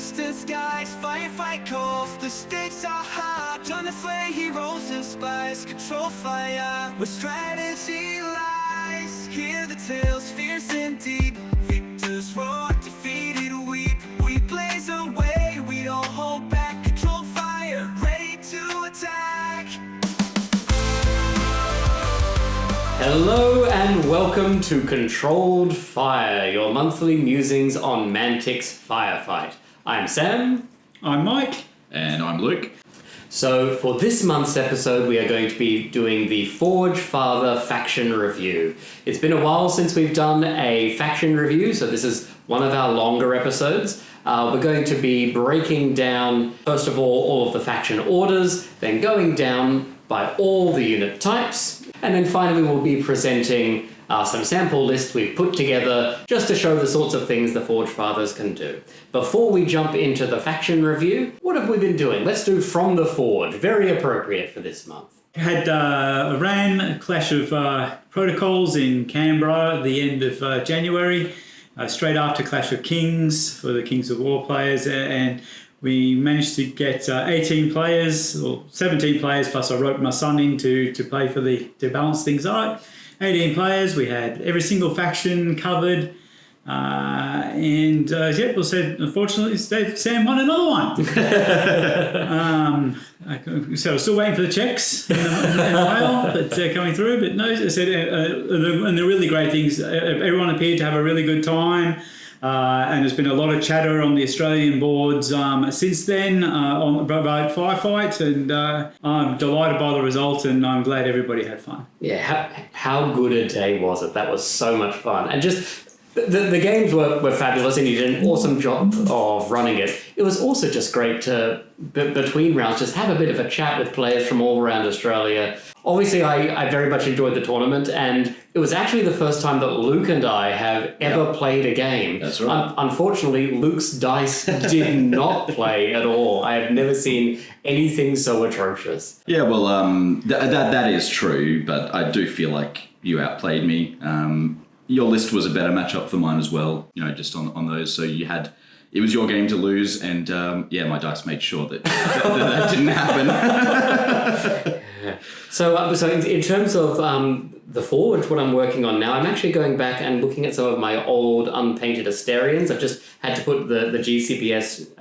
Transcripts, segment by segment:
distant skies, firefight calls. The stakes are high, on the flame heroes and spies. Control fire, where strategy lies. Hear the tales, fierce and deep. Victors roar, defeated weep. We blaze a way, we don't hold back. Control fire, ready to attack. Hello and welcome to Controlled Fire, your monthly musings on Mantic's Firefight. I'm Sam. I'm Mike. And I'm Luke. So for this month's episode, we are going to be doing the Forge Father faction review. It's been a while since we've done a faction review, so this is one of our longer episodes. We're going to be breaking down, first of all of the faction orders, then going down by all the unit types, and then finally we'll be presenting some sample lists we've put together just to show the sorts of things the Forge Fathers can do. Before we jump into the faction review, what have we been doing? Let's do From the Forge, very appropriate for this month. Had ran a clash of protocols in Canberra at the end of January, straight after Clash of Kings for the Kings of War players, and we managed to get 18 players, or 17 players, plus I roped my son in to play to balance things out. 18 players, we had every single faction covered, we said, unfortunately, Sam won another one. So we're still waiting for the checks in the mail that's coming through, but no, I said, and the really great things, everyone appeared to have a really good time. And there's been a lot of chatter on the Australian boards since then about Firefight, and I'm delighted by the result, and I'm glad everybody had fun. Yeah, how good a day was it? That was so much fun. And just the games were fabulous, and you did an awesome job of running it. It was also just great to, between rounds, just have a bit of a chat with players from all around Australia. Obviously, I very much enjoyed the tournament, and it was actually the first time that Luke and I have ever played a game. That's right. Unfortunately, Luke's dice did not play at all. I have never seen anything so atrocious. Yeah, well, that is true, but I do feel like you outplayed me. Your list was a better matchup for mine as well, just on those. So it was your game to lose, and my dice made sure that didn't happen. So in terms of the Forge, what I'm working on now, I'm actually going back and looking at some of my old unpainted Asterians. I've just had to put the GCPS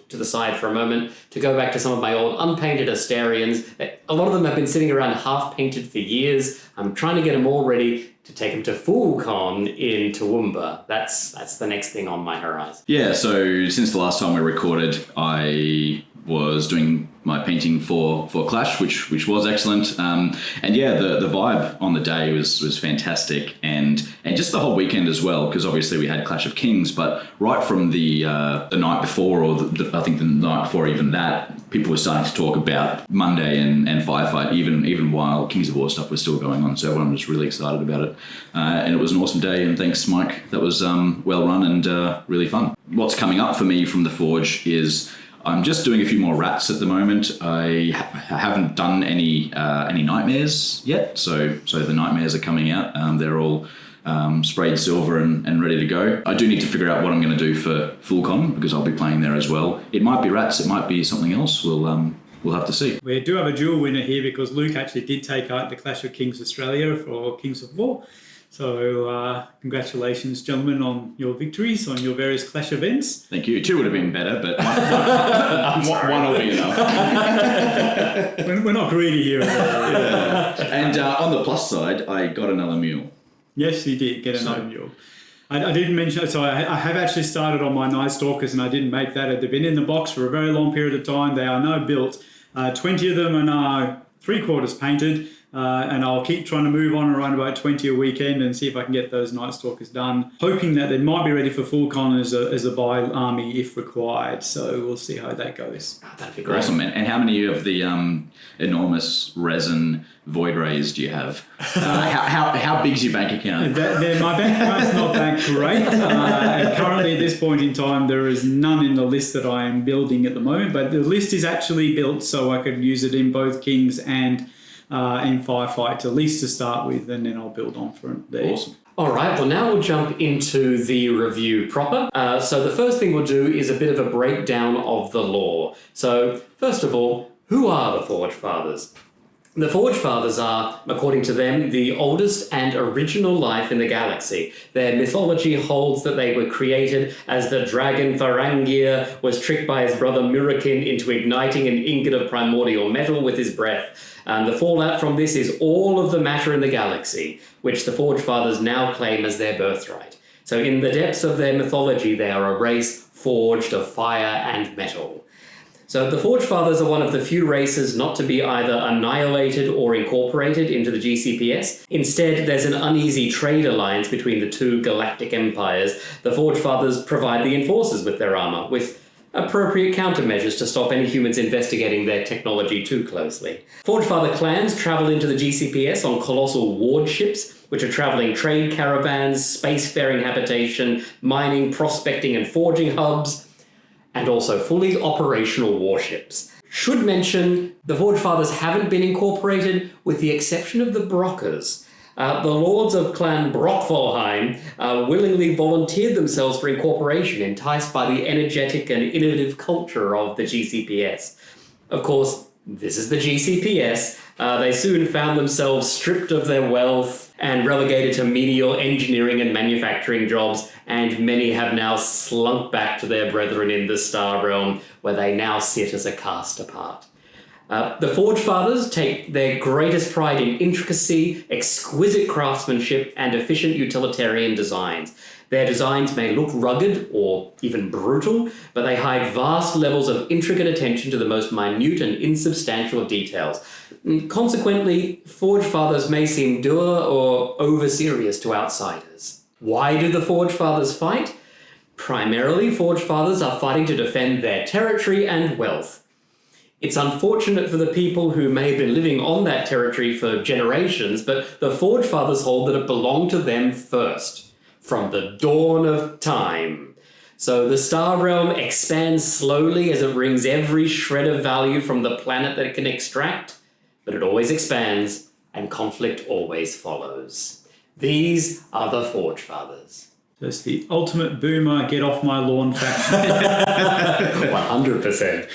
to the side for a moment to go back to some of my old unpainted Asterians. A lot of them have been sitting around half painted for years. I'm trying to get them all ready to take them to full con in Toowoomba. That's the next thing on my horizon. Yeah, so since the last time we recorded, I was doing my painting for Clash, which was excellent. The vibe on the day was fantastic, and just the whole weekend as well, because obviously we had Clash of Kings, but right from the night before, or I think the night before even that, people were starting to talk about Monday and Firefight, even while Kings of War stuff was still going on. So everyone was really excited about it, and it was an awesome day. And thanks, Mike. That was well run and really fun. What's coming up for me from the Forge is I'm just doing a few more rats at the moment. I haven't done any nightmares yet, so the nightmares are coming out. They're all sprayed silver and ready to go. I do need to figure out what I'm going to do for full con, because I'll be playing there as well. It might be rats, it might be something else. We'll have to see. We do have a dual winner here, because Luke actually did take out the Clash of Kings Australia for Kings of War. So congratulations, gentlemen, on your victories on your various Clash events. Thank you. 2 would have been better, but one will be enough. We're not greedy here. And on the plus side, I got another mule. Yes, you did get another mule. I didn't mention, so I have actually started on my Night Stalkers, and I didn't make that. They've been in the box for a very long period of time. They are now built. 20 of them are now 3/4 painted. And I'll keep trying to move on around about 20 a weekend and see if I can get those Night Stalkers done, hoping that they might be ready for full con as a buy army if required. So we'll see how that goes. Oh, that'd be great. Awesome, man. And how many of the enormous resin void rays do you have? How big's your bank account? My bank account's not that great. And currently at this point in time, there is none in the list that I am building at the moment, but the list is actually built so I could use it in both Kings and in Firefight, at least to start with, and then I'll build on from there. Awesome. All right, well, now we'll jump into the review proper. So the first thing we'll do is a bit of a breakdown of the lore. So, first of all, who are the Forge Fathers? The Forge Fathers are, according to them, the oldest and original life in the galaxy. Their mythology holds that they were created as the dragon Farangir was tricked by his brother Mirakin into igniting an ingot of primordial metal with his breath. And the fallout from this is all of the matter in the galaxy, which the Forge Fathers now claim as their birthright. So in the depths of their mythology, they are a race forged of fire and metal. So the Forge Fathers are one of the few races not to be either annihilated or incorporated into the GCPS. Instead, there's an uneasy trade alliance between the two galactic empires. The Forge Fathers provide the Enforcers with their armor, with appropriate countermeasures to stop any humans investigating their technology too closely. Forge Father clans travel into the GCPS on colossal ward ships, which are traveling trade caravans, spacefaring habitation, mining, prospecting, and forging hubs, and also fully operational warships. Should mention, the Forge Fathers haven't been incorporated with the exception of the Brockers. The lords of Clan Brockvolheim willingly volunteered themselves for incorporation, enticed by the energetic and innovative culture of the GCPS. Of course, this is the GCPS. They soon found themselves stripped of their wealth and relegated to menial engineering and manufacturing jobs, and many have now slunk back to their brethren in the Star Realm, where they now sit as a caste apart. The Forge Fathers take their greatest pride in intricacy, exquisite craftsmanship, and efficient utilitarian designs. Their designs may look rugged or even brutal, but they hide vast levels of intricate attention to the most minute and insubstantial of details. Consequently, Forge Fathers may seem dour or over-serious to outsiders. Why do the Forge Fathers fight? Primarily, Forge Fathers are fighting to defend their territory and wealth. It's unfortunate for the people who may have been living on that territory for generations, but the Forge Fathers hold that it belonged to them first, from the dawn of time. So the Star Realm expands slowly as it wrings every shred of value from the planet that it can extract, but it always expands, and conflict always follows. These are the Forge Fathers. That's the ultimate boomer, get off my lawn faction. 100%.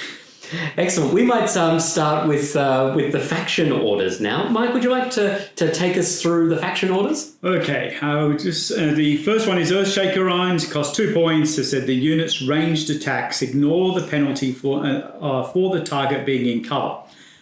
Excellent. We might start with the faction orders now. Mike, would you like to take us through the faction orders? Okay. The first one is Earthshaker Irons. Costs 2 points. It said the unit's ranged attacks ignore the penalty for the target being in cover,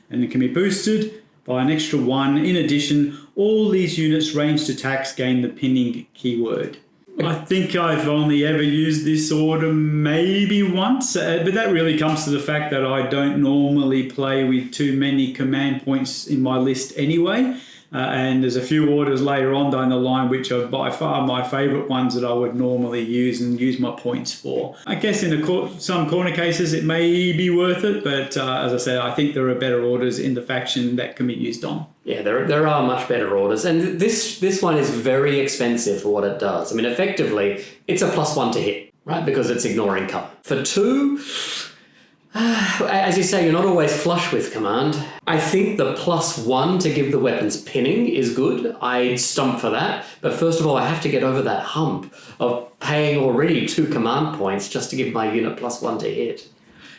and it can be boosted by an extra 1. In addition, all these units' ranged attacks gain the pinning keyword. I think I've only ever used this order maybe once, but that really comes to the fact that I don't normally play with too many command points in my list anyway. And there's a few orders later on down the line which are by far my favourite ones that I would normally use and use my points for. I guess in some corner cases it may be worth it, but as I said, I think there are better orders in the faction that can be used on. Yeah, there are much better orders, and this one is very expensive for what it does. I mean, effectively, it's a +1 to hit, right? Because it's ignoring cover. For 2... as you say, you're not always flush with command. I think the +1 to give the weapons pinning is good. I'd stump for that. But first of all, I have to get over that hump of paying already 2 command points just to give my unit +1 to hit.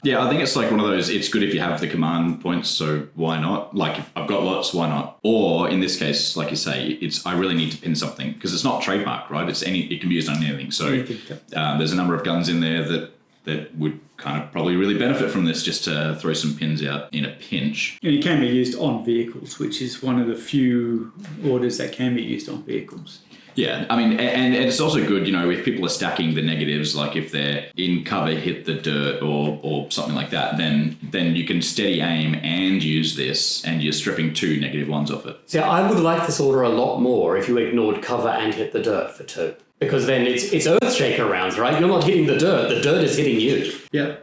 Yeah, I think it's like one of those, it's good if you have the command points, so why not? Like, if I've got lots, why not? Or, in this case, like you say, I really need to pin something, because it's not trademark, right? It can be used on anything. So there's a number of guns in there that would kind of probably really benefit from this, just to throw some pins out in a pinch. And it can be used on vehicles, which is one of the few orders that can be used on vehicles. Yeah, I mean, and it's also good, if people are stacking the negatives, like if they're in cover, hit the dirt or something like that, then you can steady aim and use this, and you're stripping 2 -1s off it. See, I would like this order a lot more if you ignored cover and hit the dirt for 2. Because then it's Earthshaker rounds, right? You're not hitting the dirt is hitting you. Yeah.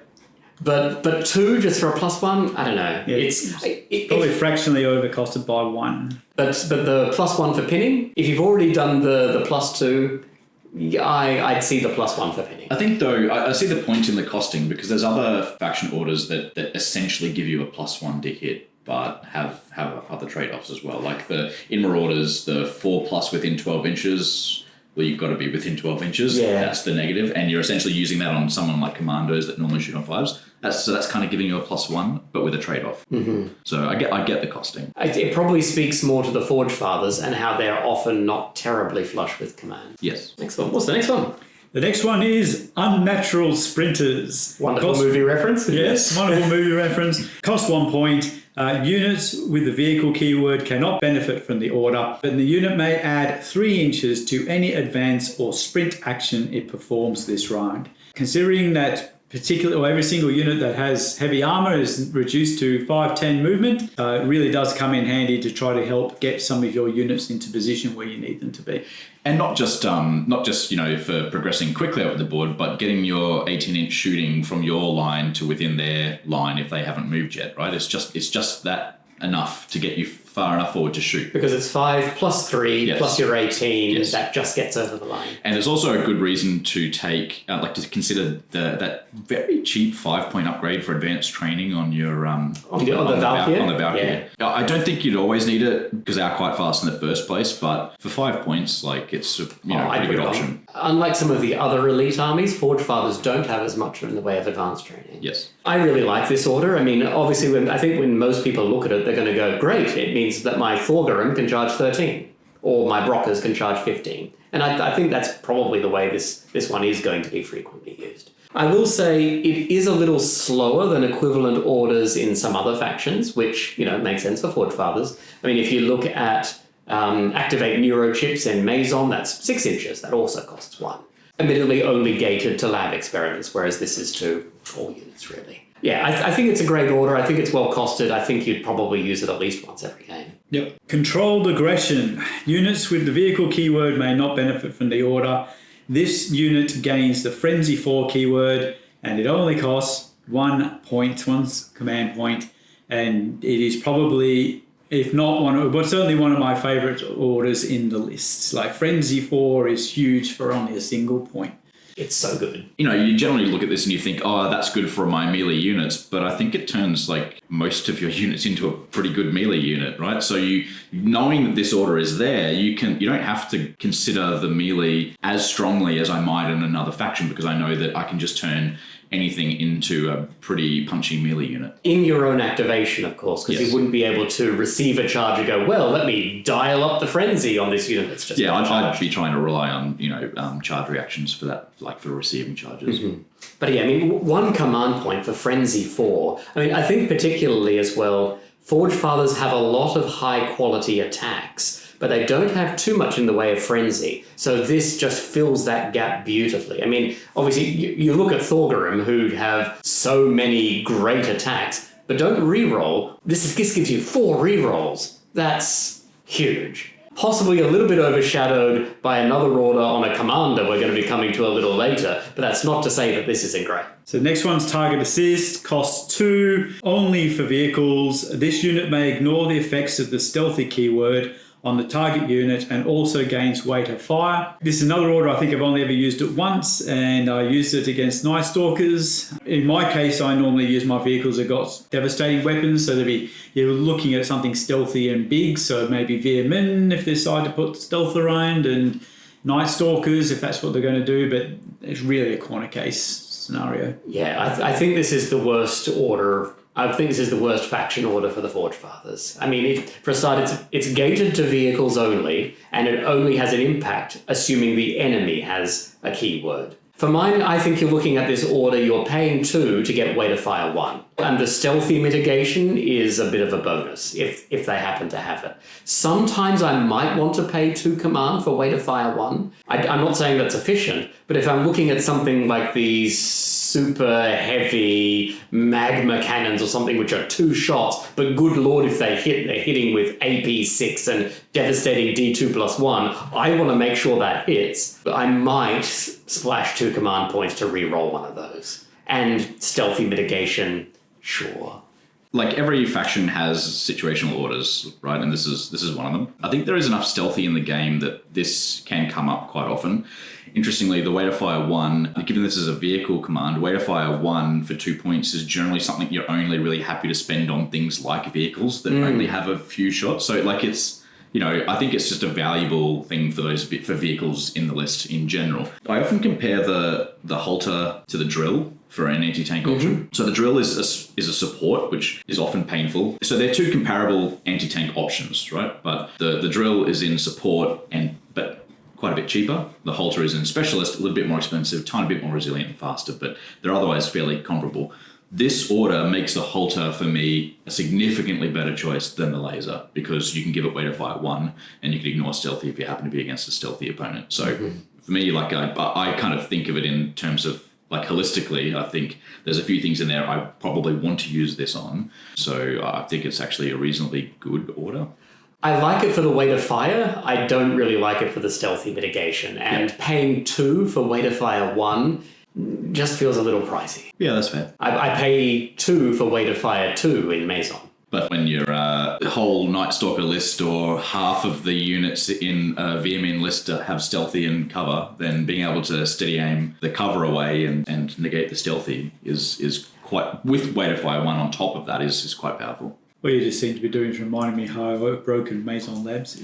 But 2 just for a +1, I don't know. Yeah, it's probably fractionally overcosted by 1. But the +1 for pinning, if you've already done the +2, I'd see the +1 for pinning. I think though, I see the point in the costing, because there's other faction orders that essentially give you a +1 to hit, but have other trade-offs as well. Like the in Marauders, the 4+ within 12 inches well, you've got to be within 12 inches. Yeah. That's the negative. And you're essentially using that on someone like commandos that normally shoot on 5s. That's kind of giving you a +1, but with a trade-off. Mm-hmm. So I get the costing. It probably speaks more to the Forge Fathers and how they're often not terribly flush with command. Yes. Excellent. What's the next one? The next one is Unnatural Sprinters. Wonderful movie reference. Yes, wonderful movie reference. Cost 1 point. Units with the vehicle keyword cannot benefit from the order, but the unit may add 3 inches to any advance or sprint action it performs this round. Considering that every single unit that has heavy armor is reduced to 5-10 movement, it really does come in handy to try to help get some of your units into position where you need them to be. And not just for progressing quickly up the board, but getting your 18-inch shooting from your line to within their line if they haven't moved yet, right? It's just that enough to get you far enough forward to shoot. Because it's 5 plus 3 Yes. plus your 18, Yes. that just gets over the line. And it's also a good reason to take, to consider that very cheap 5-point upgrade for advanced training on your On the Valkyrie? on the Valkyrie. Yeah. I don't think you'd always need it because they are quite fast in the first place, but for 5 points, it's a pretty good option. Unlike some of the other elite armies, Forge Fathers don't have as much in the way of advanced training. Yes. I really like this order. I mean, obviously, when most people look at it, they're going to go, great, it means that my Thorgrim can charge 13, or my Brockers can charge 15. And I think that's probably the way this one is going to be frequently used. I will say it is a little slower than equivalent orders in some other factions, which, makes sense for Forge Fathers. I mean, if you look at activate neurochips in Maison, that's 6 inches. That also costs 1. Admittedly, only gated to lab experiments, whereas this is to all units, really. Yeah, I think it's a great order. I think it's well costed. I think you'd probably use it at least once every game. Yep. Controlled aggression. Units with the vehicle keyword may not benefit from the order. This unit gains the Frenzy 4 keyword, and it only costs 1 point, 1 command point, and it is probably, if not but certainly one of my favourite orders in the list. Like Frenzy 4 is huge for only a single point. It's so good. You generally look at this and you think, oh, that's good for my melee units, but I think it turns most of your units into a pretty good melee unit, right? So knowing that this order is there, you don't have to consider the melee as strongly as I might in another faction because I know that I can just turn anything into a pretty punchy melee unit. In your own activation, of course, because Yes. you wouldn't be able to receive a charge and go, well, let me dial up the frenzy on this unit that's just I'd be trying to rely on charge reactions for that, for receiving charges. Mm-hmm. But yeah, I mean, 1 command point for Frenzy 4. I mean, I think particularly as well, Forge Fathers have a lot of high quality attacks, but they don't have too much in the way of frenzy. So this just fills that gap beautifully. I mean, obviously, you look at Thorgrim, who have so many great attacks, but don't reroll. This gives you 4 rerolls. That's huge. Possibly a little bit overshadowed by another order on a commander we're going to be coming to a little later, but that's not to say that this isn't great. So next one's Target Assist, costs 2, only for vehicles. This unit may ignore the effects of the Stealthy keyword on the target unit and also gains weight of fire. This is another order I think I've only ever used it once, and I used it against Night Stalkers. In my case, I normally use my vehicles that got devastating weapons, so you're looking at something stealthy and big, so maybe Veermen if they decide to put stealth around, and Night Stalkers if that's what they're going to do, but it's really a corner case scenario. Yeah, I think this is the worst order. I think this is the worst faction order for the Forge Fathers. I mean, for a start, it's gated to vehicles only, and it only has an impact assuming the enemy has a keyword. For mine, I think you're looking at this order, you're paying 2 to get weight of fire 1. And the stealthy mitigation is a bit of a bonus, if they happen to have it. Sometimes I might want to pay 2 command for weight of fire 1. I'm not saying that's efficient, but if I'm looking at something like these super heavy magma cannons or something which are 2 shots, but good lord if they hit, they're hitting with AP 6 and devastating D2 plus 1, I want to make sure that hits. But I might splash 2 command points to reroll one of those. And stealthy mitigation, sure. Every faction has situational orders, right? And this is one of them. I think there is enough stealthy in the game that this can come up quite often. Interestingly, the weight of fire 1, given this is a vehicle command, weight of fire 1 for 2 points is generally something you're only really happy to spend on things like vehicles that only have a few shots. So I think it's just a valuable thing for vehicles in the list in general. I often compare the halter to the drill for an anti-tank option. So the drill is a support, which is often painful. So they're two comparable anti-tank options, right? But the drill is in support but quite a bit cheaper. The halter is in specialist, a little bit more expensive, tiny bit more resilient and faster, but they're otherwise fairly comparable. This order makes the halter for me a significantly better choice than the laser, because you can give it weight of fire 1 and you can ignore stealthy if you happen to be against a stealthy opponent. So for me, like I kind of think of it in terms of like holistically. I think there's a few things in there I probably want to use this on. So I think it's actually a reasonably good order. I like it for the weight of fire. I don't really like it for the stealthy mitigation. And paying 2 for weight of fire 1 just feels a little pricey. Yeah, that's fair. I pay 2 for weight of fire 2 in Maison. But when your whole Night Stalker list or half of the units in a VMN list have stealthy and cover, then being able to steady aim the cover away and negate the stealthy is quite, with weight of fire 1 on top of that, is quite powerful. What you just seem to be doing is reminding me how broken Maison Labs.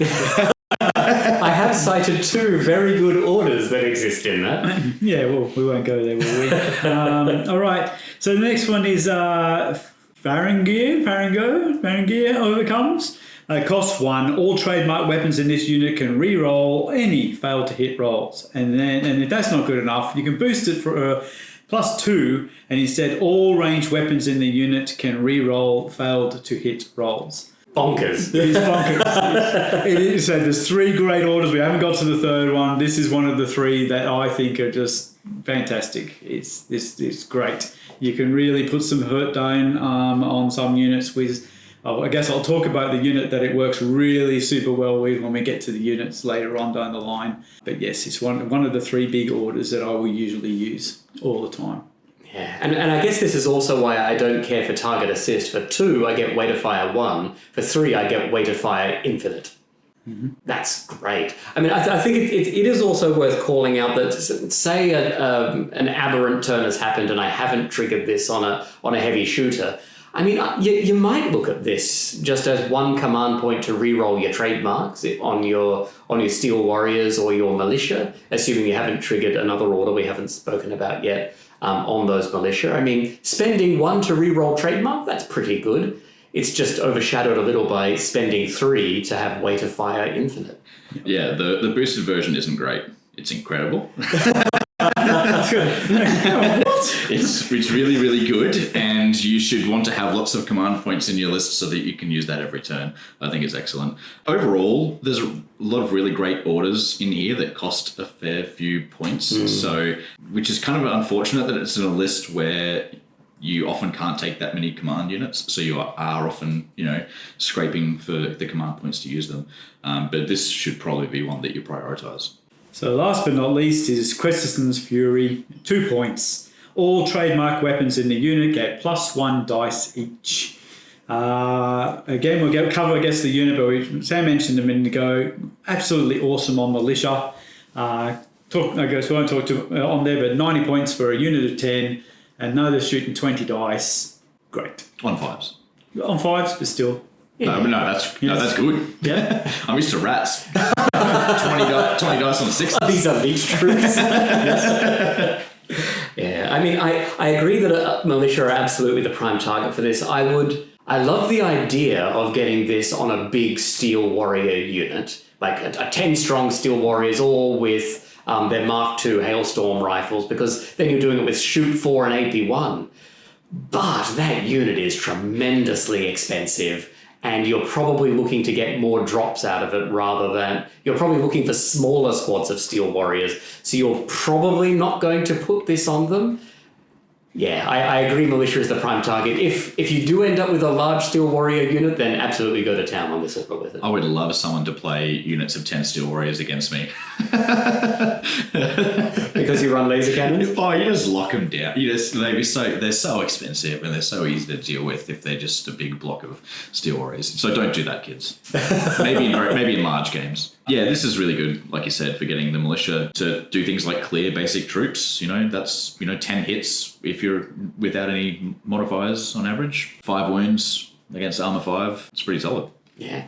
I have cited 2 very good orders that exist in that. Yeah, well, we won't go there, will we? All right. So the next one is Faringear overcomes. Cost 1. All trademark weapons in this unit can re-roll any failed to hit rolls. And if that's not good enough, you can boost it for +2, and instead all ranged weapons in the unit can re-roll failed to hit rolls. Bonkers. It is bonkers. It is. So there's 3 great orders. We haven't got to the third one. This is one of the 3 that I think are just fantastic. It's great. You can really put some hurt down on some units with. I guess I'll talk about the unit that it works really super well with when we get to the units later on down the line. But yes, it's one of the 3 big orders that I will usually use all the time. Yeah, and I guess this is also why I don't care for target assist. For 2, I get weight of fire 1. For 3, I get weight of fire infinite. That's great. I mean, I think it is also worth calling out that, say an aberrant turn has happened and I haven't triggered this on a heavy shooter. I mean, you might look at this just as 1 command point to re-roll your trademarks on your Steel Warriors or your Militia, assuming you haven't triggered another order we haven't spoken about yet. On those militia. I mean, spending 1 to re-roll trademark, that's pretty good. It's just overshadowed a little by spending 3 to have weight of fire infinite. Yeah, the boosted version isn't great. It's incredible. It's really, really good, and you should want to have lots of command points in your list so that you can use that every turn. I think it's excellent. Overall, there's a lot of really great orders in here that cost a fair few points, so which is kind of unfortunate that it's in a list where you often can't take that many command units, so you are often, scraping for the command points to use them. But this should probably be one that you prioritize. So last but not least is Questison's Fury, 2 points. All trademark weapons in the unit get +1 dice each. Again, we'll cover against the unit, but Sam mentioned a minute ago, absolutely awesome on Militia. I guess we won't talk on there, but 90 points for a unit of 10, and now they're shooting 20 dice. Great. On 5s. On 5s, but still. Yeah. No, that's good. Yeah. I'm used to rats. 20 dice on 6. These are leech troops. Yeah, I mean, I agree that militia are absolutely the prime target for this. I love the idea of getting this on a big Steel Warrior unit, like a 10-strong Steel Warriors, all with their Mark II Hailstorm rifles, because then you're doing it with Shoot 4 and AP1. But that unit is tremendously expensive, and you're probably looking to get more drops out of it rather than... You're probably looking for smaller squads of Steel Warriors, so you're probably not going to put this on them. Yeah, I agree militia is the prime target. If you do end up with a large Steel Warrior unit, then absolutely go to town on this order with it. I would love someone to play units of 10 Steel Warriors against me. Because you run laser cannons? Oh, you just lock them down. They're so expensive and they're so easy to deal with if they're just a big block of Steel Warriors. So don't do that, kids. Maybe in large games. Yeah, this is really good, like you said, for getting the militia to do things like clear basic troops. That's 10 hits if you're without any modifiers on average. 5 wounds against armor 5. It's pretty solid. Yeah.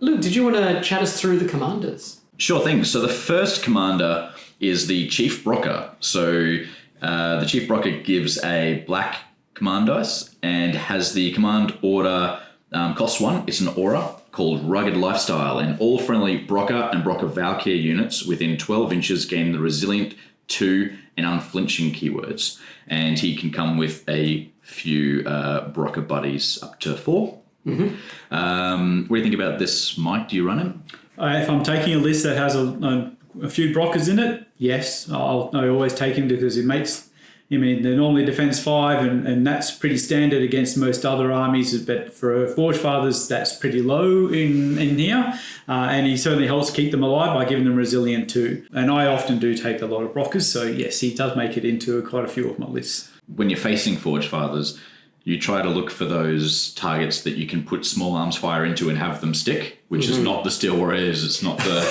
Luke, did you want to chat us through the commanders? Sure thing. So the first commander is the Chief Brocker. So the Chief Brocker gives a black command dice and has the command order cost 1. It's an aura called Rugged Lifestyle, and all friendly Brocker and Brocker Valkyr units within 12 inches gain the Resilient 2 and Unflinching keywords. And he can come with a few Brocker buddies up to 4. Mm-hmm. What do you think about this, Mike? Do you run him? If I'm taking a list that has a few Brockers in it, yes, I always take him because it makes. I mean, they're normally defense 5, and that's pretty standard against most other armies. But for Forge Fathers, that's pretty low in here, and he certainly helps keep them alive by giving them Resilient 2. And I often do take a lot of Brockers, so yes, he does make it into quite a few of my lists. When you're facing Forge Fathers, you try to look for those targets that you can put small arms fire into and have them stick, which is not the Steel Warriors, it's not the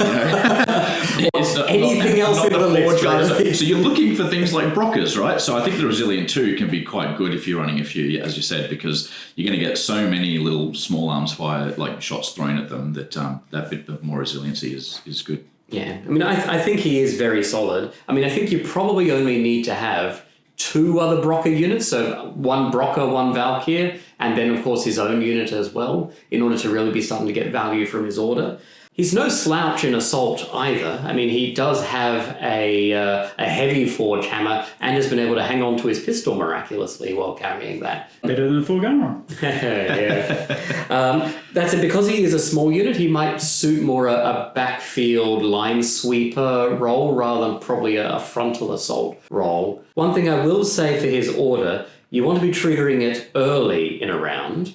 it's anything else in the list. Right? So you're looking for things like Brockers, right? So I think the Resilient 2 can be quite good if you're running a few, as you said, because you're going to get so many little small arms fire, like shots thrown at them, that that bit of more resiliency is good. Yeah, I mean, I think he is very solid. I mean, I think you probably only need to have 2 other Brocker units, so 1 Brocker, 1 Valkyr, and then of course his own unit as well, in order to really be starting to get value from his order. He's no slouch in assault either. I mean, he does have a heavy forge hammer and has been able to hang on to his pistol miraculously while carrying that. Better than a full gunner. Yeah. That's it. Because he is a small unit, he might suit more a backfield line sweeper role rather than probably a frontal assault role. One thing I will say for his order, you want to be triggering it early in a round.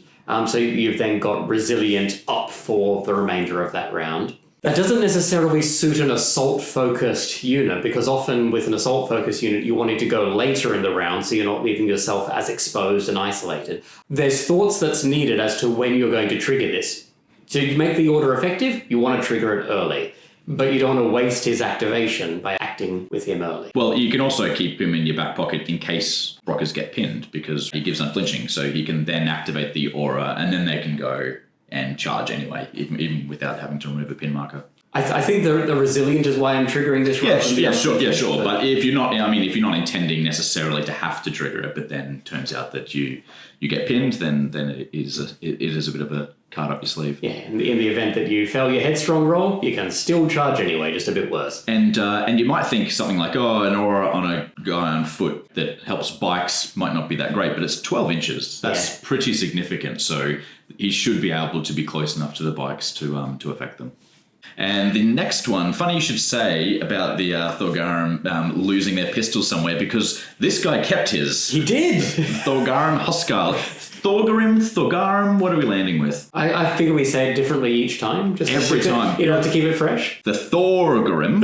So you've then got Resilient up for the remainder of that round. That doesn't necessarily suit an assault-focused unit, because often with an assault-focused unit, you want it to go later in the round so you're not leaving yourself as exposed and isolated. There's thoughts that's needed as to when you're going to trigger this. So you make the order effective, you want to trigger it early. But you don't want to waste his activation by acting with him early. Well, you can also keep him in your back pocket in case Brockers get pinned, because he gives unflinching, so he can then activate the aura, and then they can go and charge anyway, even without having to remove a pin marker. I think the Resilient is why I'm triggering this. Sure. But if you're not intending necessarily to have to trigger it, but then turns out that you get pinned, then it is a bit of a card up your sleeve. Yeah, in the event that you fail your headstrong roll, you can still charge anyway, just a bit worse. And you might think something like, an aura on a guy on foot that helps bikes might not be that great, but it's 12 inches. That's pretty significant. So he should be able to be close enough to the bikes to affect them. And the next one, funny you should say about the Thorgarim losing their pistol somewhere, because this guy kept his. He did! Thorgarim Huskal. Thorgarim, what are we landing with? I figure we say it differently each time. Just every time. You know, to keep it fresh. The Thorgarim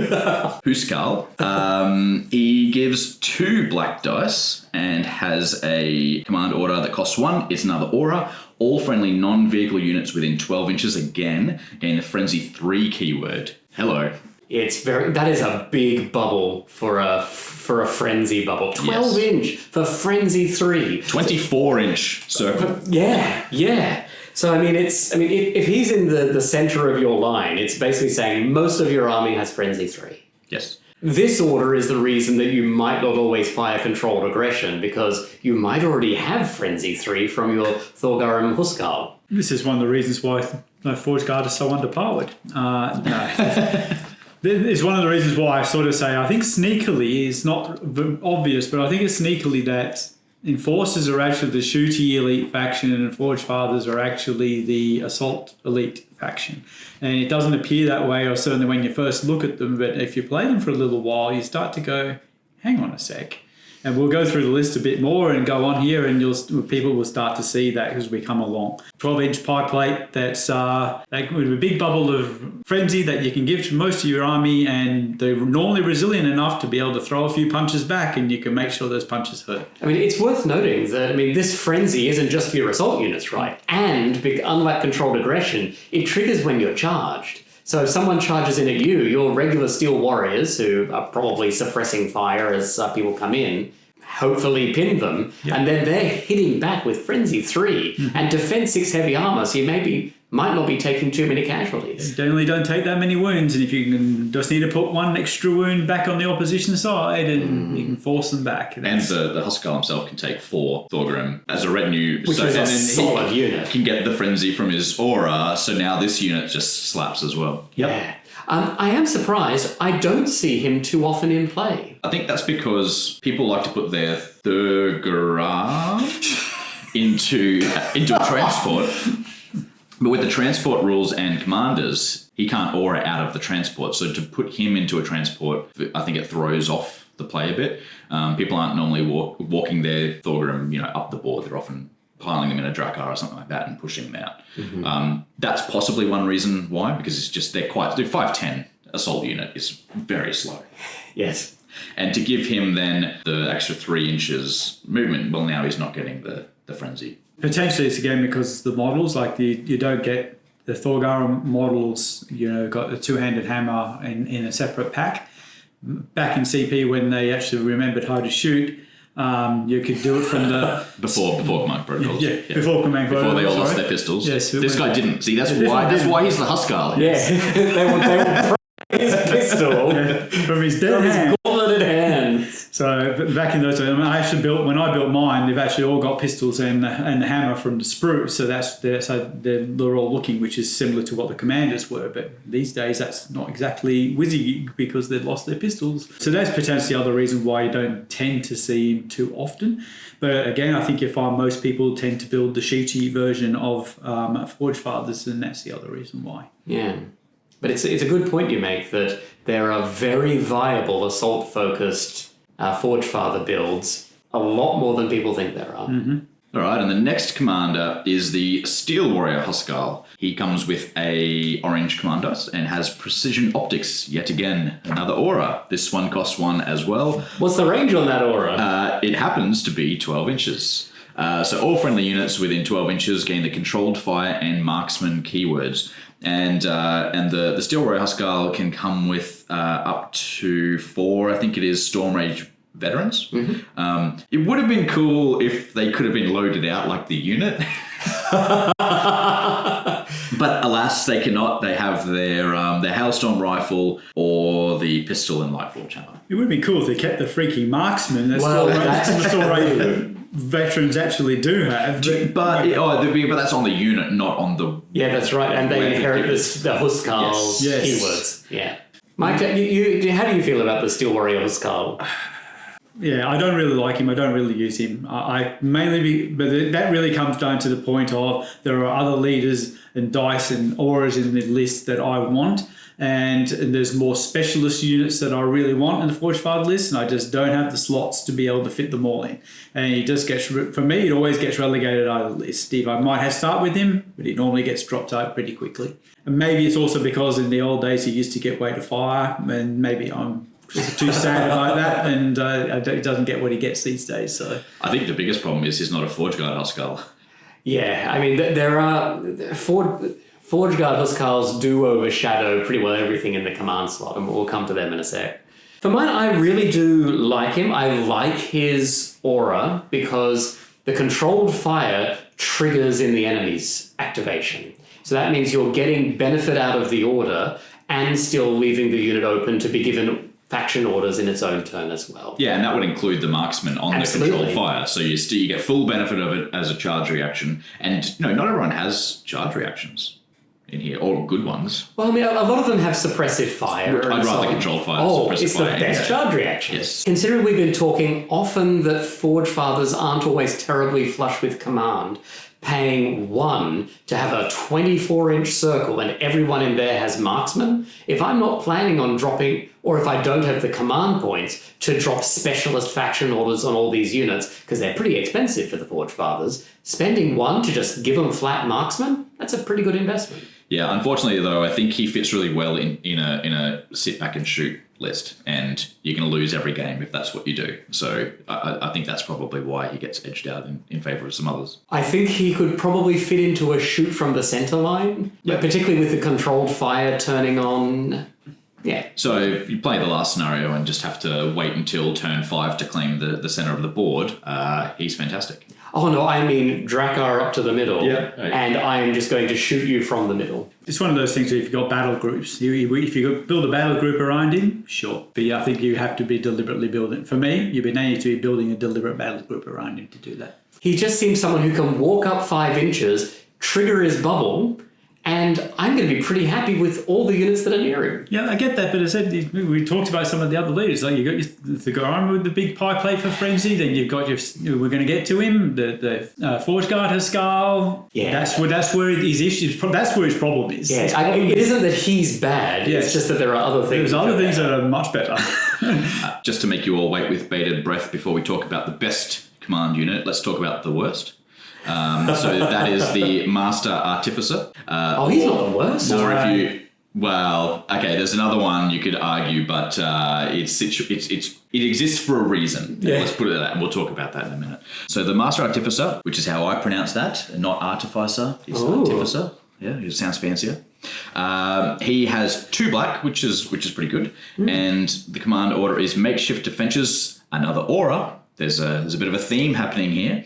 Huskal, he gives 2 black dice and has a command order that costs 1. It's another aura. All friendly non-vehicle units within 12 inches again gain the Frenzy 3 keyword. Hello. That is a big bubble for a frenzy bubble. 12 inch for Frenzy 3. 24 inch circle. Yeah. So if he's in the center of your line, it's basically saying most of your army has Frenzy 3. Yes. This order is the reason that you might not always fire controlled aggression, because you might already have Frenzy 3 from your Thorgarim Huskal. This is one of the reasons why Forge Guard is so underpowered. No. It's one of the reasons why I sort of say I think sneakily is not obvious, but I think it's sneakily that Enforcers are actually the shooty elite faction and Forge Fathers are actually the assault elite faction. And it doesn't appear that way, or certainly when you first look at them, but if you play them for a little while, you start to go, hang on a sec. And we'll go through the list a bit more and go on here, and people will start to see that as we come along. 12-inch pie plate, that's a big bubble of frenzy that you can give to most of your army, and they're normally resilient enough to be able to throw a few punches back, and you can make sure those punches hurt. I mean, it's worth noting that, this frenzy isn't just for your assault units, right? And unlike controlled aggression, it triggers when you're charged. So if someone charges in at you, your regular steel warriors, who are probably suppressing fire as people come in, hopefully pin them, and then they're hitting back with Frenzy 3 and Defense 6 heavy armor, so you may be might not be taking too many casualties. Generally don't take that many wounds, and if you can just need to put one extra wound back on the opposition side, and you can force them back. And the Huskarl himself can take 4 Thorgrim as a retinue. Which is a solid unit. Can get the frenzy from his aura, so now this unit just slaps as well. Yep. Yeah. I am surprised I don't see him too often in play. I think that's because people like to put their Thurgar into a transport. But with the transport rules and commanders, he can't aura out of the transport. So to put him into a transport, I think it throws off the play a bit. People aren't normally walking their Thorgrim, up the board. They're often piling them in a Drakkar or something like that and pushing them out. Mm-hmm. That's possibly one reason why, because it's just they're 5'10". Assault unit is very slow. Yes. And to give him then the extra 3 inches movement, well, now he's not getting the frenzy. Potentially it's again because the models, like you don't get the Thorgar models, got a 2-handed hammer in a separate pack. Back in CP when they actually remembered how to shoot, you could do it from the... Before Command Protocols. Yeah, before Command Protocols. Before they all lost their pistols. Yes. This guy didn't. See, that's why he's the Huskarl. Yeah. they will his pistol from his dead hand. Gauntleted hand. So back in those days, when I built mine, they've actually all got pistols and the hammer from the sprue. So they're all looking, which is similar to what the commanders were. But these days, that's not exactly whizzy because they've lost their pistols. So that's potentially the other reason why you don't tend to see him too often. But again, I think you find most people tend to build the Sheety version of Forge Fathers, and that's the other reason why. Yeah. But it's a good point you make that there are very viable assault-focused Forge Father builds, a lot more than people think there are. Mm-hmm. All right, and the next commander is the Steel Warrior Huskarl. He comes with a orange commander and has precision optics, yet again, another aura. This one costs 1 as well. What's the range on that aura? It happens to be 12 inches. So all friendly units within 12 inches gain the controlled fire and marksman keywords. And the Steel Warrior Huskarl can come with up to 4, I think it is, Storm Rage veterans. Mm-hmm. It would have been cool if they could have been loaded out like the unit. But alas, they cannot. They have their Hailstorm rifle or the pistol and Lightforge hammer. It would be cool if they kept the freaking marksman. That's veterans actually do have. But that's on the unit, not on the... Yeah, that's right. And they inherit the Huskarl's keywords. Yeah. Mike, how do you feel about the Steel Warrior Huskarl? Yeah, I don't really like him. I don't really use him. But that really comes down to the point of there are other leaders and dice and auras in the list that I want, and there's more specialist units that I really want in the Forge Father list, and I just don't have the slots to be able to fit them all in. And he just gets, for me, it always gets relegated out of the list. Steve, I might have start with him, but he normally gets dropped out pretty quickly. And maybe it's also because in the old days he used to get weight of fire, and maybe I'm too sad about that, and he doesn't get what he gets these days. So I think the biggest problem is he's not a Forge Guard Huskarl. Yeah, I mean, there are... Forge Guard Huskarls do overshadow pretty well everything in the command slot, and we'll come to them in a sec. For mine, I really do like him. I like his aura because the controlled fire triggers in the enemy's activation. So that means you're getting benefit out of the order and still leaving the unit open to be given faction orders in its own turn as well. Yeah, and that would include the marksman on the controlled fire. So you get full benefit of it as a charge reaction. And not everyone has charge reactions in here, or good ones. Well, I mean, a lot of them have suppressive fire. I'd rather controlled fire. It's the best charge reaction. Yes. Considering we've been talking often that Forge Fathers aren't always terribly flush with command, paying 1 to have a 24-inch circle and everyone in there has marksman, if I'm not planning on dropping, or if I don't have the command points to drop specialist faction orders on all these units, because they're pretty expensive for the Forge Fathers, spending 1 to just give them flat marksman, that's a pretty good investment. Yeah, unfortunately though, I think he fits really well in a sit back and shoot list, and you're going to lose every game if that's what you do. So I think that's probably why he gets edged out in favour of some others. I think he could probably fit into a shoot from the centre line, particularly with the controlled fire turning on. Yeah. So if you play the last scenario and just have to wait until turn 5 to claim the centre of the board, he's fantastic. Oh no, I mean Drakkar up to the middle, Yeah. and I am just going to shoot you from the middle. It's one of those things where if you've got battle groups, if you build a battle group around him, sure. But I think you have to be deliberately building. For me, you need to be building a deliberate battle group around him to do that. He just seems someone who can walk up 5 inches, trigger his bubble, and I'm going to be pretty happy with all the units that are near him. Yeah, I get that, but as I said, we talked about some of the other leaders. Like you got the Goran with the big pie plate for Frenzy. Then you've got we're going to get to him. The Forge Guard Haskell. Yeah, that's where his issues. That's where his problem is. Yeah, it isn't that he's bad. Yeah. It's just that there are other things. There's other things that are much better. Just to make you all wait with bated breath before we talk about the best command unit, let's talk about the worst. So that is the Master Artificer. He's not the worst. Or if you, well, okay, there's another one you could argue, but it exists for a reason. Yeah. Let's put it at that, and we'll talk about that in a minute. So the Master Artificer, which is how I pronounce that, not Artificer, it's Artificer. Yeah, it sounds fancier. He has 2 black, which is pretty good, and the command order is Makeshift Defences, another aura. There's a bit of a theme happening here.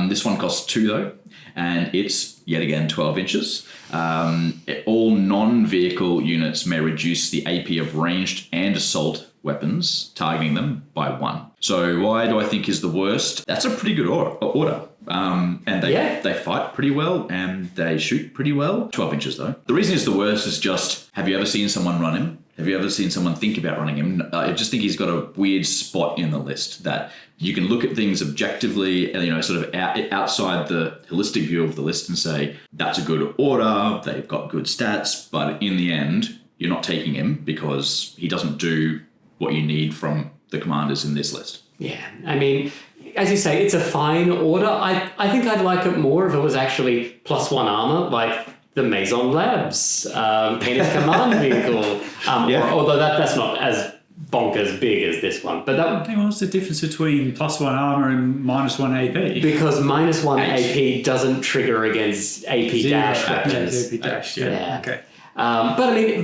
This one costs 2 though, and it's yet again 12 inches. All non-vehicle units may reduce the AP of ranged and assault weapons, targeting them by 1. So why do I think is the worst? That's a pretty good order. And they fight pretty well and they shoot pretty well. 12 inches though. The reason it's the worst is just, have you ever seen someone run him? Have you ever seen someone think about running him? I just think he's got a weird spot in the list that you can look at things objectively, sort of outside the holistic view of the list and say, that's a good order, they've got good stats, but in the end, you're not taking him because he doesn't do what you need from the commanders in this list. Yeah, I mean, as you say, it's a fine order. I think I'd like it more if it was actually +1 armor, like the Maison Labs painted command vehicle. Although that's not as bonkers big as this one. But What's the difference between +1 armor and -1 AP? Because -1 AP doesn't trigger against AP dash weapons. AP dash, yeah. Okay. But I mean,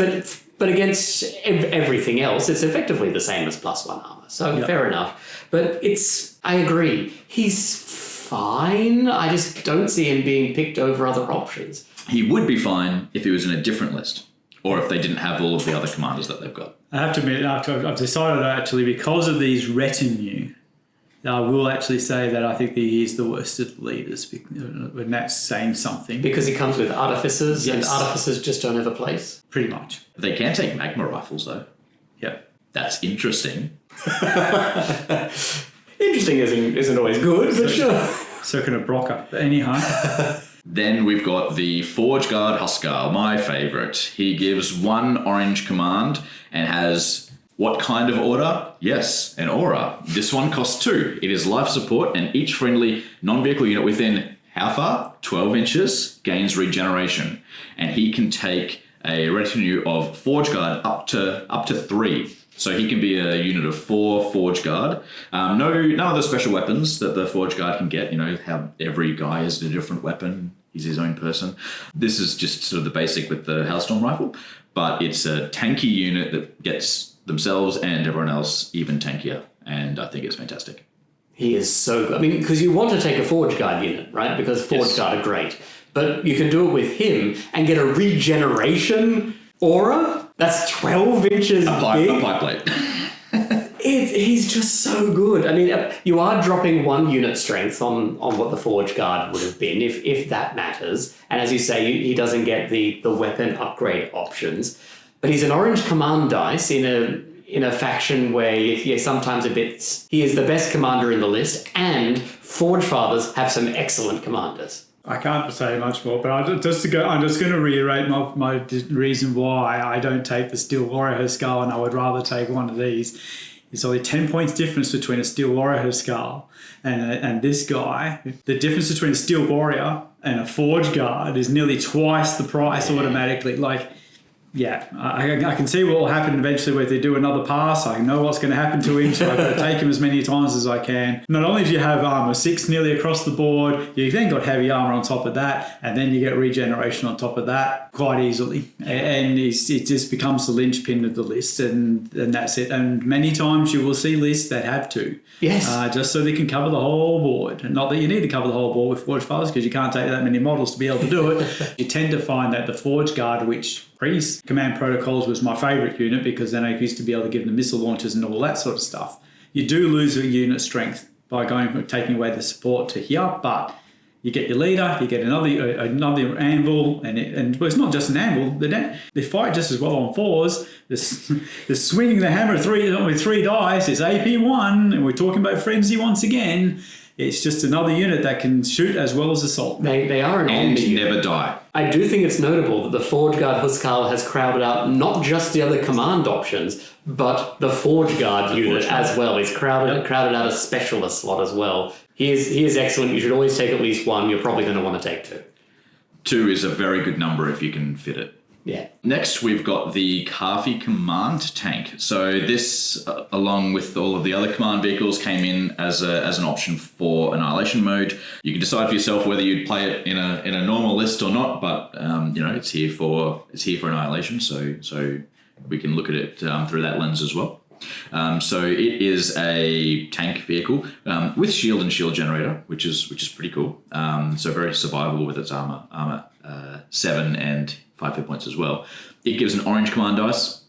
but against everything else, it's effectively the same as +1 armor. So fair enough. But I agree, he's fine. I just don't see him being picked over other options. He would be fine if he was in a different list, or if they didn't have all of the other commanders that they've got. I have to admit, I've decided actually, because of these retinue, I will actually say that I think that he is the worst of the leaders, when that's saying something. Because he comes with artificers, and artificers just don't have a place. Pretty much. They can take magma rifles, though. Yeah. That's interesting. Interesting isn't always good, but sure. So can a Brocker. But anyhow. Then we've got the Forge Guard Huskar, my favourite. He gives 1 orange command and has what kind of order? Yes, an aura. This one costs 2. It is life support, and each friendly non-vehicle unit within how far? 12 inches gains regeneration. And he can take a retinue of Forge Guard up to 3. So he can be a unit of 4 Forge Guard. No other special weapons that the Forge Guard can get. How every guy has a different weapon. He's his own person. This is just sort of the basic with the Hailstorm Rifle. But it's a tanky unit that gets themselves and everyone else even tankier. And I think it's fantastic. He is so good. I mean, because you want to take a Forge Guard unit, right? Because Forge Guard are great. But you can do it with him and get a regeneration aura. That's 12 inches big. A pie plate. He's just so good. I mean, you are dropping 1 unit strength on what the Forge Guard would have been, if that matters. And as you say, he doesn't get the weapon upgrade options. But he's an orange command dice in a faction where you're sometimes a bit... He is the best commander in the list, and Forge Fathers have some excellent commanders. I can't say much more, but I'm just going to reiterate my reason why I don't take the Steel Warrior Skull and I would rather take one of these. It's only 10 points difference between a Steel Warrior Skull and this guy. The difference between a Steel Warrior and a Forge Guard is nearly twice the price automatically. Like, yeah, I can see what will happen eventually if they do another pass. I know what's going to happen to him, so I've got to take him as many times as I can. Not only do you have armor 6 nearly across the board, you then got heavy armor on top of that, and then you get regeneration on top of that quite easily. And it just becomes the linchpin of the list, and that's it. And many times you will see lists that have 2. Yes. Just so they can cover the whole board. And not that you need to cover the whole board with Forge Fathers, because you can't take that many models to be able to do it. You tend to find that the Forge Guard, which pre-Command Protocols was my favourite unit, because then I used to be able to give them missile launchers and all that sort of stuff. You do lose a unit strength by taking away the support to here, but you get your leader, you get another anvil, and well, it's not just an anvil. They fight just as well on 4s. They're swinging the hammer with 3 dice. It's AP1, and we're talking about frenzy once again. It's just another unit that can shoot as well as assault. They are an And omni never unit. die. I do think it's notable that the Forge Guard Huskarl has crowded out not just the other command options, but the Forge Guard unit as well. He's crowded out a specialist slot as well. He is excellent. You should always take at least 1. You're probably going to want to take 2. 2 is a very good number if you can fit it. Yeah. Next, we've got the Kafi Command Tank. So this, along with all of the other command vehicles, came in as an option for Annihilation mode. You can decide for yourself whether you'd play it in a normal list or not, but it's here for Annihilation. So we can look at it through that lens as well. So it is a tank vehicle with shield and shield generator, which is pretty cool. So very survivable with its armor 7 and 5 hit points as well. It gives an orange command dice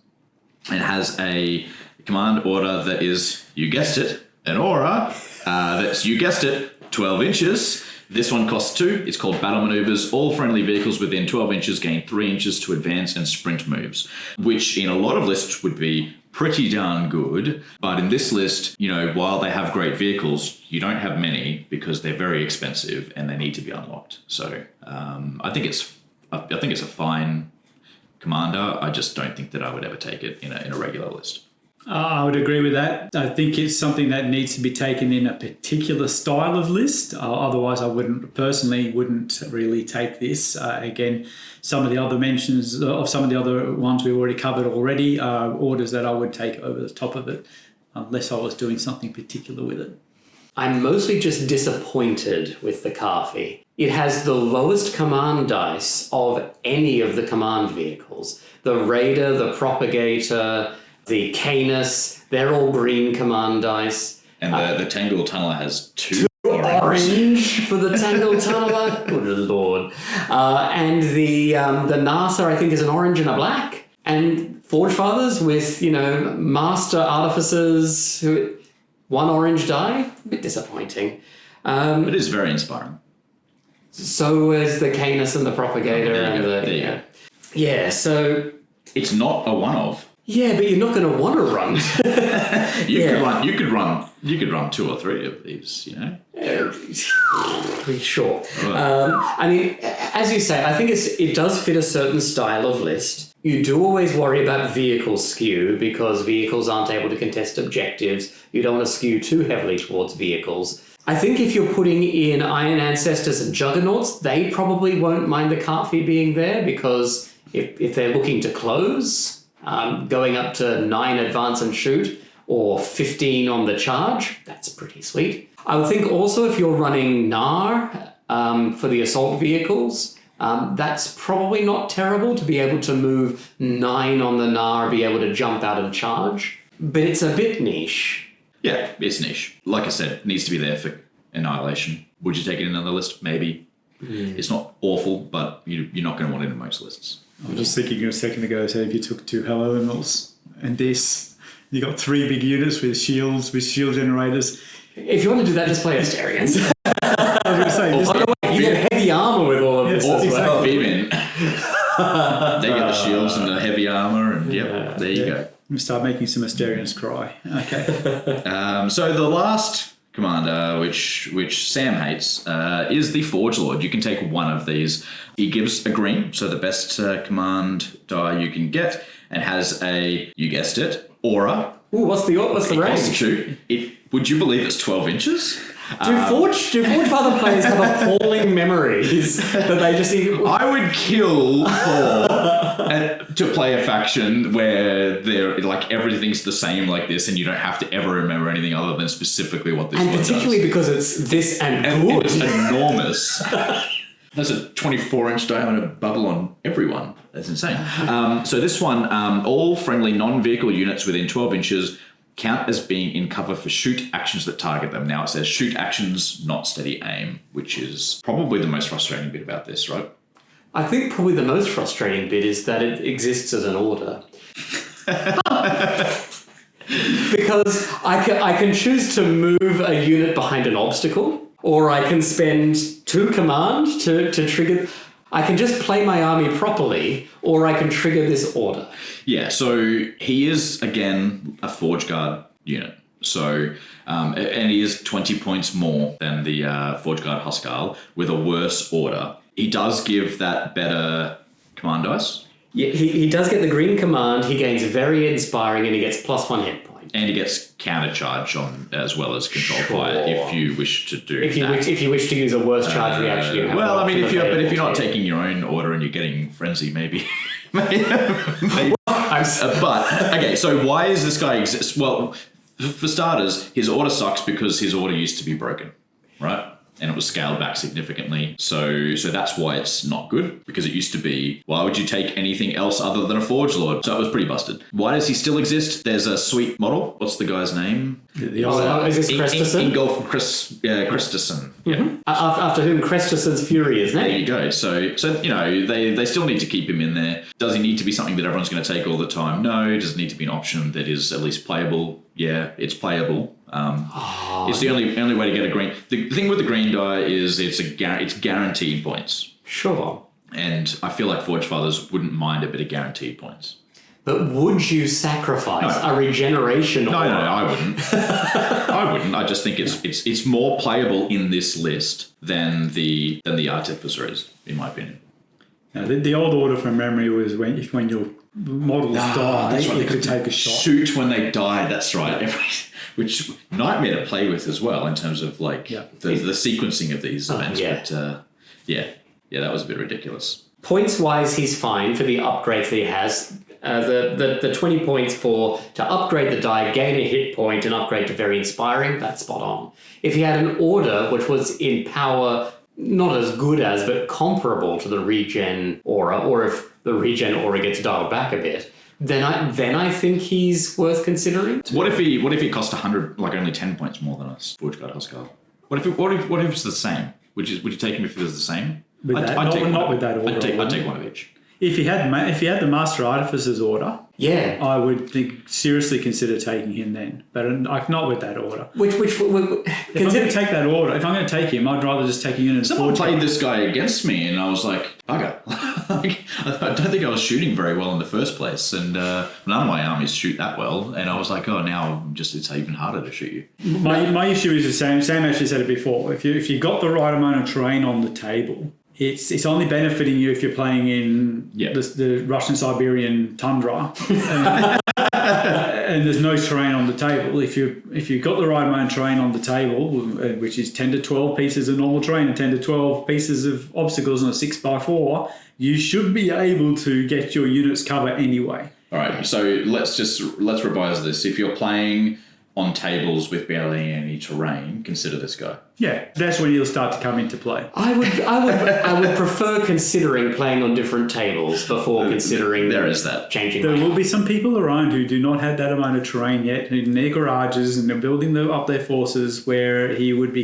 and has a command order that is, you guessed it, an aura that's, you guessed it, 12 inches. This one costs 2. It's called Battle Maneuvers. All friendly vehicles within 12 inches gain 3 inches to advance and sprint moves, which in a lot of lists would be pretty darn good. But in this list, while they have great vehicles, you don't have many because they're very expensive and they need to be unlocked. So I think it's a fine commander. I just don't think that I would ever take it in a regular list. I would agree with that. I think it's something that needs to be taken in a particular style of list. Otherwise, I wouldn't really take this. Again, some of the other mentions of some of the other ones we've already covered already are orders that I would take over the top of it, unless I was doing something particular with it. I'm mostly just disappointed with the Kafi. It has the lowest command dice of any of the command vehicles. The Raider, the Propagator, the Canis, they're all green command dice. And the Tangle Tunneler has 2 orange for the Tangle Tunneler. Good lord. And the NASA, I think, is an orange and a black. And Forge Fathers with, Master Artificers, 1 orange die. A bit disappointing. It is very inspiring. So is the Canis and the Propagator. There you go. Yeah, so... It's not a one-of. Yeah, but you're not going to want to run. You could run 2 or 3 of these, Sure. As you say, I think it does fit a certain style of list. You do always worry about vehicle skew because vehicles aren't able to contest objectives. You don't want to skew too heavily towards vehicles. I think if you're putting in Iron Ancestors and Juggernauts, they probably won't mind the Kafi being there because if they're looking to close... going up to 9 advance and shoot or 15 on the charge, that's pretty sweet. I would think also if you're running NAR for the assault vehicles, that's probably not terrible to be able to move 9 on the NAR, be able to jump out and charge, but it's a bit niche. Yeah, it's niche. Like I said, it needs to be there for Annihilation. Would you take it in another list? Maybe. It's not awful, but you're not going to want it in most lists. I was just thinking a second ago, so if you took 2 Hell Elementals and this, you got 3 big units with shields, with shield generators. If you want to do that, just play Asterians. I was going to say, By the way, you get heavy armor with all of this as well. Female. They get the shields and the heavy armor, and there you go. We start making some Asterians cry. Okay. So the last commander, which Sam hates, is the Forge Lord. You can take 1 of these. He gives a green, so the best command die you can get, and has a, you guessed it, aura. Ooh, what's the It costs range? 2. Would you believe it's 12 inches? Do Forge Father players have appalling memories that they just even... I would kill for to play a faction where they're like everything's the same like this, and you don't have to ever remember anything other than specifically what this one does. And particularly because it's this and good. It's enormous. There's a 24-inch diameter bubble on everyone. That's insane. So this one, all friendly non-vehicle units within 12 inches count as being in cover for shoot actions that target them. Now it says shoot actions, not steady aim, which is probably the most frustrating bit about this, right? I think probably the most frustrating bit is that it exists as an order. Because I can choose to move a unit behind an obstacle, or I can spend 2 command to trigger... I can just play my army properly, or I can trigger this order. Yeah, so he is, again, a Forge Guard unit. So, and he is 20 points more than the Forge Guard Huskarl with a worse order. He does give that better command dice. Yeah, he does get the green command, he gains very inspiring, and he gets +1 hit point. And he gets counter charge on as well as control fire if you wish to do if that. You wish to use a worse charge reaction, you have well, I mean, if you're not taking your own order and you're getting frenzy, maybe. Maybe. But okay, so why does this guy exist? Well, for starters, his order sucks because his order used to be broken, right? And it was scaled back significantly. So that's why it's not good, because it used to be, why would you take anything else other than a Forge Lord? So it was pretty busted. Why does he still exist? There's a sweet model. What's the guy's name? Is this Cresterson? Ingolf Cresterson. Mm-hmm. Yeah. After whom Cresterson's Fury is named. There you go. So you know, they still need to keep him in there. Does he need to be something that everyone's going to take all the time? No. Does it need to be an option that is at least playable? Yeah, it's playable. It's the only way to get a green. The thing with the green die is it's guaranteed points. Sure. And I feel like Forge Fathers wouldn't mind a bit of guaranteed points. But would you sacrifice a regeneration? No, I wouldn't. I wouldn't. I just think it's more playable in this list than the Artificer is, in my opinion. Now, the old order from memory was when your models die, you could take a shot. Shoot when they die. That's right. Which nightmare to play with as well in terms of like the sequencing of these events. Yeah. But that was a bit ridiculous. Points wise, he's fine for the upgrades that he has. The 20 points to upgrade the die, gain a hit point, and upgrade to very inspiring. That's spot on. If he had an order which was in power, not as good as, but comparable to the regen aura, or if the regen aura gets dialed back a bit, then I think he's worth considering. What if he cost 100, like only 10 points more than us, Forge Guard Huskarl? What if it's the same? Would you take him if it was the same? Not with that order. I'd take one of each. If he had the Master Artificer's order, I would seriously consider taking him then, but not with that order. If I'm going to take that order, if I'm going to take him, I'd rather just take a unit. Someone played this guy against me, and I was like, bugger. I don't think I was shooting very well in the first place, and none of my armies shoot that well, and I was like, oh, now it's even harder to shoot you. My issue is the same. Sam actually said it before. If you got the right amount of terrain on the table, it's only benefiting you if you're playing in the Russian Siberian tundra and there's no terrain on the table. If you've got the right amount of terrain on the table, which is 10 to 12 pieces of normal terrain and 10 to 12 pieces of obstacles on a 6x4, you should be able to get your units cover anyway. All right, so let's revise this. If you're playing on tables with barely any terrain, consider this guy. Yeah, that's when he'll start to come into play. I would prefer considering playing on different tables before considering there is that changing. There will be some people around who do not have that amount of terrain yet, who in their garages and they're building up their forces where he would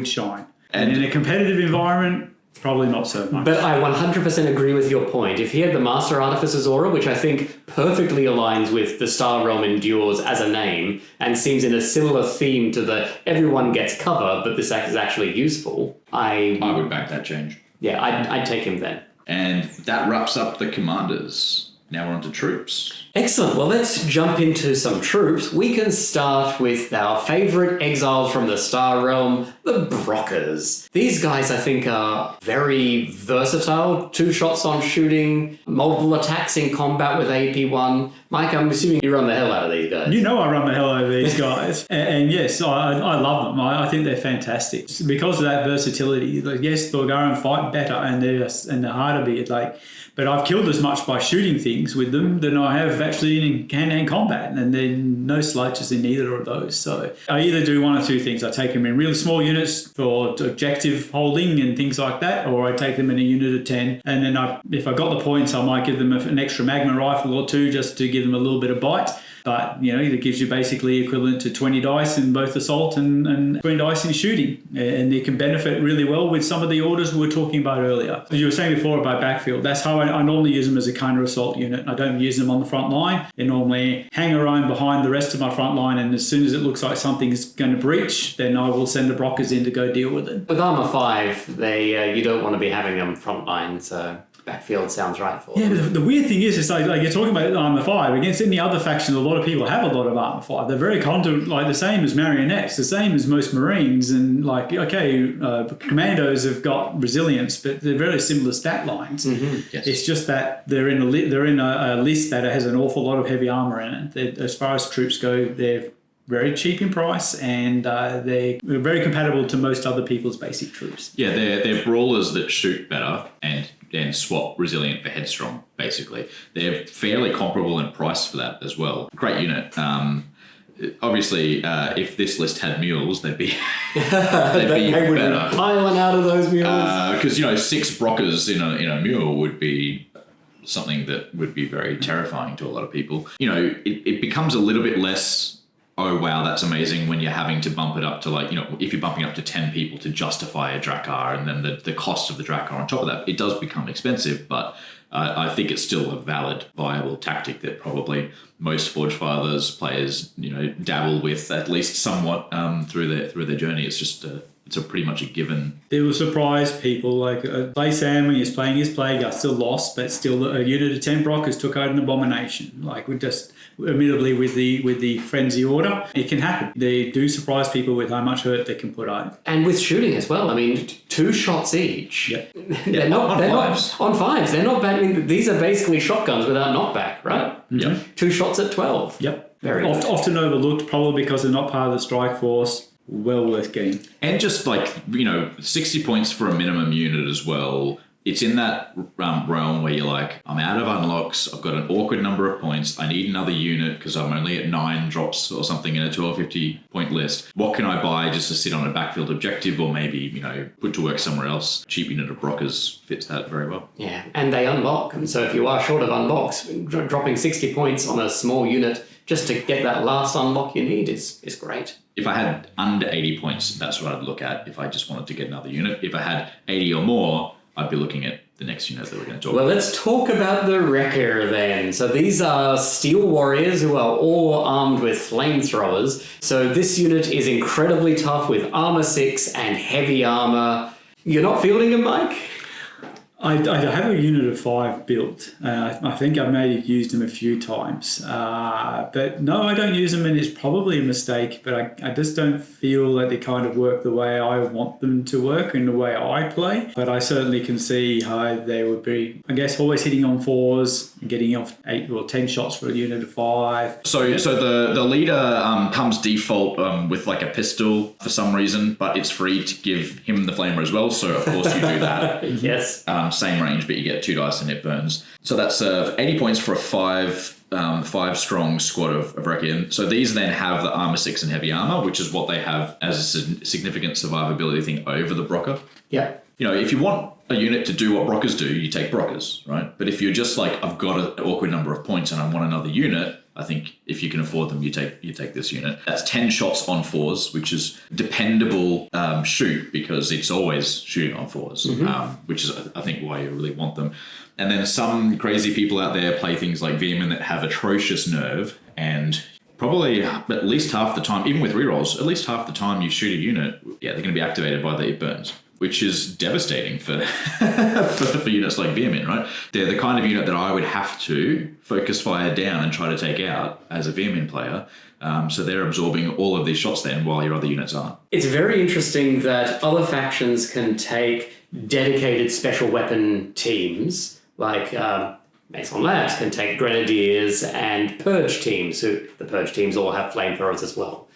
shine. And in a competitive environment, probably not so much. But I 100% agree with your point. If he had the Master Artificer's aura, which I think perfectly aligns with the Star Realm Endures as a name and seems in a similar theme to the everyone gets cover, but this is actually useful, I would back that change. Yeah, I'd take him then. And that wraps up the commanders. Now we're on to troops. Excellent. Well, let's jump into some troops. We can start with our favourite exiles from the Star Realm, The Brockers. These guys, I think, are very versatile. 2 shots on shooting, multiple attacks in combat with AP1. Mike, I'm assuming you run the hell out of these guys. You know I run the hell out of these guys. and yes, I love them. I think they're fantastic. Because of that versatility, like, yes, they'll go and fight better and they're harder to be like... But I've killed as much by shooting things with them than I have actually in hand-to-hand combat. And there's no slouches in either of those. So I either do one or two things. I take them in really small units for objective holding and things like that, or I take them in a unit of 10. And then if I got the points, I might give them an extra magma rifle or 2 just to give them a little bit of bite. But, it gives you basically equivalent to 20 dice in both assault and 20 dice in shooting. And they can benefit really well with some of the orders we were talking about earlier. As you were saying before about backfield, that's how I normally use them as a counter-assault unit. I don't use them on the front line. They normally hang around behind the rest of my front line, and as soon as it looks like something's going to breach, then I will send the Brockers in to go deal with it. With Armour 5, you don't want to be having them front line, so... Backfield sounds right for them. Yeah, but the weird thing is like you're talking about Armour 5 against any other faction. A lot of people have a lot of Armour 5. They're very like the same as Marionettes, the same as most Marines, and like Commandos have got resilience, but they're very similar stat lines. Mm-hmm. Yes. It's just that they're in a list that has an awful lot of heavy armour in it. As far as troops go, they're very cheap in price, and they're very compatible to most other people's basic troops. Yeah, they're brawlers that shoot better and swap resilient for headstrong, basically. They're fairly comparable in price for that as well. Great unit. Obviously, if this list had mules, they'd be they would better. Be piling out of those mules. Because 6 Brockers in a mule would be something that would be very terrifying to a lot of people. It becomes a little bit less... oh, wow, that's amazing when you're having to bump it up to if you're bumping up to 10 people to justify a Drakkar and then the cost of the Drakkar on top of that, it does become expensive, but I think it's still a valid, viable tactic that probably most Forge Fathers players, dabble with at least somewhat through their journey. It's just it's pretty much a given. It will surprise people. Like Play Sam, when he was playing his Plague, I still lost, but still a unit of 10 Brockers took out an Abomination. Like we just... admittedly with the frenzy order, it can happen. They do surprise people with how much hurt they can put out. And with shooting as well. I mean, 2 shots each. Yep. They're not on 5s. They're not bad. These are basically shotguns without knockback, right? Mm-hmm. Yep. 2 shots at 12. Yep. Very good. Often overlooked, probably because they're not part of the strike force. Well worth getting. And just 60 points for a minimum unit as well. It's in that realm where you're like, I'm out of unlocks, I've got an awkward number of points, I need another unit because I'm only at 9 drops or something in a 1250 point list. What can I buy just to sit on a backfield objective, or maybe, put to work somewhere else? Cheap unit of Brockers fits that very well. Yeah, and they unlock. And so if you are short of unlocks, dropping 60 points on a small unit just to get that last unlock you need is great. If I had under 80 points, that's what I'd look at if I just wanted to get another unit. If I had 80 or more, I'd be looking at the next unit that we're going to talk about. Well, let's talk about the Wrecker then. So these are steel warriors who are all armed with flamethrowers. So this unit is incredibly tough with armor 6 and heavy armor. You're not fielding them, Mike? I have a unit of 5 built. I think I may have used them a few times. But no, I don't use them, and it's probably a mistake, but I just don't feel that they kind of work the way I want them to work and the way I play. But I certainly can see how they would be, I guess, always hitting on 4s and getting off 8 or 10 shots for a unit of 5. So the leader comes default with like a pistol for some reason, but it's free to give him the flamer as well. So of course you do that. Yes. Same range, but you get 2 dice and it burns. So that's 80 points for a 5 strong squad of Wrecker. So these then have the armor 6 and heavy armor, which is what they have as a significant survivability thing over the Brocker. Yeah. If you want a unit to do what Brockers do, you take Brockers, right? But if you're just like, I've got an awkward number of points and I want another unit, I think if you can afford them, you take this unit. That's 10 shots on 4s, which is dependable shoot because it's always shooting on 4s, which is, I think, why you really want them. And then some crazy people out there play things like Veerman that have atrocious nerve, and probably at least half the time, even with rerolls, at least half the time you shoot a unit, they're going to be activated by the it burns. which is devastating for, for units like Veermin, right? They're the kind of unit that I would have to focus fire down and try to take out as a Veermin player. So they're absorbing all of these shots then while your other units aren't. It's very interesting that other factions can take dedicated special weapon teams, like Mason Labs can take Grenadiers and Purge teams, who the Purge teams all have flamethrowers as well.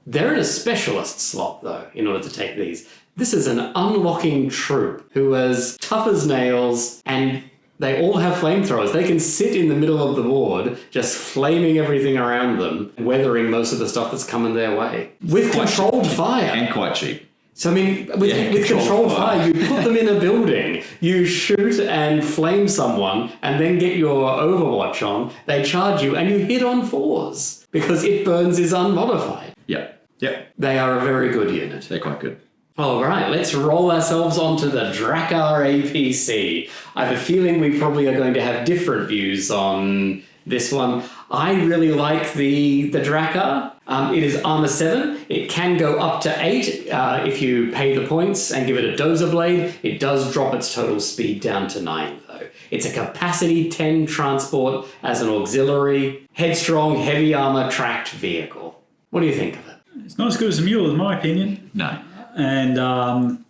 They're in a specialist slot, though, in order to take these. This is an unlocking troop who is tough as nails, and they all have flamethrowers. They can sit in the middle of the board, just flaming everything around them, weathering most of the stuff that's coming their way. With controlled fire. And quite cheap. So, I mean, with controlled fire, you put them in a building, you shoot and flame someone, and then get your Overwatch on, they charge you, and you hit on 4s, because It Burns is unmodified. Yep. They are a very good unit. They're quite good. All right, let's roll ourselves onto the Drakkar APC. I have a feeling we probably are going to have different views on this one. I really like the Drakkar. It is armor 7. It can go up to 8 if you pay the points and give it a dozer blade. It does drop its total speed down to 9, though. It's a capacity 10 transport as an auxiliary, headstrong, heavy armor tracked vehicle. What do you think of it? It's not as good as a mule, in my opinion. No. And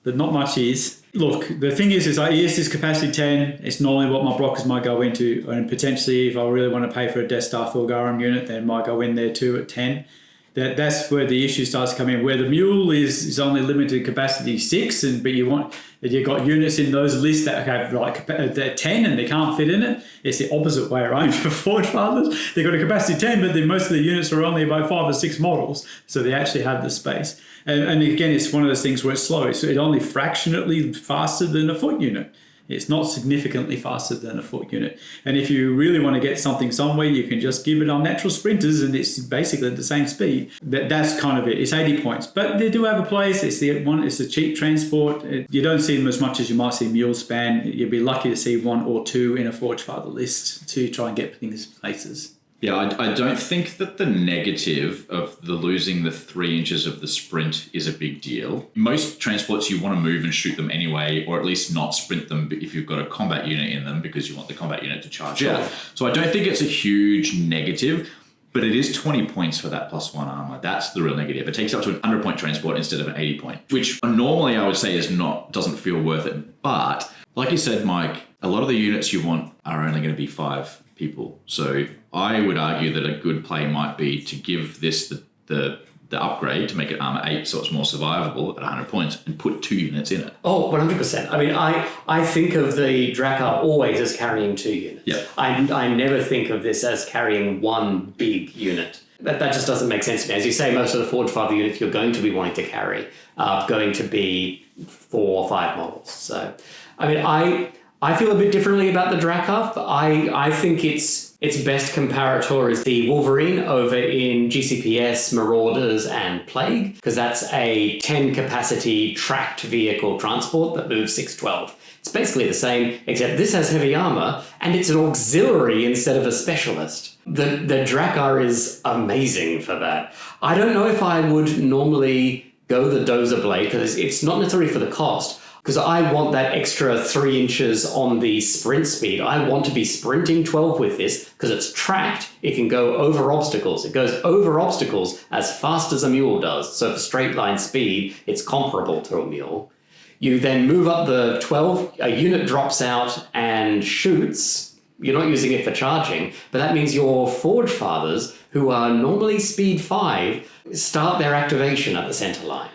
but not much is. Look, the thing is like, yes, it's capacity 10. It's normally what my blockers might go into, and potentially if I really want to pay for a Death Star Thorgarum unit, then might go in there too at 10. That's where the issue starts coming in. Where the mule is only limited capacity 6, but you've got units in those lists that have like they're 10 and they can't fit in it. It's the opposite way around for Forge Fathers. They've got a capacity 10, but then most of the units are only about 5 or 6 models, so they actually have the space. And again, it's one of those things where it's slow. So it's only fractionally faster than a foot unit. It's not significantly faster than a foot unit. And if you really want to get something somewhere, you can just give it on natural sprinters and it's basically the same speed. That's kind of it. It's 80 points. But they do have a place. It's a cheap transport. You don't see them as much as you might see mule span. You'd be lucky to see 1 or 2 in a Forge Father list to try and get things places. Yeah, I don't think that the negative of the losing the 3 inches of the sprint is a big deal. Most transports, you want to move and shoot them anyway, or at least not sprint them if you've got a combat unit in them, because you want the combat unit to charge out. So I don't think it's a huge negative, but it is 20 points for that +1 armor. That's the real negative. It takes up to an 100-point transport instead of an 80-point, which normally I would say doesn't feel worth it. But like you said, Mike, a lot of the units you want are only going to be 5 people. So I would argue that a good play might be to give this the upgrade to make it armor 8 so it's more survivable at 100 points and put 2 units in it. Oh, 100%. I mean, I think of the Drakkar always as carrying 2 units. Yeah. I never think of this as carrying 1 big unit. That just doesn't make sense to me. As you say, most of the Forge Father units you're going to be wanting to carry are going to be 4 or 5 models. So, I mean, I feel a bit differently about the Drakkar. I think its best comparator is the Wolverine over in GCPS, Marauders, and Plague, because that's a 10 capacity tracked vehicle transport that moves 612. It's basically the same, except this has heavy armor, and it's an auxiliary instead of a specialist. The Drakkar is amazing for that. I don't know if I would normally go the Dozer Blade, because it's not necessarily for the cost, because I want that extra 3 inches on the sprint speed. I want to be sprinting 12 with this, because it's tracked. It can go over obstacles. It goes over obstacles as fast as a mule does. So for straight line speed, it's comparable to a mule. You then move up the 12, a unit drops out and shoots. You're not using it for charging, but that means your Forge Fathers, who are normally speed 5, start their activation at the center line.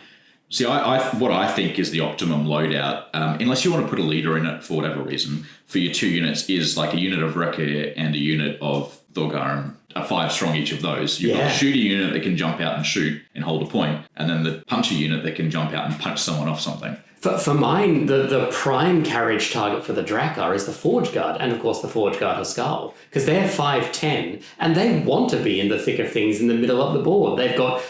See, what I think is the optimum loadout, unless you want to put a leader in it for whatever reason, for your 2 units is like a unit of Wrecker and a unit of Thorgarum, a 5 strong each of those. You've got a shooter unit that can jump out and shoot and hold a point, and then the puncher unit that can jump out and punch someone off something. For mine, the prime carriage target for the Drakkar is the Forge Guard, and of course the Forge Guard Huskal, because they're 5'10", and they want to be in the thick of things in the middle of the board. They've got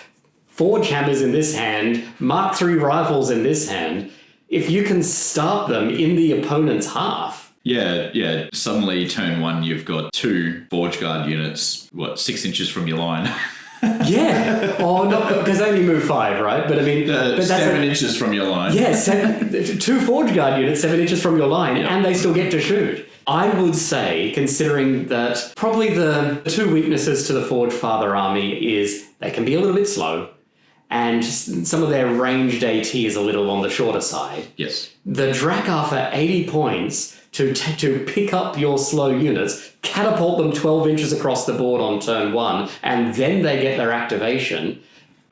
Forge Hammers in this hand, Mark III rifles in this hand. If you can start them in the opponent's half. Yeah. Suddenly, turn 1, you've got 2 Forge Guard units, 6 inches from your line. Yeah, or not, because they only move 5, right? But I mean, but that's 7 inches from your line. Yeah, 2 Forge Guard units 7 inches from your line, and they still get to shoot. I would say, considering that probably the 2 weaknesses to the Forge Father army is they can be a little bit slow, and some of their ranged AT is a little on the shorter side. Yes. The Drakkar for 80 points to pick up your slow units, catapult them 12 inches across the board on turn 1, and then they get their activation.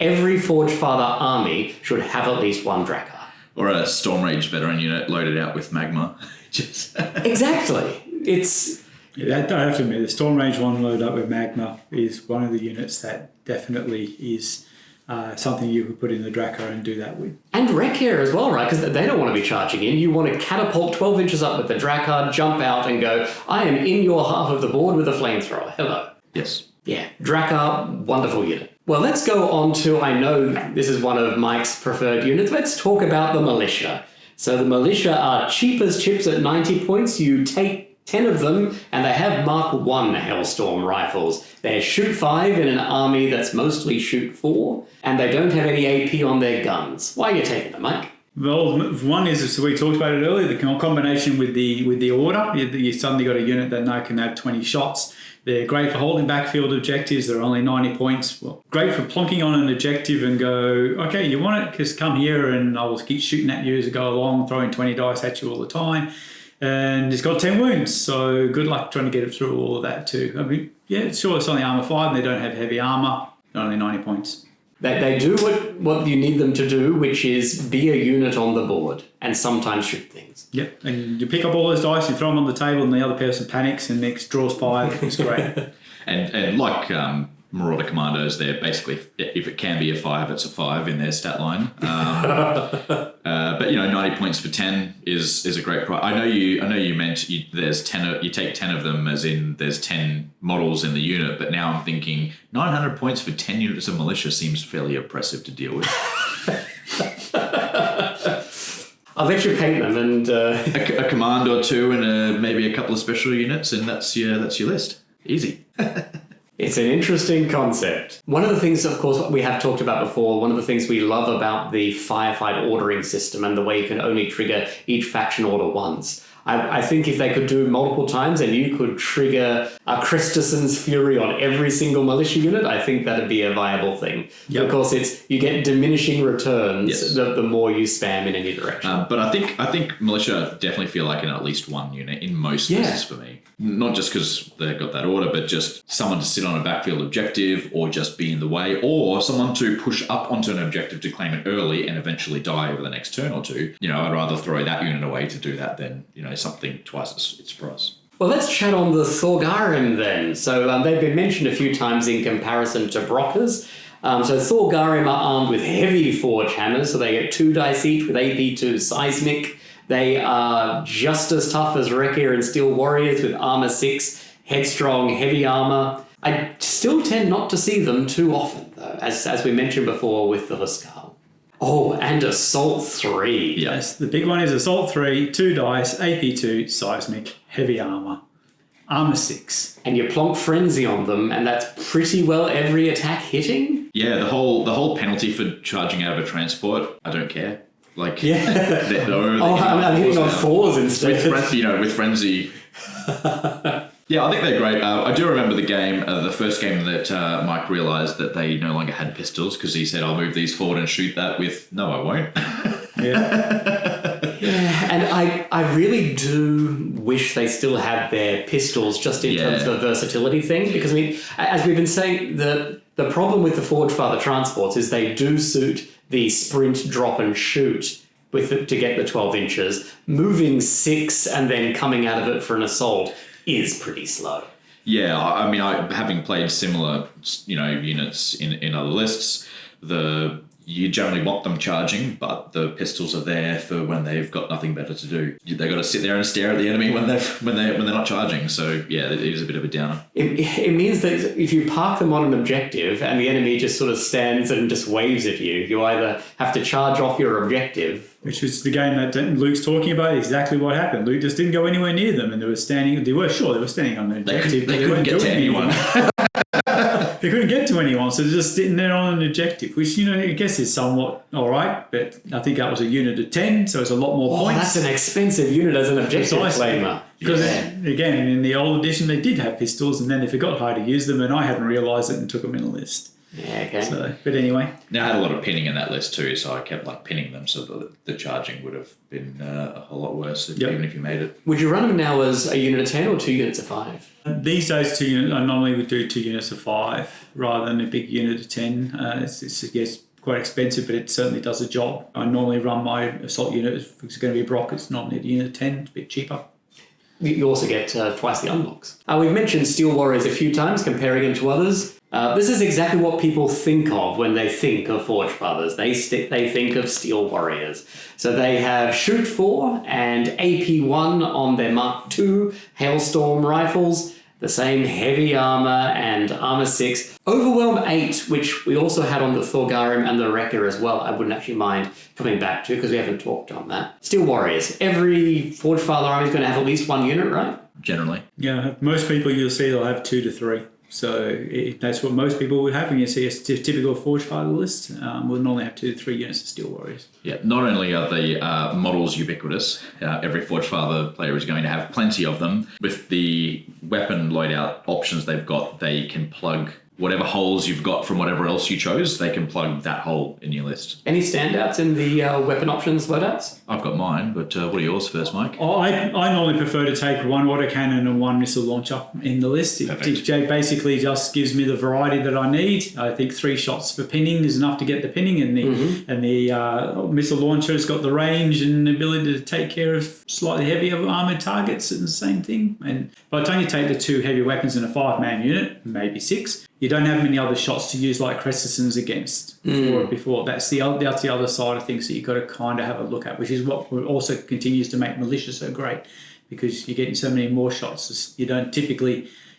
Every Forge Father army should have at least 1 Drakkar. Or a Storm Rage veteran unit loaded out with magma. Just Exactly. It's... Yeah, I have to admit, the Storm Range one loaded up with magma is one of the units that definitely is something you could put in the Drakkar and do that with. And Wreck here as well, right? Because they don't want to be charging in. You want to catapult 12 inches up with the Drakkar, jump out and go, I am in your half of the board with a flamethrower. Hello. yes. Yeah, Drakkar, wonderful unit. Well, let's go on to, I know this is one of Mike's preferred units. Let's talk about the Militia. So the Militia are cheap as chips at 90 points. You take 10 of them, and they have Mark 1 Hellstorm rifles. They shoot 5 in an army that's mostly shoot 4, and they don't have any AP on their guns. Why are you taking them, Mike? Well, one is, so we talked about it earlier, the combination with the order. You suddenly got a unit that now can have 20 shots. They're great for holding backfield objectives. They're only 90 points. Well, great for plonking on an objective and go, okay, you want it? Because come here and I will keep shooting at you as I go along, throwing 20 dice at you all the time. And it's got 10 wounds, so good luck trying to get it through all of that too. I mean, yeah, sure, it's only armor 5 and they don't have heavy armor. Only 90 points. They do what you need them to do, which is be a unit on the board and sometimes shoot things. Yep, and you pick up all those dice, you throw them on the table, and the other person panics and next draws 5. It's great. And like Marauder Commandos, they're basically, if it can be a 5, it's a 5 in their stat line. But 90 points for 10 is a great price. I know you meant there's 10. You take 10 of them, as in there's 10 models in the unit. But now I'm thinking 900 points for 10 units of militia seems fairly oppressive to deal with. I'll let you paint them and a command or 2 and maybe a couple of special units, and that's your list. Easy. It's an interesting concept. One of the things, of course, we have talked about before, one of the things we love about the Firefight ordering system and the way you can only trigger each faction order once. I think if they could do it multiple times and you could trigger a Christensen's Fury on every single militia unit, I think that'd be a viable thing. Yep. Of course, you get diminishing returns Yes. the more you spam in any direction. But I think militia definitely feel like in at least one unit in most lists for me. Not just because they've got that order, but just someone to sit on a backfield objective or just be in the way, or someone to push up onto an objective to claim it early and eventually die over the next turn or two. I'd rather throw that unit away to do that than, something twice its price. Well, let's chat on the Thorgarim then. So they've been mentioned a few times in comparison to Brockers. So Thorgarim are armed with heavy forge hammers, so they get 2 dice each with AP2 seismic. They are just as tough as Rekir and Steel Warriors with armor 6, headstrong, heavy armor. I still tend not to see them too often, though, as we mentioned before with the Huskar. Oh, and Assault 3. Yes, the big one is Assault 3, 2 dice, AP2, seismic, heavy armor, armor 6. And you plonk Frenzy on them, and that's pretty well every attack hitting? Yeah, the whole penalty for charging out of a transport, I don't care. Like, Yeah. I'm hitting on 4s instead. With Frenzy. Yeah, I think they're great. I do remember the first game that Mike realised that they no longer had pistols because he said, I'll move these forward and shoot that with, no, I won't. Yeah, and I really do wish they still had their pistols just in terms of the versatility thing, because, I mean, as we've been saying, the problem with the Forge Father transports is they do suit the sprint, drop and shoot to get the 12 inches. Moving 6 and then coming out of it for an assault is pretty slow. Yeah, I mean, having played similar, units in other lists, you generally want them charging, but the pistols are there for when they've got nothing better to do. They've got to sit there and stare at the enemy when they're not charging. So yeah, it is a bit of a downer. It means that if you park them on an objective and the enemy just sort of stands and just waves at you, you either have to charge off your objective. Which was the game that Luke's talking about, exactly what happened. Luke just didn't go anywhere near them, and they were standing on an objective. They couldn't get to anyone. They couldn't get to anyone, so they're just sitting there on an objective, which, I guess is somewhat all right, but I think that was a unit of 10, so it's a lot more points. That's an expensive unit as an objective flamer. Because, again, in the old edition, they did have pistols, and then they forgot how to use them, and I hadn't realised it and took them in a list. Yeah, okay. So, but anyway. Now, I had a lot of pinning in that list too, so I kept pinning them, so the charging would have been a whole lot worse, even if you made it. Would you run them now as a unit of 10 or 2 units of 5? These days, I normally would do 2 units of 5 rather than a big unit of 10. It's yes, quite expensive, but it certainly does the job. I normally run my assault unit, if it's going to be a Brock, it's normally a unit of 10, it's a bit cheaper. You also get twice the unlocks. We've mentioned Steel Warriors a few times, comparing them to others. This is exactly what people think of when they think of Forge Fathers. They think of Steel Warriors. So they have Shoot 4 and AP1 on their Mark II Hailstorm rifles, the same heavy armor and armor 6. Overwhelm 8, which we also had on the Thorgarim and the Wrecker as well, I wouldn't actually mind coming back to because we haven't talked on that. Steel Warriors. Every Forge Father army is going to have at least 1 unit, right? Generally. Yeah, most people you'll see they'll have 2 to 3. So that's what most people would have when you see a typical Forge Father list. We'll normally have 2 to 3 units of Steel Warriors. Yeah, not only are the models ubiquitous, every Forge Father player is going to have plenty of them. With the weapon loadout options they've got, they can plug whatever holes you've got from whatever else you chose, they can plug that hole in your list. Any standouts in the weapon options loadouts? I've got mine, but what are yours first, Mike? I normally prefer to take 1 autocannon and 1 missile launcher in the list. It basically just gives me the variety that I need. I think 3 shots for pinning is enough to get the pinning, and the missile launcher has got the range and the ability to take care of slightly heavier armoured targets and the same thing. And by the time you take the 2 heavy weapons in a 5-man unit, maybe 6, you don't have many other shots to use like Crescensons against before. That's the other side of things that you've got to kind of have a look at, which is what also continues to make militia so great, because you're getting so many more shots. You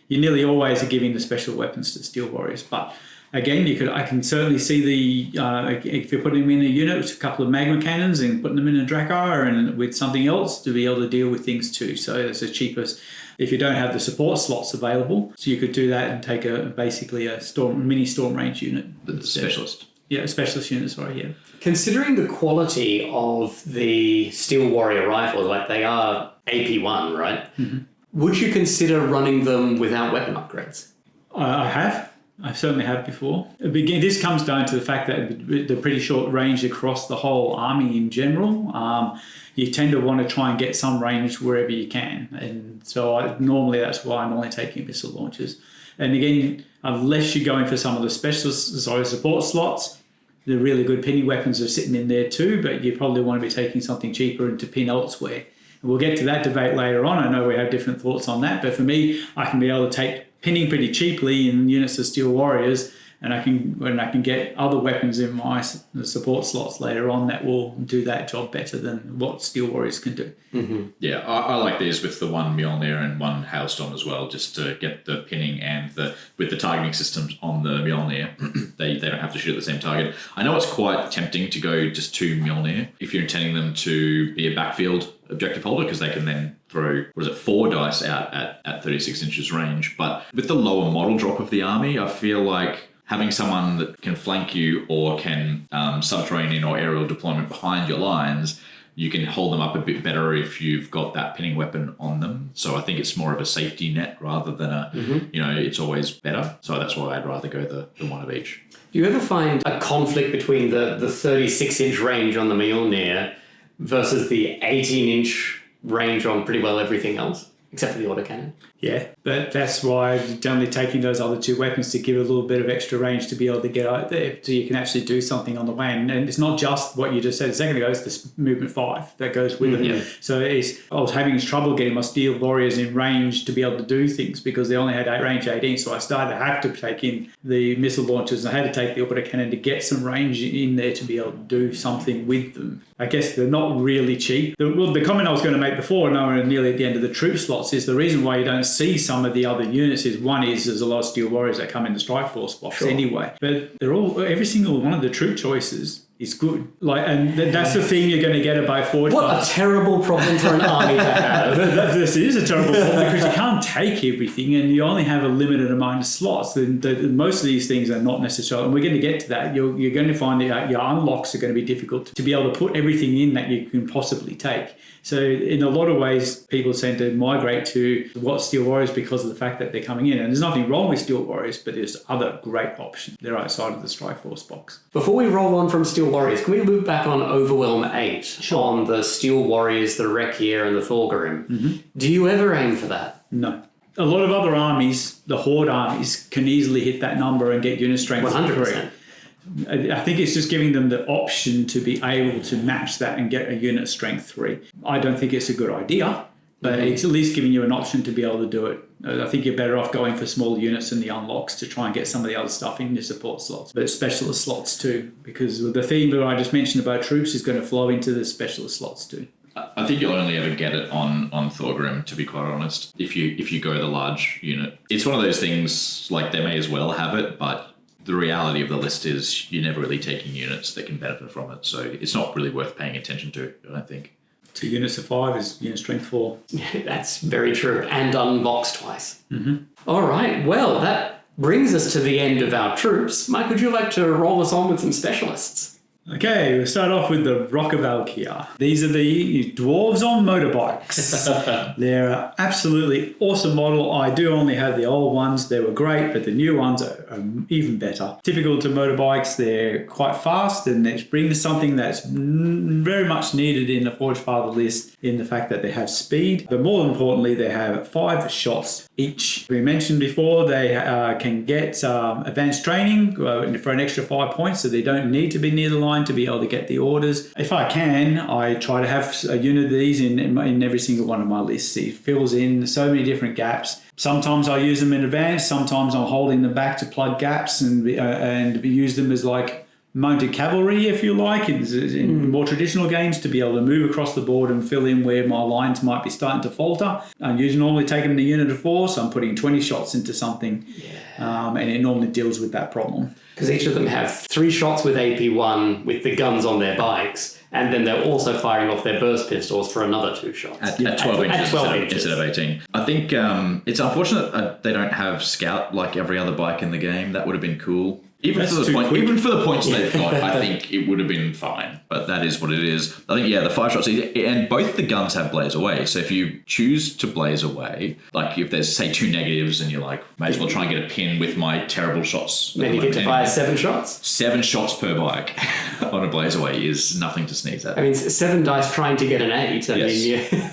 nearly always are giving the special weapons to Steel Warriors. But again, I can certainly see if you're putting them in a unit with a couple of magma cannons and putting them in a Drakkar and with something else to be able to deal with things too. So it's the cheapest. If you don't have the support slots available, so you could do that and take basically a mini storm range unit. The specialist. Yeah, a specialist unit, sorry, yeah. Considering the quality of the Steel Warrior rifles, like they are AP1, right? Mm-hmm. Would you consider running them without weapon upgrades? I have. I certainly have before. Again, this comes down to the fact that the pretty short range across the whole army in general. You tend to want to try and get some range wherever you can. And so that's why I'm only taking missile launchers. And again, unless you're going for some of the support slots, the really good pinning weapons are sitting in there too, but you probably want to be taking something cheaper and to pin elsewhere. And we'll get to that debate later on. I know we have different thoughts on that, but for me, I can be able to take pinning pretty cheaply in units of Steel Warriors, and I can get other weapons in my support slots later on that will do that job better than what Steel Warriors can do. Mm-hmm. Yeah, I like these with the 1 Mjolnir and 1 Hailstorm as well, just to get the pinning and with the targeting systems on the Mjolnir, they don't have to shoot at the same target. I know it's quite tempting to go just 2 Mjolnir if you're intending them to be a backfield objective holder, because they can then throw 4 dice out at 36 inches range. But with the lower model drop of the army, I feel like having someone that can flank you or can subterranean or aerial deployment behind your lines, you can hold them up a bit better if you've got that pinning weapon on them. So I think it's more of a safety net rather than it's always better. So that's why I'd rather go the 1 of each. Do you ever find a conflict between the 36-inch range on the Mjolnir versus the 18-inch range on pretty well everything else, except for the autocannon? Yeah, but that's why I'm generally taking those other 2 weapons to give a little bit of extra range to be able to get out there so you can actually do something on the way. And it's not just what you just said a second ago, it's this movement 5 that goes with it. Yeah. So I was having trouble getting my Steel Warriors in range to be able to do things because they only had range 18. So I started to have to take in the missile launchers, and I had to take the autocannon to get some range in there to be able to do something with them. I guess they're not really cheap. The comment I was going to make before, and we're nearly at the end of the troop slots, is the reason why you don't see some of the other units is there's a lot of Steel Warriors that come in the Strike Force box anyway. But they're every single one of the troop choices is good. That's the thing you're going to get about Forge. What a terrible problem for an army to have. This is a terrible problem because you can't take everything and you only have a limited amount of slots. Most of these things are not necessarily, and we're going to get to that. You're going to find that your unlocks are going to be difficult to be able to put everything in that you can possibly take. So in a lot of ways, people tend to migrate to Steel Warriors because of the fact that they're coming in. And there's nothing wrong with Steel Warriors, but there's other great options. They're outside of the Strike Force box. Before we roll on from Steel Warriors, can we loop back on Overwhelm 8 on the Steel Warriors, the Rekier, and the Thorgrim? Mm-hmm. Do you ever aim for that? No. A lot of other armies, the Horde armies, can easily hit that number and get unit strength 100%. I think it's just giving them the option to be able to match that and get a unit strength 3. I don't think it's a good idea, but it's at least giving you an option to be able to do it. I think you're better off going for small units and the unlocks to try and get some of the other stuff in your support slots, but specialist slots too, because the theme that I just mentioned about troops is going to flow into the specialist slots too. I think you'll only ever get it on Thorgrim, to be quite honest, if you go the large unit. It's one of those things, like they may as well have it, but the reality of the list is you're never really taking units that can benefit from it. So it's not really worth paying attention to, I don't think. 2 units of 5 is unit strength 4. That's very true. And unboxed twice. Mm-hmm. All right. Well, that brings us to the end of our troops. Mike, would you like to roll us on with some specialists? Okay, we'll start off with the Rock of Valkyr. These are the dwarves on motorbikes. They're an absolutely awesome model. I do only have the old ones. They were great, but the new ones are even better. Typical to motorbikes, they're quite fast and they bring something that's very much needed in the Forge Father list in the fact that they have speed. But more importantly, they have 5 shots each. We mentioned before they can get advanced training for an extra 5 points, so they don't need to be near the line to be able to get the orders. If I can, I try to have a unit of these in every single one of my lists. It fills in so many different gaps. Sometimes I use them in advance. Sometimes I'm holding them back to plug gaps and use them as like mounted cavalry, if you like, in more traditional games, to be able to move across the board and fill in where my lines might be starting to falter. I usually normally take them in a unit of 4, so I'm putting 20 shots into something, and it normally deals with that problem. Because each of them have 3 shots with AP1 with the guns on their bikes, and then they're also firing off their burst pistols for another 2 shots. At 12 inches, instead of 18. I think it's unfortunate they don't have Scout like every other bike in the game. That would have been cool. Even for the points they've got, I think it would have been fine. But that is what it is. I think, the 5 shots, and both the guns have blaze away. So if you choose to blaze away, like if there's, say, 2 negatives and you're like, may as well try and get a pin with my terrible shots. Then you get to fire 7 shots? 7 shots per bike on a blaze away is nothing to sneeze at. I mean, 7 dice trying to get an 8.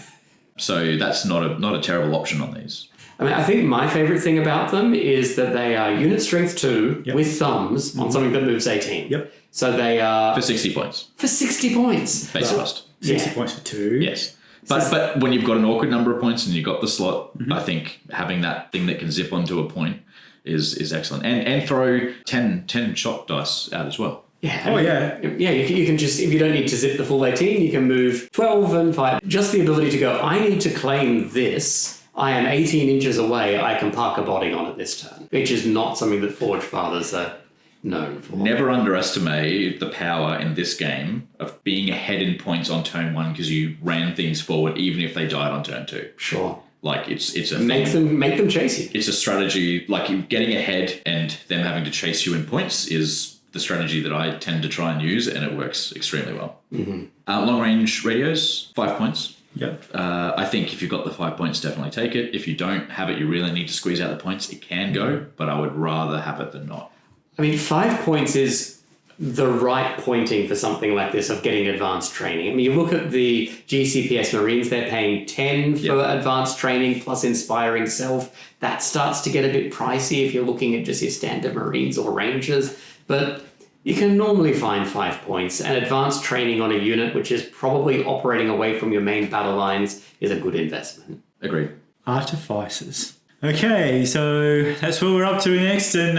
So that's not a terrible option on these. I mean, I think my favourite thing about them is that they are unit strength 2 with thumbs on something that moves 18. Yep. So they are... For 60 points. For 60 points. Base cost. 60 points for 2. Yes. But when you've got an awkward number of points and you've got the slot, I think having that thing that can zip onto a point is excellent. And throw 10 shot dice out as well. Yeah. Yeah, you can just, if you don't need to zip the full 18, you can move 12 and 5. Just the ability to go, I need to claim this. I am 18 inches away. I can park a body on it this turn, which is not something that Forge Fathers are known for. Never underestimate the power in this game of being ahead in points on turn 1 because you ran things forward, even if they died on turn 2. Sure. Like it's a make them chase you. It's a strategy. Like you getting ahead and them having to chase you in points is the strategy that I tend to try and use, and it works extremely well. Mm-hmm. Long range radios, 5 points. Yep. I think if you've got the 5 points, definitely take it. If you don't have it, you really need to squeeze out the points. It can go, but I would rather have it than not. I mean, 5 points is the right pointing for something like this of getting advanced training. I mean, you look at the GCPS Marines, they're paying 10 for advanced training plus inspiring self. That starts to get a bit pricey if you're looking at just your standard Marines or Rangers, but you can normally find 5 points, and advanced training on a unit which is probably operating away from your main battle lines is a good investment. Agreed. Artificers. Okay, so that's what we're up to next, and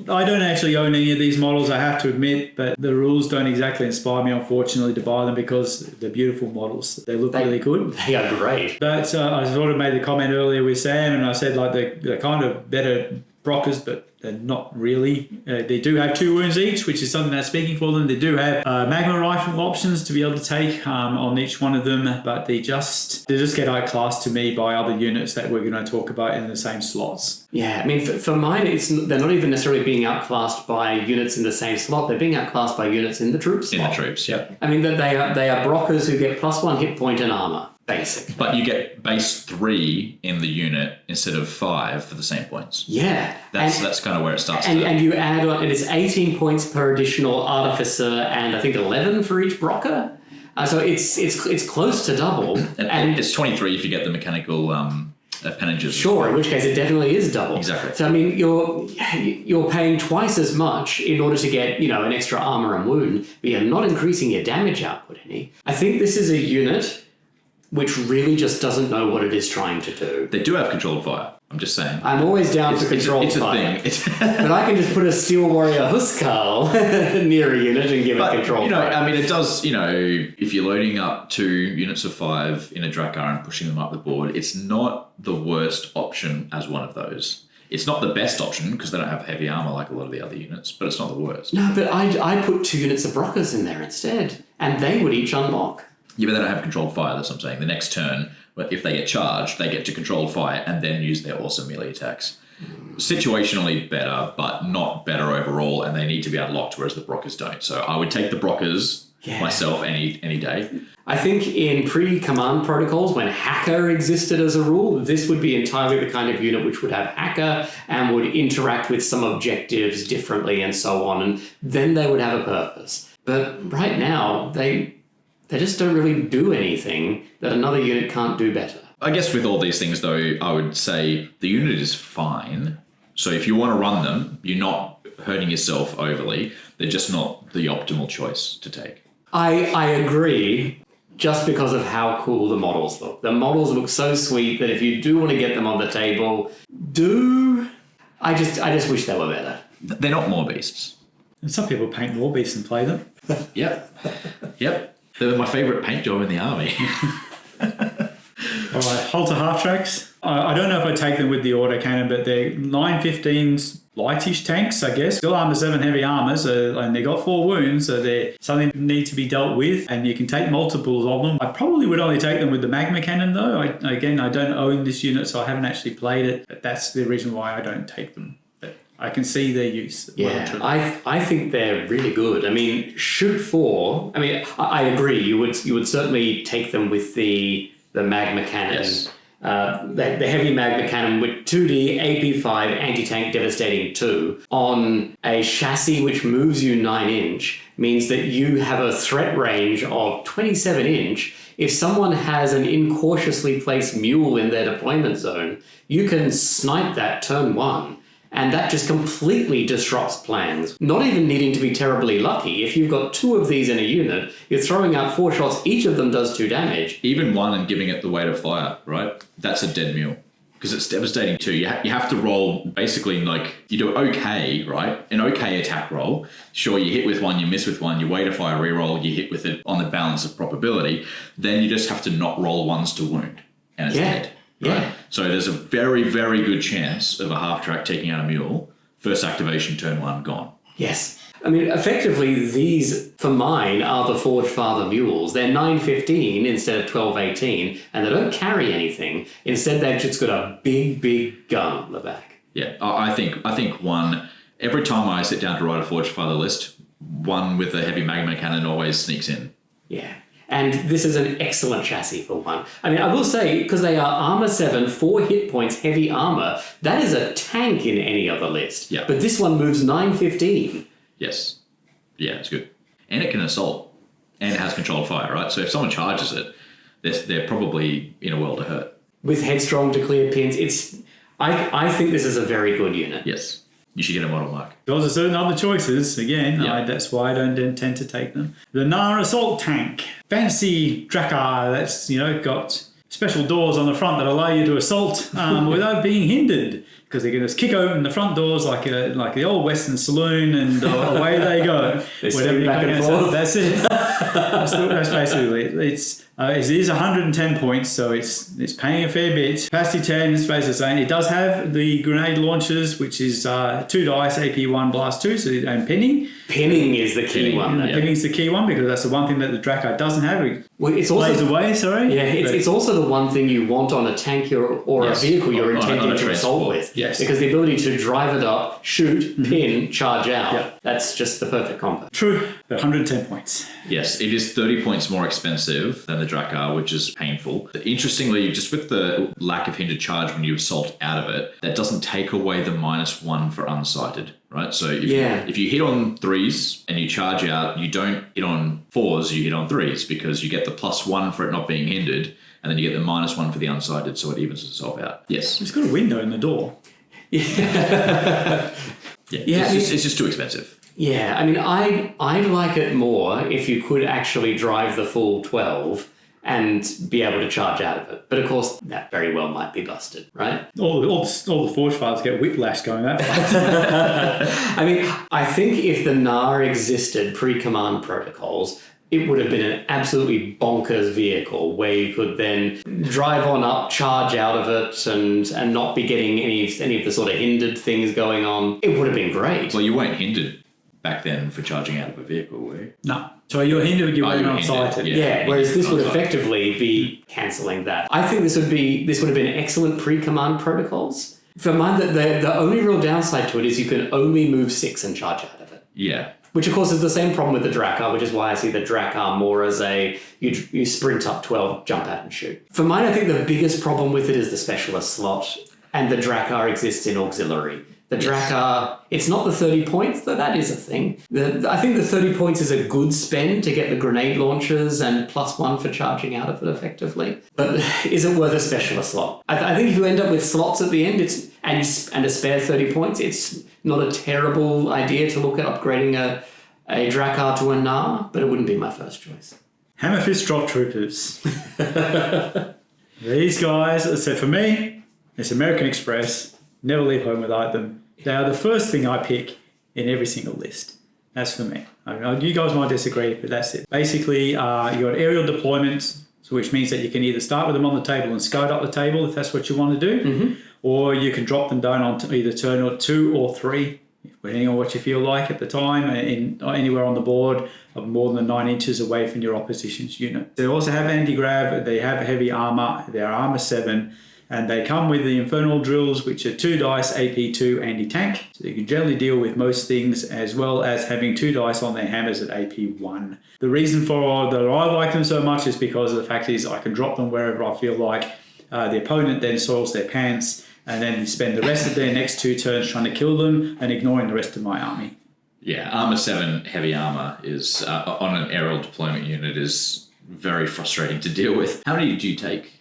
I don't actually own any of these models, I have to admit, but the rules don't exactly inspire me, unfortunately, to buy them because they're beautiful models. They look really good. They are great. But I sort of made the comment earlier with Sam, and I said like they're kind of better Brockers, but they're not really. They do have 2 wounds each, which is something that's speaking for them. They do have magma rifle options to be able to take on each one of them, but they just get outclassed to me by other units that we're going to talk about in the same slots. Yeah, I mean, for mine, they're not even necessarily being outclassed by units in the same slot. They're being outclassed by units in the troop slot. In the troops, yep. I mean, they are Brockers who get +1 hit point and armor, basically. But you get base 3 in the unit instead of 5 for the same points. Yeah. That's kind of where it starts. And you add on, and it's 18 points per additional artificer and I think 11 for each Brocker. So it's close to double. And it's 23 if you get the mechanical appendages. Sure, in which case it definitely is double. Exactly. So I mean, you're paying twice as much in order to get an extra armor and wound, but you're not increasing your damage output any. I think this is a unit which really just doesn't know what it is trying to do. They do have controlled fire. I'm just saying. I'm always down for controlled fire. It's a thing. But I can just put a Steel Warrior Huskarl near a unit and give it controlled fire. I mean, it does, if you're loading up 2 units of 5 in a Drakkar and pushing them up the board, it's not the worst option as one of those. It's not the best option because they don't have heavy armor like a lot of the other units, but it's not the worst. No, but I put 2 units of Brockers in there instead, and they would each unlock. Yeah, but they don't have controlled fire, that's what I'm saying. The next turn, if they get charged, they get to controlled fire and then use their awesome melee attacks. Situationally better, but not better overall, and they need to be unlocked, whereas the Brockers don't. So I would take the Brockers myself any day. I think in pre-command protocols, when Hacker existed as a rule, this would be entirely the kind of unit which would have Hacker and would interact with some objectives differently and so on, and then they would have a purpose. But right now, they just don't really do anything that another unit can't do better. I guess with all these things, though, I would say the unit is fine. So if you want to run them, you're not hurting yourself overly. They're just not the optimal choice to take. I agree, just because of how cool the models look. The models look so sweet that if you do want to get them on the table, I just wish they were better. They're not more beasts. And some people paint war beasts and play them. Yep. They were my favourite paint job in the army. All right, halter half tracks. I don't know if I take them with the autocannon, but they're 915s lightish tanks, I guess. Still armor 7 heavy armor, and they got 4 wounds, so they're something that need to be dealt with, and you can take multiples of them. I probably would only take them with the magma cannon, though. I don't own this unit, so I haven't actually played it, but that's the reason why I don't take them. I can see their use. Yeah, I think they're really good. I mean, shoot 4. I mean, I agree. You would certainly take them with the magma cannon. Yes. The heavy magma cannon with 2D, AP5, anti-tank devastating 2 on a chassis which moves you 9-inch means that you have a threat range of 27-inch. If someone has an incautiously placed mule in their deployment zone, you can snipe that turn 1. And that just completely disrupts plans. Not even needing to be terribly lucky. If you've got 2 of these in a unit, you're throwing out 4 shots, each of them does 2 damage. Even 1 and giving it the weight of fire, right? That's a dead mule. Because it's devastating too. You have to roll basically like, you do okay, right? An okay attack roll. Sure, you hit with 1, you miss with 1, you weight of fire reroll, you hit with it on the balance of probability. Then you just have to not roll 1s to wound. And it's dead. Right? Yeah. So there's a very, very good chance of a half track taking out a mule. First activation, turn 1, gone. Yes. I mean, effectively, these, for mine, are the Forge Father mules. They're 915 instead of 1218, and they don't carry anything. Instead, they've just got a big, big gun on the back. Yeah, I think 1, every time I sit down to write a Forge Father list, 1 with a heavy magma cannon always sneaks in. Yeah. And this is an excellent chassis for 1. I mean, I will say, because they are armor 7, 4 hit points, heavy armor, that is a tank in any other list. Yeah. But this one moves 915. Yes. Yeah, it's good. And it can assault. And it has controlled fire, right? So if someone charges it, they're probably in a world of hurt. With headstrong to clear pins, I think this is a very good unit. Yes. You should get a model mark. Those are certain other choices. Again, that's why I don't tend to take them. The Nar Assault Tank. Fancy Drakkar that's, got special doors on the front that allow you to assault without being hindered. Because they can just kick open the front doors like the old Western saloon and away they go. They swing back and forth. That's it. That's basically it. It is 110 points, so it's paying a fair bit. Capacity 10, space the same. It does have the grenade launchers, which is 2 dice, AP1, blast 2, and pinning. Pinning is the key one. Pinning's the key one because that's the one thing that the Drakkar doesn't have. It's also plays away, sorry. Yeah, it's also the one thing you want on a tank or a vehicle you're intending to assault with. Yes. Because the ability to drive it up, shoot, pin, charge out, that's just the perfect combo. True, but 110 points. Yes, it is 30 points more expensive than the Drakkar, which is painful. Interestingly, just with the lack of hindered charge when you assault out of it, that doesn't take away the -1 for unsighted, right? So if you hit on 3s and you charge out, you don't hit on 4s, you hit on 3s because you get the +1 for it not being hindered, and then you get the -1 for the unsighted, so it evens itself out. Yes. It's got a window in the door. It's just too expensive. Yeah, I mean, I'd like it more if you could actually drive the full 12 and be able to charge out of it. But of course, that very well might be busted, right? All the Forge Fathers get whiplash going that fast. I mean, I think if the NAR existed pre-command protocols, it would have been an absolutely bonkers vehicle where you could then drive on up, charge out of it, and not be getting any of the sort of hindered things going on. It would have been great. Well, you weren't hindered back then for charging out of a vehicle, were you? No. So you're hindered, you weren't unsighted. Yeah, whereas this would effectively be cancelling that. I think this would have been excellent pre-command protocols. For mine, the only real downside to it is you can only move 6 and charge out of it. Yeah. Which, of course, is the same problem with the Drakkar, which is why I see the Drakkar more as you sprint up 12, jump out and shoot. For mine, I think the biggest problem with it is the specialist slot, and the Drakkar exists in auxiliary. The Drakkar, it's not the 30 points, though that is a thing. I think the 30 points is a good spend to get the grenade launchers and +1 for charging out of it effectively. But is it worth a specialist slot? I think if you end up with slots at the end and a spare 30 points, it's not a terrible idea to look at upgrading a Drakkar to a NAR, but it wouldn't be my first choice. Hammerfist Drop Troopers. These guys, as I said, for me, it's American Express. Never leave home without them. They are the first thing I pick in every single list. That's for me. I mean, you guys might disagree, but that's it. Basically, you got aerial deployments, so which means that you can either start with them on the table and scout up the table if that's what you want to do, or you can drop them down on either turn 2 or 3, depending on what you feel like at the time, anywhere on the board of more than 9 inches away from your opposition's unit. They also have anti-grav, they have heavy armor, they are armor 7, and they come with the infernal drills, which are 2 dice, AP2, anti-tank. So you can generally deal with most things, as well as having 2 dice on their hammers at AP1. The reason for that I like them so much is because of the fact is I can drop them wherever I feel like. The opponent then soils their pants, and then spend the rest of their next 2 turns trying to kill them and ignoring the rest of my army. Yeah, armor 7 heavy armor is on an aerial deployment unit is very frustrating to deal with. How many do you take?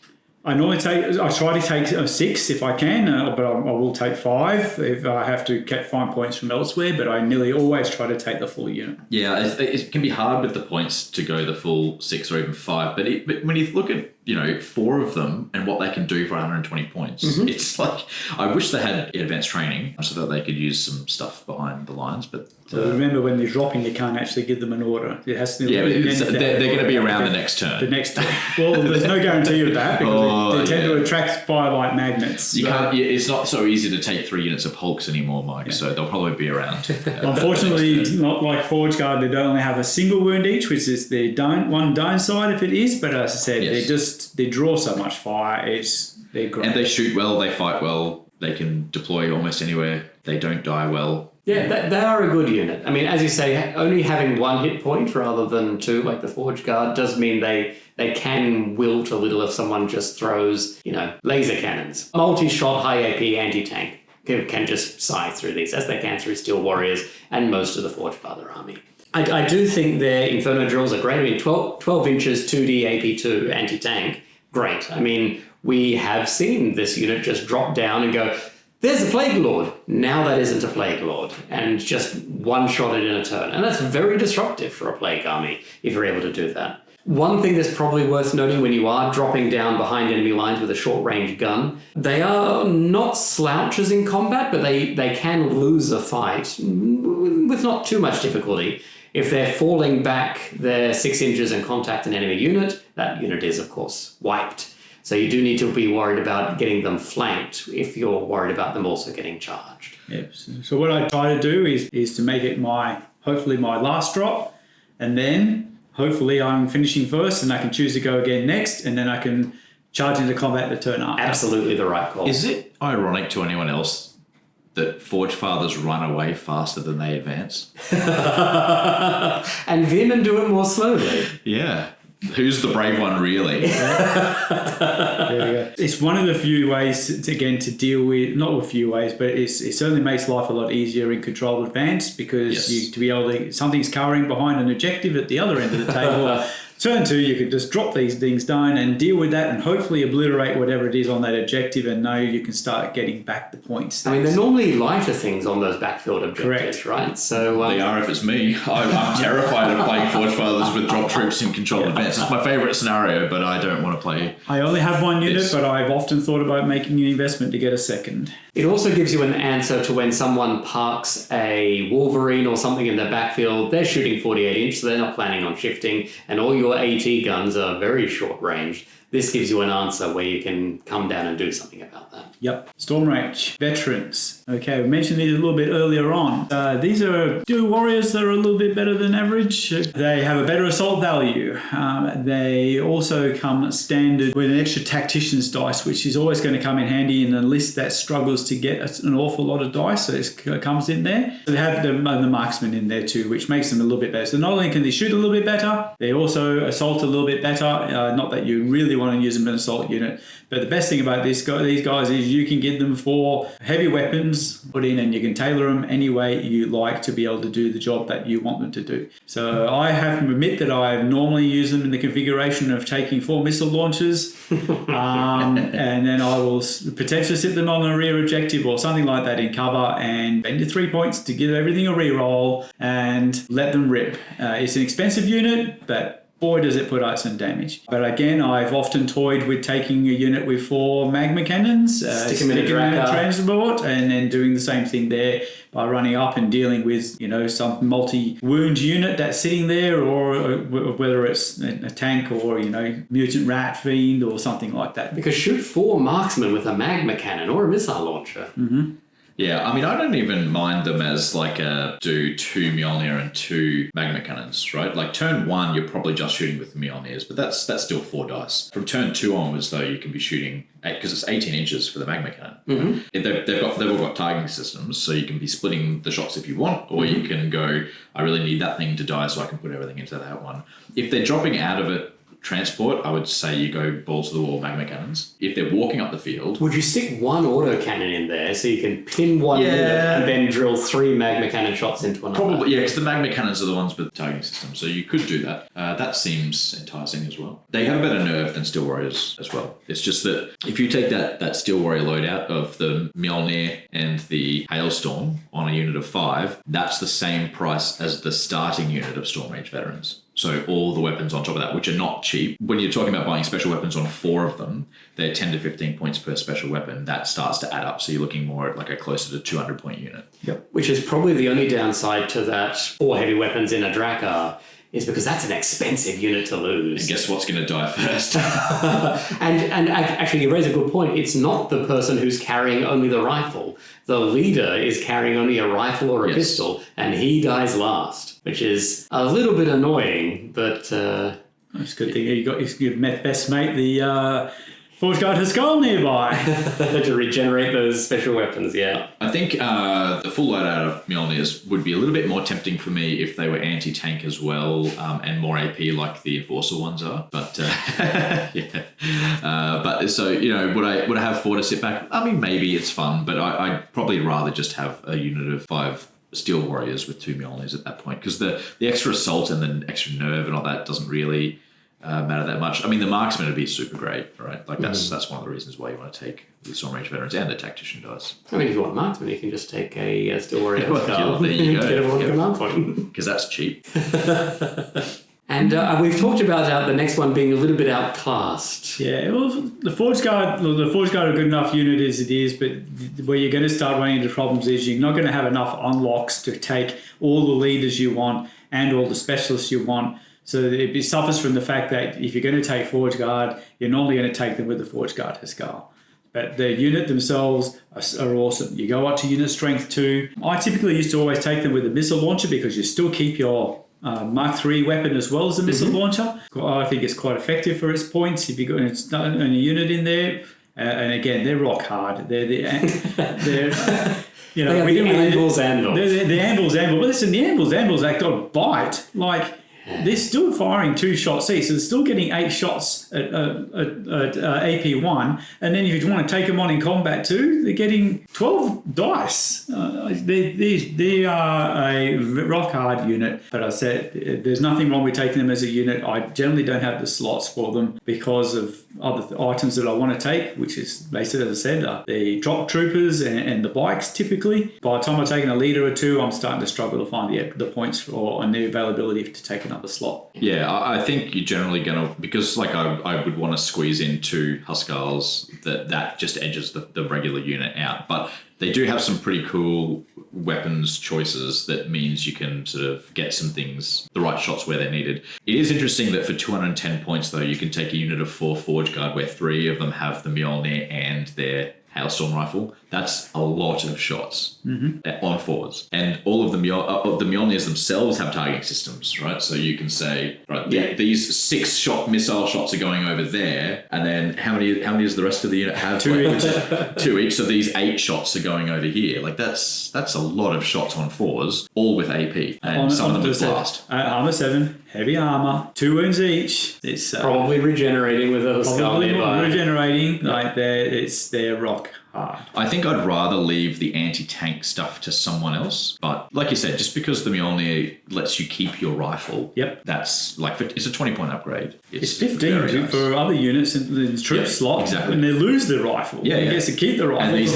I try to take 6 if I can, but I will take 5 if I have to find points from elsewhere, but I nearly always try to take the full unit. Yeah, it can be hard with the points to go the full 6 or even 5, but when you look at 4 of them and what they can do for 120 points, it's like, I wish they had advanced training so that they could use some stuff behind the lines, but... remember, when they're dropping, you can't actually give them an order. It has to. Yeah, they're going to be around the next turn. The next turn. Well, there's no guarantee of that because they tend to attract firelight magnets. You can't. It's not so easy to take 3 units of Hulks anymore, Mike. So they'll probably be around. Unfortunately, not like Forge Guard. They don't only have a single wound each, which is their one downside if it is. But as I said, they draw so much fire. They're great. And they shoot well. They fight well. They can deploy almost anywhere. They don't die well. Yeah, they are a good unit. I mean, as you say, only having 1 hit point rather than 2, like the Forge Guard, does mean they can wilt a little if someone just throws, laser cannons. Multi-shot, high AP, anti-tank can just scythe through these, as they can through Steel Warriors and most of the Forge Father army. I do think their Inferno drills are great. I mean, 12 inches, 2D, AP2, anti-tank, great. I mean, we have seen this unit just drop down and go... There's a Plague Lord. Now that isn't a Plague Lord. And just one-shot it in a turn. And that's very disruptive for a Plague army, if you're able to do that. One thing that's probably worth noting when you are dropping down behind enemy lines with a short-range gun, they are not slouches in combat, but they can lose a fight with not too much difficulty. If they're falling back, they're 6 inches and contact an enemy unit, that unit is, of course, wiped. So you do need to be worried about getting them flanked if you're worried about them also getting charged. Yep. So what I try to do is to make it hopefully my last drop, and then hopefully I'm finishing first and I can choose to go again next, and then I can charge into combat the turn after. Absolutely the right call. Is it ironic to anyone else that Forge Fathers run away faster than they advance? And Veermen do it more slowly. Yeah. Who's the brave one, really? There we go. It's one of the few ways, to deal with, not a few ways, but it certainly makes life a lot easier in controlled advance, because to be able to, something's cowering behind an objective at the other end of the table. Turn 2, you can just drop these things down and deal with that and hopefully obliterate whatever it is on that objective, and now you can start getting back the points. I mean, they're normally lighter things on those backfield objectives, Correct. right? So They are if it's me. I'm terrified of playing Forge Fathers with drop troops in controlled advance. It's my favourite scenario, but I don't want to play. I only have one unit, Yes. but I've often thought about making an investment to get a second. it also gives you an answer to when someone parks a Wolverine or something in their backfield. They're shooting 48 inch, so they're not planning on shifting, and all your AT guns are very short range. This gives you an answer where you can come down and do something about that. Yep. Storm Range. Veterans. Okay, we mentioned these a little bit earlier on. These are two warriors that are a little bit better than average. They have a better assault value. They also come standard with an extra tactician's dice, which is always going to come in handy in a list that struggles to get an awful lot of dice, so it comes in there. So they have the marksman in there too, which makes them a little bit better. So not only can they shoot a little bit better, they also assault a little bit better. Not that you really want to use them in an assault unit, but the best thing about these guys is you can get them for heavy weapons put in, and you can tailor them any way you like to be able to do the job that you want them to do. So I have to admit that I normally use them in the configuration of taking 4 missile launchers, and then I will potentially sit them on a rear objective or something like that in cover and spend your 3 points to give everything a reroll and let them rip. It's an expensive unit, but boy, does it put out some damage. But again, I've often toyed with taking a unit with 4 magma cannons, Stick them in a transport, and then doing the same thing there by running up and dealing with, some multi-wound unit that's sitting there, or whether it's a tank or, mutant rat fiend or something like that. Because shoot 4 marksmen with a magma cannon or a missile launcher. Mm-hmm. Yeah, I mean, I don't even mind them as do 2 Mjolnir and 2 magma cannons, right? Like turn 1, you're probably just shooting with the Mjolnirs, but that's still 4 dice. From turn 2 onwards, though, you can be shooting, because it's 18 inches for the magma cannon. Mm-hmm. They've all got targeting systems, so you can be splitting the shots if you want, or you can go, I really need that thing to die so I can put everything into that one. If they're dropping out of it, transport, I would say you go balls to the wall magma cannons. If they're walking up the field, would you stick 1 auto cannon in there so you can pin one unit and then drill 3 magma cannon shots into another? Probably, yeah, because the magma cannons are the ones with the targeting system, so you could do that. That seems enticing as well. They have a better nerve than Steel Warriors as well. It's just that if you take that Steel Warrior loadout of the Mjolnir and the Hailstorm on a unit of 5, that's the same price as the starting unit of Storm Range Veterans. So all the weapons on top of that, which are not cheap. When you're talking about buying special weapons on 4 of them, they're 10 to 15 points per special weapon. That starts to add up. So you're looking more at like a closer to 200-point unit. Yep. Which is probably the only downside to that 4 heavy weapons in a Drakkar, is because that's an expensive unit to lose. And guess what's going to die first? and actually, you raise a good point. It's not the person who's carrying only the rifle. The leader is carrying only a rifle or a pistol, and he dies last, which is a little bit annoying, but... It's a good thing you got your best mate, the Forge Guard Haskell nearby. to regenerate those special weapons, yeah. I think the full loadout of Mjolnirs would be a little bit more tempting for me if they were anti-tank as well, and more AP like the Enforcer ones are. But but so would I have 4 to sit back? I mean, maybe it's fun, but I'd probably rather just have a unit of 5 Steel Warriors with 2 Mjolnirs at that point, because the extra assault and the extra nerve and all that doesn't really matter that much. I mean, the marksman would be super great, right? Like that's one of the reasons why you want to take the Storm Range Veterans and the tactician dice. I mean, if you want marksman, you can just take a Steel Warrior. There you go. Get everyone command point. Because that's cheap. And we've talked about the next one being a little bit outclassed. Yeah, well, the Forge Guard a good enough unit as it is, but where you're going to start running into problems is you're not going to have enough unlocks to take all the leaders you want and all the specialists you want. So it suffers from the fact that if you're going to take Forge Guard, you're normally going to take them with the Forge Guard Haskell. But the unit themselves are awesome. You go up to unit strength 2. I typically used to always take them with a missile launcher because you still keep your Mark III weapon as well as a missile launcher. I think it's quite effective for its points if you've got a unit in there. And again, they're rock hard. They're the Anvil's Anvil. They're the Anvil's Anvil. But listen, the Anvil's they got bite. Like, they're still firing 2 shots each, so they're still getting 8 shots at AP1. And then if you want to take them on in combat too, they're getting 12 dice. They are a rock hard unit. But I said there's nothing wrong with taking them as a unit. I generally don't have the slots for them because of other items that I want to take, which is basically, as I said, the drop troopers and the bikes typically. By the time I've taken a leader or 2, I'm starting to struggle to find the points and the availability to take another slot. Yeah, I think you're generally going to, because like I would want to squeeze in 2 Huskarls, that just edges the regular unit out. But they do have some pretty cool weapons choices that means you can sort of get some things, the right shots where they're needed. It is interesting that for 210 points, though, you can take a unit of 4 Forge Guard where 3 of them have the Mjolnir and their Hailstorm Rifle. That's a lot of shots on forwards. And all of the Mjolnirs themselves have targeting systems, right? So you can say, right, these 6-shot missile shots are going over there, and then how many does the rest of the unit have? 2 each. 2 each. So these 8 shots are going over here. Like that's a lot of shots on fours, all with AP, and some of them with blast. Armor 7, heavy armor, 2 wounds each. It's probably regenerating with a skull nearby. Regenerating, like they're rock hard. I think I'd rather leave the anti-tank stuff to someone else. But like you said, just because the Mjolnir lets you keep your rifle, that's like, it's a 20-point upgrade. It's 15 for other units in the troop slot. Exactly. And they lose their rifle. He gets to keep the rifle. And these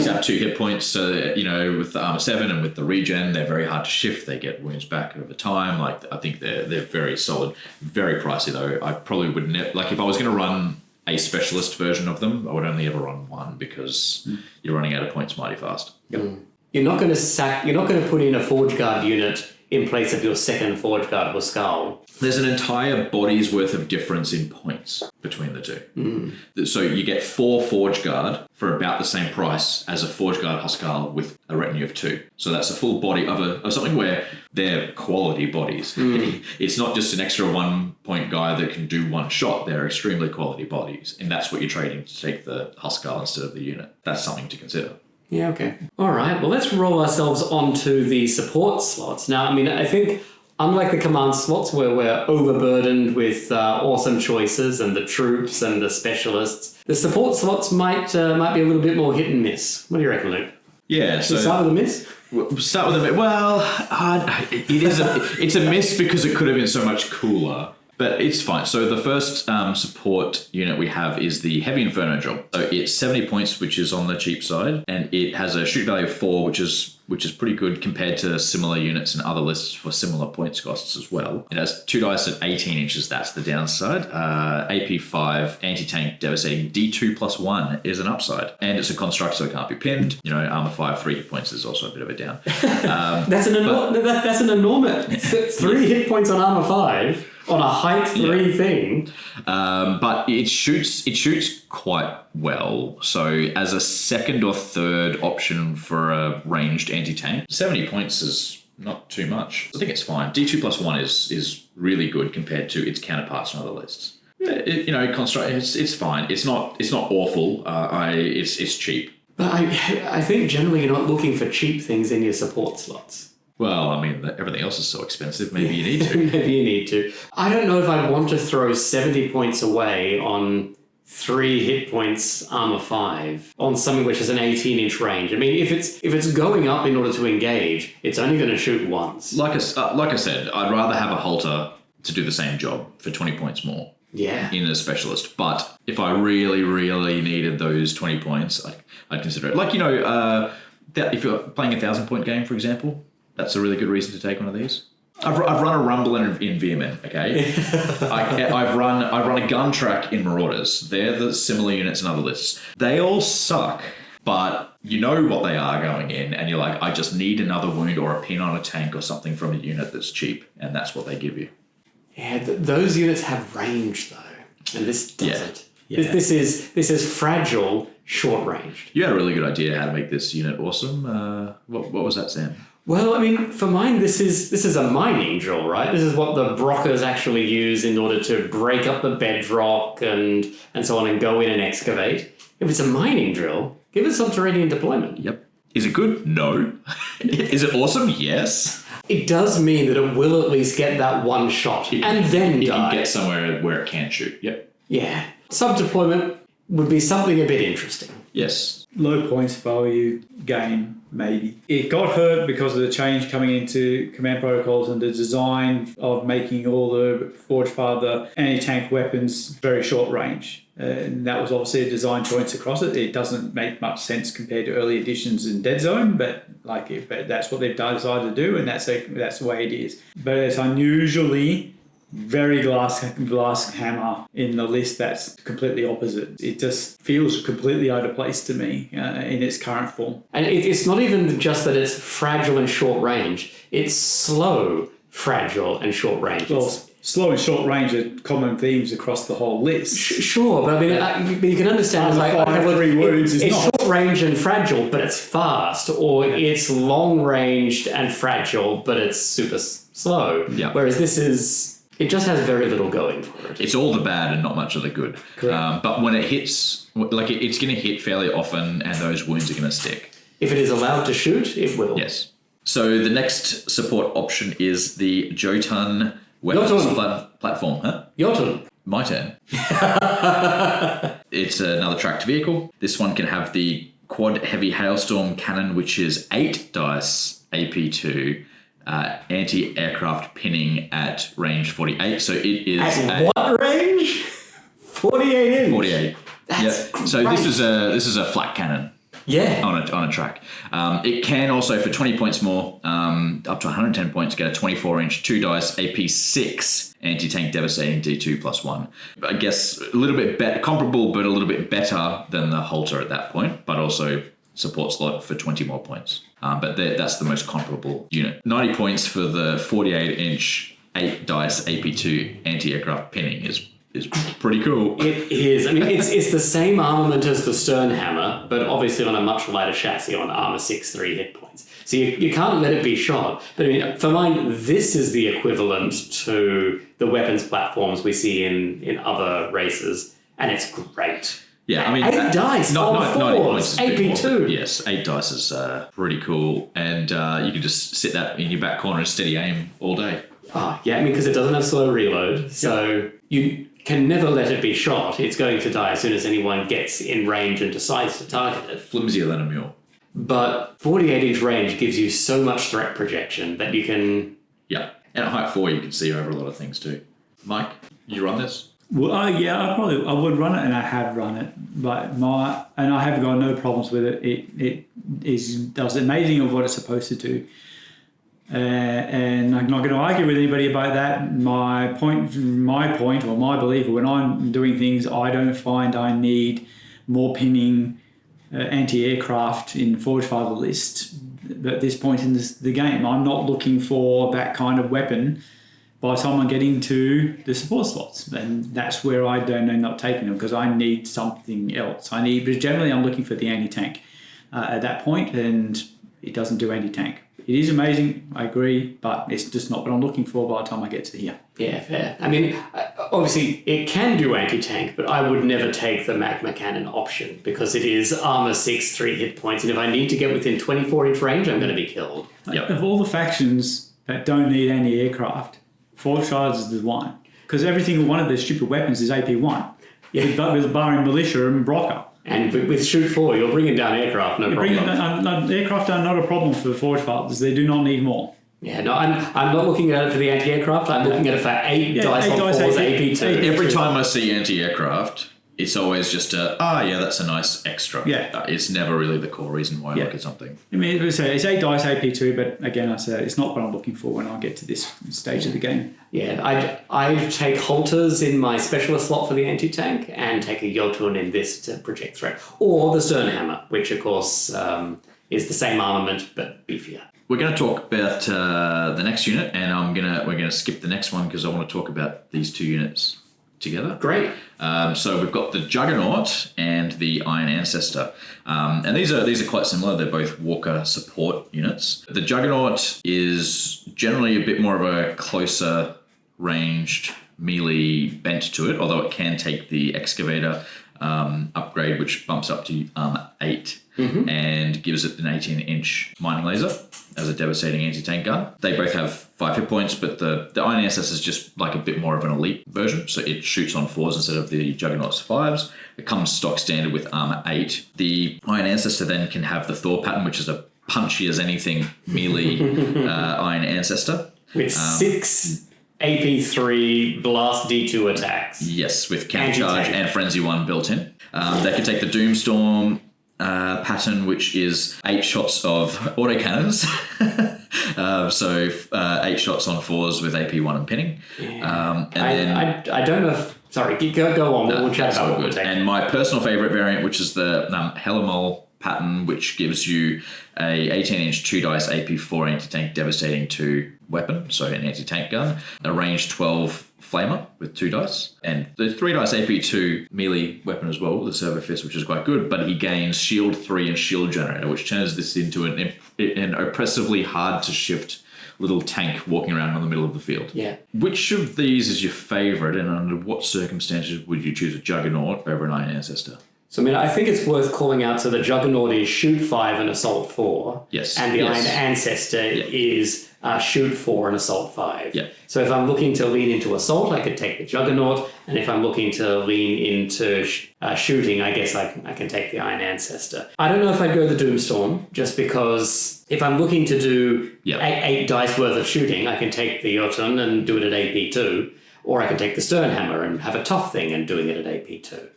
have 2 hit points. So, with the armor 7 and with the regen, they're very hard to shift. They get wounds back over time. Like, I think they're very solid. Very pricey though. I probably would like if I was going to run a specialist version of them, I would only ever run 1 because you're running out of points mighty fast. You're not going to put in a Forge Guard unit in place of your second Forge Guard or Skull. There's an entire body's worth of difference in points between the 2. So you get 4 Forge Guard for about the same price as a Forge Guard Huskar with a retinue of 2. So that's a full body of something where they're quality bodies. It's not just an extra 1-point guy that can do 1 shot. They're extremely quality bodies. And that's what you're trading to take the Huskar instead of the unit. That's something to consider. Yeah, okay. All right, well, let's roll ourselves onto the support slots. Now, I mean, I think unlike the command slots where we're overburdened with awesome choices and the troops and the specialists, the support slots might be a little bit more hit and miss. What do you reckon, Luke? Yeah, so start with a miss? We'll start with a miss. Well, it's a miss because it could have been so much cooler. But it's fine. So the first support unit we have is the Heavy Inferno Job. So it's 70 points, which is on the cheap side, and it has a shoot value of 4, which is pretty good compared to similar units in other lists for similar points costs as well. It has 2 dice at 18 inches. That's the downside. AP 5, anti-tank, devastating. D2 plus 1 is an upside, and it's a construct, so it can't be pinned. Armor 5, 3 hit points is also a bit of a down. That's an enormous 3 hit points on armor 5. On a height 3 thing. But it shoots quite well. So as a second or third option for a ranged anti-tank, 70 points is not too much. I think it's fine. D2 plus 1 is really good compared to its counterparts in other lists. Construct, it's fine. It's not awful. It's cheap. But I think generally you're not looking for cheap things in your support slots. Well, I mean, everything else is so expensive, maybe you need to. Maybe you need to. I don't know if I'd want to throw 70 points away on 3 hit points, armor 5, on something which is an 18-inch range. I mean, if it's going up in order to engage, it's only going to shoot once. Like I said, I'd rather have a halter to do the same job for 20 points more. Yeah. In a specialist. But if I really, really needed those 20 points, I'd consider it. Like, if you're playing a 1,000-point game, for example, that's a really good reason to take one of these. I've run a Rumble in Veerman, okay? I've run a Gun Track in Marauders. They're the similar units in other lists. They all suck but you know what they are going in, and you're like, I just need another wound or a pin on a tank or something from a unit that's cheap, and that's what they give you. Yeah, those units have range though, and this doesn't. Yeah. This is fragile, short ranged. You had a really good idea how to make this unit awesome. What was that, Sam? Well, I mean, for mine, this is a mining drill, right? This is what the Brockers actually use in order to break up the bedrock and so on and go in and excavate. If it's a mining drill, give it subterranean deployment. Yep. Is it good? No. Is it awesome? Yes. It does mean that it will at least get that one shot and then it die. can get somewhere where it can shoot. Yep. Yeah. Sub-deployment would be something a bit interesting. Yes. Low points value game, maybe. It got hurt because of the change coming into command protocols and the design of making all the Forge Father anti-tank weapons very short range. And that was obviously a design choice across it. It doesn't make much sense compared to early editions in Dead Zone, but that's what they've decided to do, and that's the way it is. But it's unusually very glass hammer in the list that's completely opposite. It just feels completely out of place to me in its current form. And it's not even just that it's fragile and short range. It's slow, fragile, and short range. Well, slow and short range are common themes across the whole list. Sure, but I mean, but you can understand it's like three wounds it's not. short range and fragile, but it's fast, or it's long ranged and fragile, but it's super slow. Yeah. Whereas this is. It just has very little going for it. It's all the bad and not much of the good. But when it hits, it's going to hit fairly often, and those wounds are going to stick. If it is allowed to shoot, it will. Yes. So the next support option is the Jotun weapons platform. Huh? Your turn. My turn. It's another tracked vehicle. This one can have the quad heavy hailstorm cannon, which is 8 dice AP2. Anti-aircraft pinning at range 48. So it is At what range? 48 inch. 48. That's yeah. So great. this is a flat cannon. Yeah. On a track. It can also, for 20 points more, up to 110 points, get a 24-inch 2 dice AP6 anti-tank devastating D2 +1. I guess a little bit comparable, but a little bit better than the Halter at that point, but also support slot for 20 more points. But that's the most comparable unit. 90 points for the 48-inch 8 dice AP2 anti-aircraft pinning is pretty cool. It is. I mean, it's the same armament as the Stern Hammer, but obviously on a much lighter chassis on armor 6/3 hit points. So you can't let it be shot. But I mean, for mine, this is the equivalent to the weapons platforms we see in other races, and it's great. Yeah, I mean, 8 dice, not 90 fours, points. Is a bit AP2. more, yes, 8 dice is pretty cool, and you can just sit that in your back corner and steady aim all day. Oh, yeah, I mean, because it doesn't have slow reload, so you can never let it be shot. It's going to die as soon as anyone gets in range and decides to target it. Flimsier than a mule. But 48-inch range gives you so much threat projection that you can... Yeah, and at height 4 you can see over a lot of things too. Mike, you run this? Well, yeah, I would run it, and I have run it, but I have got no problems with it. It does amazing of what it's supposed to do, and I'm not going to argue with anybody about that. My point, or my belief, when I'm doing things, I don't find I need more pinning anti-aircraft in Forge Father list at this point in the game. I'm not looking for that kind of weapon by the time I get into the support slots, and that's where I don't end up taking them, because I need something else. But generally I'm looking for the anti-tank at that point, and it doesn't do anti-tank. It is amazing, I agree, but it's just not what I'm looking for by the time I get to here. Yeah, fair. I mean, obviously it can do anti-tank, but I would never take the magma cannon option, because it is armor 6/3 hit points, and if I need to get within 24-inch range, I'm going to be killed. Yep. Of all the factions that don't need anti-aircraft, Forge Shards is the one, because every single one of their stupid weapons is AP1. Yeah. With barring militia and Brocker. And with Shoot 4, you're bringing down aircraft, no problem. Aircraft are not a problem for Forge Fathers. They do not need more. Yeah, no, I'm not looking at it for the anti-aircraft. I'm looking at it for 8 dice on 4's AP2. Every time I see anti-aircraft, it's always just that's a nice extra. Yeah. It's never really the core reason why I look at something. I mean, it's 8 dice AP2, but again, I said it's not what I'm looking for when I get to this stage of the game. Yeah, I take halters in my specialist slot for the anti-tank and take a Jotun in this to project threat. Or the Sternhammer, which of course is the same armament but beefier. We're going to talk about the next unit, and we're gonna skip the next one because I want to talk about these two units together. Great. So we've got the Juggernaut and the Iron Ancestor, and these are quite similar. They're both Walker support units. The Juggernaut is generally a bit more of a closer ranged melee bent to it, although it can take the Excavator upgrade, which bumps up to Armor 8 and gives it an 18-inch mining laser as a devastating anti-tank gun. They both have 5 hit points, but the Iron Ancestor is just like a bit more of an elite version, so it shoots on 4s instead of the Juggernaut's 5s. It comes stock standard with Armor 8. The Iron Ancestor then can have the Thor pattern, which is a punchy as anything melee Iron Ancestor. With 6 AP3 blast D2 attacks. Yes, with countercharge and Frenzy 1 built in. They can take the Doomstorm pattern, which is 8 shots of autocannons. So 8 shots on 4s with AP1 and pinning. Yeah. I don't know if... Sorry, go on. We'll chat about what we're taking. And my personal favourite variant, which is the Hellamol pattern, which gives you a 18-inch 2-dice AP4 anti-tank devastating 2 weapon, so an anti-tank gun, a range 12 flamer with 2 dice, and the 3-dice AP2 melee weapon as well, the Servo Fist, which is quite good, but he gains shield 3 and shield generator, which turns this into an oppressively hard to shift little tank walking around in the middle of the field. Yeah. Which of these is your favourite, and under what circumstances would you choose a Juggernaut over an Iron Ancestor? So, I mean, I think it's worth calling out, so the Juggernaut is shoot 5 and assault 4. Yes. And the Iron Ancestor is shoot 4 and assault 5. Yeah. So if I'm looking to lean into assault, I could take the Juggernaut. And if I'm looking to lean into shooting, I guess I can take the Iron Ancestor. I don't know if I'd go the Doomstorm, just because if I'm looking to do 8 dice worth of shooting, I can take the Jotun and do it at AP2. Or I can take the Sternhammer and have a tough thing and doing it at AP2.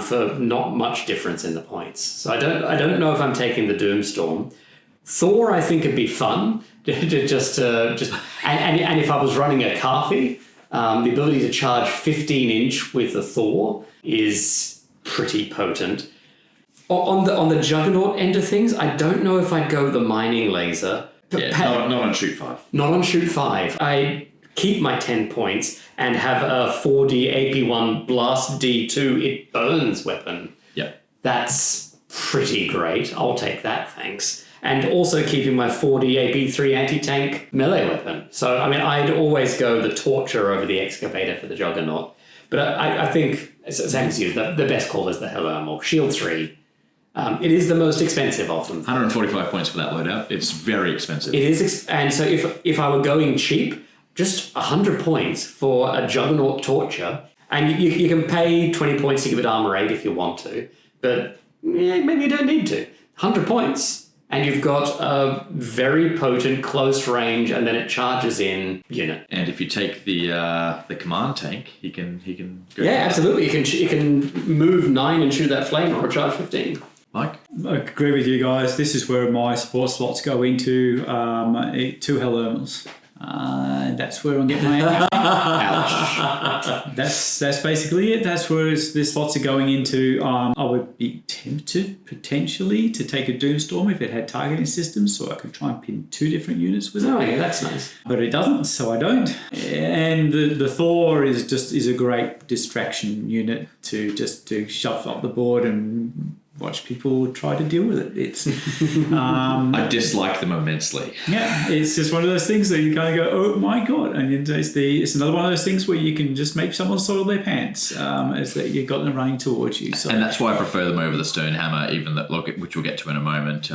For not much difference in the points. So I don't know if I'm taking the Doomstorm. Thor, I think, would be fun. And if I was running a Carthy, the ability to charge 15-inch with the Thor is pretty potent. On the Juggernaut end of things, I don't know if I'd go the mining laser. Not on shoot 5. Not on shoot 5. I keep my 10 points and have a 4D AP1 blast D2 it burns weapon. Yeah. That's pretty great. I'll take that, thanks. And also keeping my 4D AP3 anti-tank melee weapon. So, I mean, I'd always go the Torture over the Excavator for the Juggernaut. But I think, same as you, the best call is the Hellamol. Shield 3. It is the most expensive of them. 145 points for that loadout. It's very expensive. It is, and so if I were going cheap, just 100 points for a Juggernaut Torture, and you can pay 20 points to give it Armor 8 if you want to, but maybe you don't need to. 100 points, and you've got a very potent close range, and then it charges in unit. And if you take the command tank, he can go. Yeah, absolutely. You can move 9 and shoot that flamer or charge 15. Mike? I agree with you guys. This is where my support slots go into 2 Hellamals. That's where I'm getting my ouch. That's basically it. That's where the slots are going into. I would be tempted potentially to take a Doomstorm if it had targeting systems, so I could try and pin 2 different units with it. Oh yeah, that's nice. But it doesn't, so I don't. And the Thor is a great distraction unit to shove up the board and watch people try to deal with it. It's I dislike them immensely. Yeah, it's just one of those things that you kind of go, oh my god, and it's another one of those things where you can just make someone soil their pants as that you've got them running towards you. So. And that's why I prefer them over the Sternhammer, which we'll get to in a moment.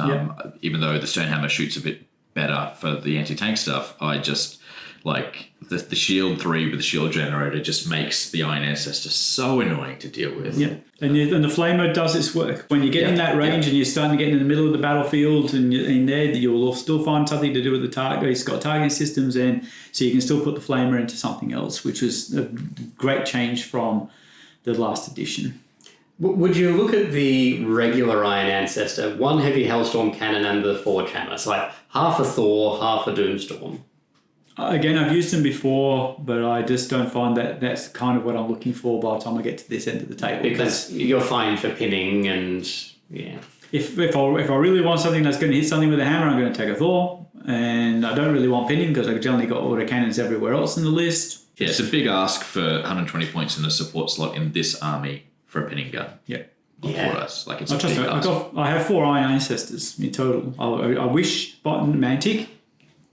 Even though the Sternhammer shoots a bit better for the anti-tank stuff, I just like the shield 3 with the shield generator just makes the Iron Ancestor so annoying to deal with. Yeah, and the Flamer does its work. When you get in that range and you're starting to get in the middle of the battlefield and you're in there, you'll still find something to do with the target. It's got targeting systems in, so you can still put the Flamer into something else, which was a great change from the last edition. Would you look at the regular Iron Ancestor, one heavy Hellstorm cannon and the Forge Hammer? So like half a Thor, half a Doomstorm. Again, I've used them before, but I just don't find that that's kind of what I'm looking for by the time I get to this end of the table. Because you're fine for pinning and, yeah. If I really want something that's going to hit something with a hammer, I'm going to take a Thor. And I don't really want pinning because I've generally got autocannons everywhere else in the list. Yeah, it's a big ask for 120 points in the support slot in this army for a pinning gun. Yeah. Yeah. For us. Like, it's a big ask. I have 4 Iron Ancestors in total. I wish Mantic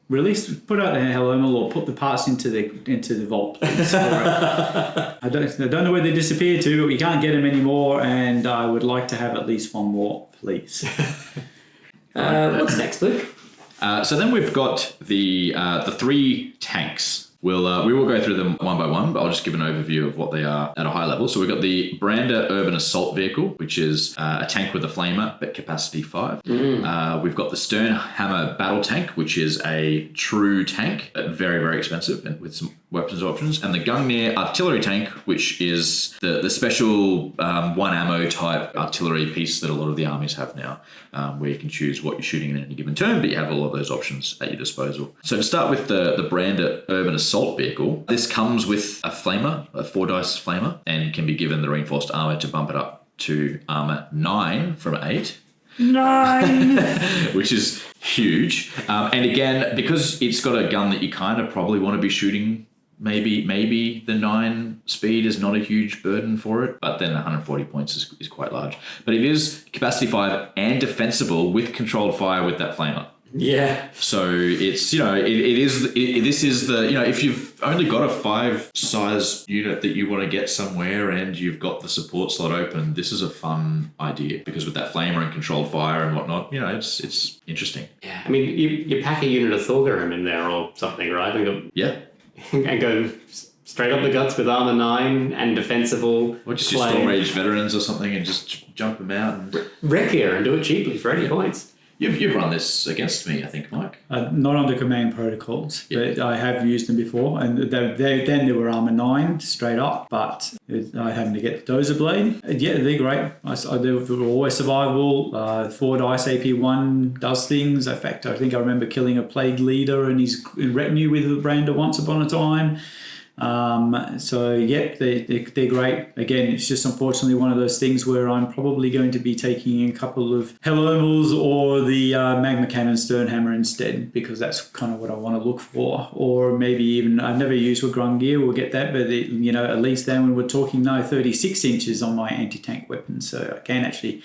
release, put out the Hellomal or put the parts into the vault, please. I don't know where they disappeared to, but we can't get them anymore, and I would like to have at least one more, please. What's next, Luke? So then we've got the 3 tanks. We will go through them one by one, but I'll just give an overview of what they are at a high level. So we've got the Brander Urban Assault Vehicle, which is a tank with a flamer, but capacity 5. We've got the Stern Hammer Battle Tank, which is a true tank, but very, very expensive and with some weapons options. And the Gungnir Artillery Tank, which is the special 1 ammo type artillery piece that a lot of the armies have now, where you can choose what you're shooting in any given turn, but you have all of those options at your disposal. So to start with the Brander Urban Assault Vehicle, this comes with a flamer, a 4-dice flamer, and can be given the reinforced armor to bump it up to armor 9 from 8. 9! Which is huge. And again, because it's got a gun that you kind of probably want to be shooting, maybe the 9 speed is not a huge burden for it, but then 140 points is quite large. But it is capacity 5 and defensible with controlled fire with that flamer. Yeah. So it's, this is the, if you've only got a 5 size unit that you want to get somewhere and you've got the support slot open, this is a fun idea because with that flamer and controlled fire and whatnot, it's interesting. Yeah. I mean, you pack a unit of Thorgrim in there or something, right? And go straight up the guts with armor 9 and defensible. Or just use Storm Rage veterans or something and just jump them out. And wreck here and do it cheaply for 80 points. You've run this against me, I think, Mike. Not under command protocols, but I have used them before, and then they were armor 9 straight up, but I happened to get the Dozer Blade. Yeah, they're great. They were always survivable. 4 dice AP1 does things. In fact, I think I remember killing a Plague Leader and his retinue with the Brander once upon a time. They're great. Again, it's just unfortunately one of those things where I'm probably going to be taking a couple of Hellomals or the Magma Cannon Sternhammer instead, because that's kind of what I want to look for. Or maybe even, I've never used a Gungnir, we'll get that, but at least then when we're talking 36 inches on my anti-tank weapon, so I can actually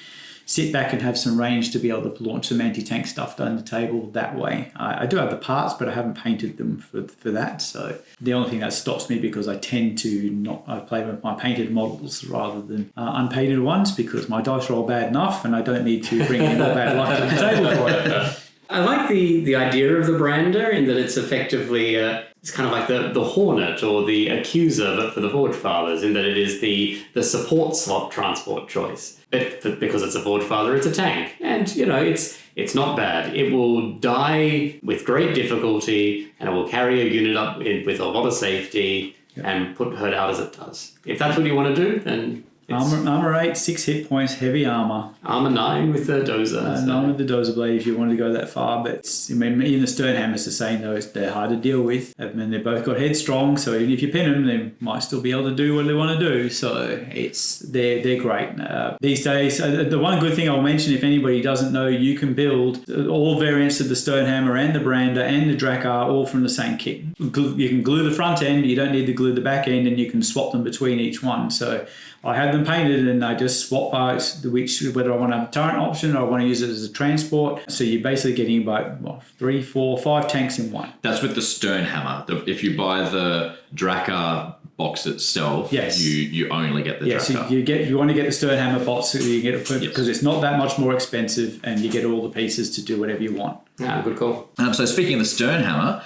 sit back and have some range to be able to launch some anti-tank stuff down the table that way. I do have the parts, but I haven't painted them for that. So the only thing that stops me, because I tend to I play with my painted models rather than unpainted ones, because my dice roll bad enough and I don't need to bring in all bad luck to the table for it. I like the idea of the Brander in that it's effectively it's kind of like the Hornet or the Accuser, but for the Forge Fathers, in that it is the support slot transport choice. But because it's a Forge Father, it's a tank, and it's not bad. It will die with great difficulty, and it will carry a unit up with a lot of safety and put hurt out as it does. If that's what you want to do, then. Armor 8, 6 hit points, heavy armor. Armor 9 with the Dozer. 9 with the Dozer Blade if you want to go that far. But even the Sternhammer's the same though. They're hard to deal with. I mean, they've both got headstrong, so even if you pin them, they might still be able to do what they want to do. So they're great. These days, the one good thing I'll mention, if anybody doesn't know, you can build all variants of the Sternhammer and the Brander and the Drakkar all from the same kit. You can glue the front end, you don't need to glue the back end, and you can swap them between each one. So I had them painted and I just swap parts, whether I want a turret option or I want to use it as a transport. So you're basically getting about 3, 4, 5 tanks in one. That's with the Sternhammer. If you buy the Drakkar box itself, yes, you only get the Drakkar. So you want to get the Sternhammer box so you get it because it's not that much more expensive and you get all the pieces to do whatever you want. Yeah, good call. So speaking of the Sternhammer,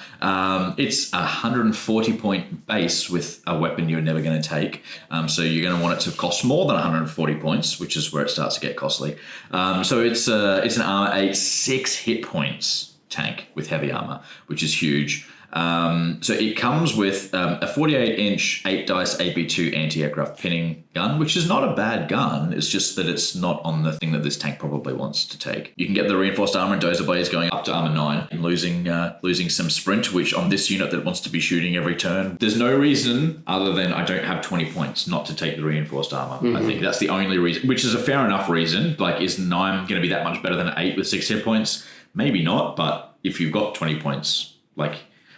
it's a 140 point base with a weapon you're never going to take. So you're going to want it to cost more than 140 points, which is where it starts to get costly. So it's an armor 8, 6 hit points tank with heavy armor, which is huge. So it comes with a 48-inch 8-dice AP2 anti-aircraft pinning gun, which is not a bad gun. It's just that it's not on the thing that this tank probably wants to take. You can get the reinforced armor and dozer blades going up to armor 9 and losing some sprint, which on this unit that wants to be shooting every turn, there's no reason other than I don't have 20 points not to take the reinforced armor. I think that's the only reason, which is a fair enough reason. Like, is 9 going to be that much better than 8 with 6 hit points? Maybe not, but if you've got 20 points, like,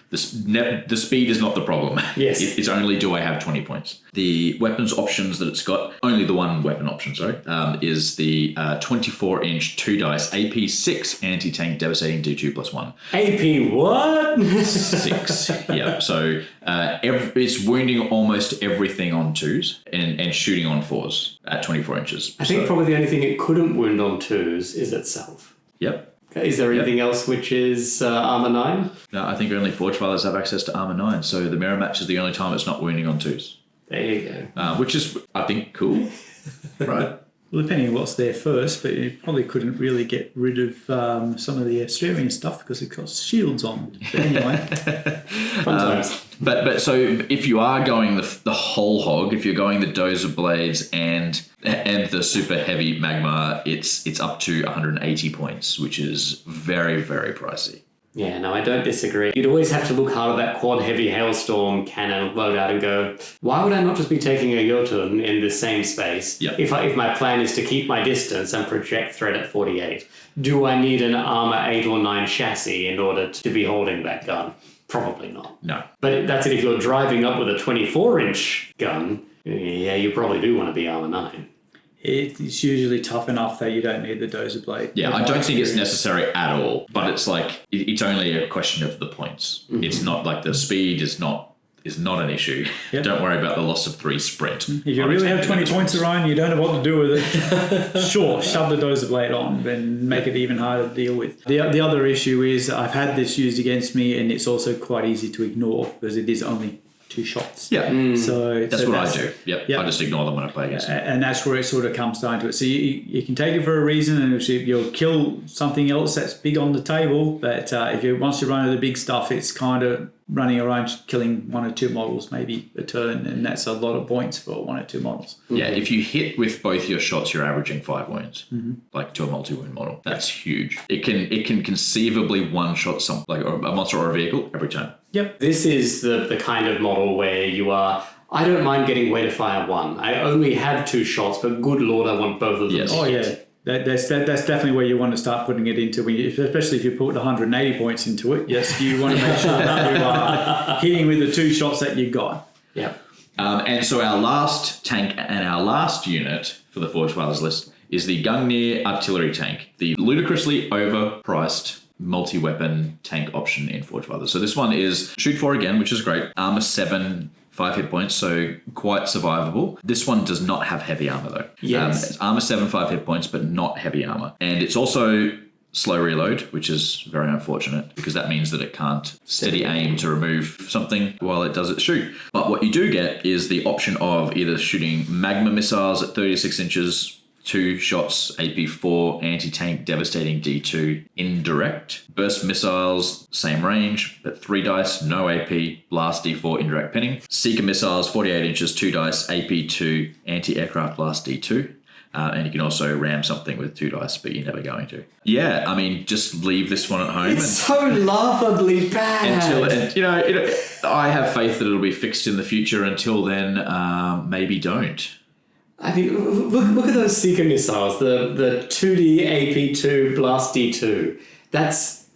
the speed is not the problem. Yes. It's only do I have 20 points. The weapons options that it's got, only the one weapon option, is the 24-inch 2-dice AP6 anti-tank devastating D2 +1. AP what? 6. Yeah. So it's wounding almost everything on 2s and shooting on 4s at 24 inches. I think probably the only thing it couldn't wound on 2s is itself. Yep. Okay, is there anything else which is armor 9? No, I think only Forge Fathers have access to armor 9, so the mirror match is the only time it's not wounding on 2s. There you go. Which is, I think, cool. Right. Well, depending on what's there first, but you probably couldn't really get rid of some of the Australian stuff because it got shields on. But anyway. Fun times. But so if you are going the whole hog, if you're going the dozer blades and the super heavy magma, it's up to 180 points, which is very, very pricey. Yeah, no, I don't disagree. You'd always have to look hard at that quad heavy hailstorm cannon loadout and go, why would I not just be taking a Jotun in the same space? Yep. If my plan is to keep my distance and project threat at 48? Do I need an armor 8 or 9 chassis in order to be holding that gun? Probably not. No. But that's it. If you're driving up with a 24-inch gun, yeah, you probably do want to be armor 9. It's usually tough enough that you don't need the dozer blade. Yeah, I don't think it's necessary at all, but it's like, it's only a question of the points. Mm-hmm. It's not like the speed is not an issue. Yep. Don't worry about the loss of 3 sprint. If you really have 20 points around, you don't know what to do with it. Sure, shove the dozer blade on and make it even harder to deal with. The other issue is I've had this used against me, and it's also quite easy to ignore because it is only 2 shots. Yeah. So that's what I do. Yep. I just ignore them when I play against them. And that's where it sort of comes down to it. So you can take it for a reason, and you'll kill something else that's big on the table. But once you run into the big stuff, it's kind of running around killing 1 or 2 models maybe a turn, and that's a lot of points for 1 or 2 models. Yeah, if you hit with both your shots, you're averaging 5 wounds, like to a multi-wound model. That's huge. It can conceivably one-shot a monster or a vehicle every turn. Yep. This is the kind of model where you are, I don't mind getting way to fire 1. I only have 2 shots, but good lord, I want both of them. Yes. Oh, yeah. That's definitely where you want to start putting it into, especially if you put 180 points into it. Yes, you want to make sure that you are hitting with the 2 shots that you got. Yeah. And so our last tank and our last unit for the Forge Fathers list is the Gungnir artillery tank, the ludicrously overpriced multi-weapon tank option in Forge Fathers. So this one is shoot 4 again, which is great. Armor 7, 5 hit points, so quite survivable. This one does not have heavy armor though. Yes. It's armor 7, 5 hit points, but not heavy armor. And it's also slow reload, which is very unfortunate because that means that it can't steady aim to remove something while it does its shoot. But what you do get is the option of either shooting magma missiles at 36 inches, 2 shots, AP4, anti-tank, devastating D2, indirect. Burst missiles, same range, but 3 dice, no AP, blast D4, indirect pinning. Seeker missiles, 48 inches, 2 dice, AP2, anti-aircraft blast D2. And you can also ram something with 2 dice, but you're never going to. Yeah, I mean, just leave this one at home. It's so laughably bad. I have faith that it'll be fixed in the future. Until then, maybe don't. I mean, look at those Seeker missiles, the 2D AP2 blast D2. That's...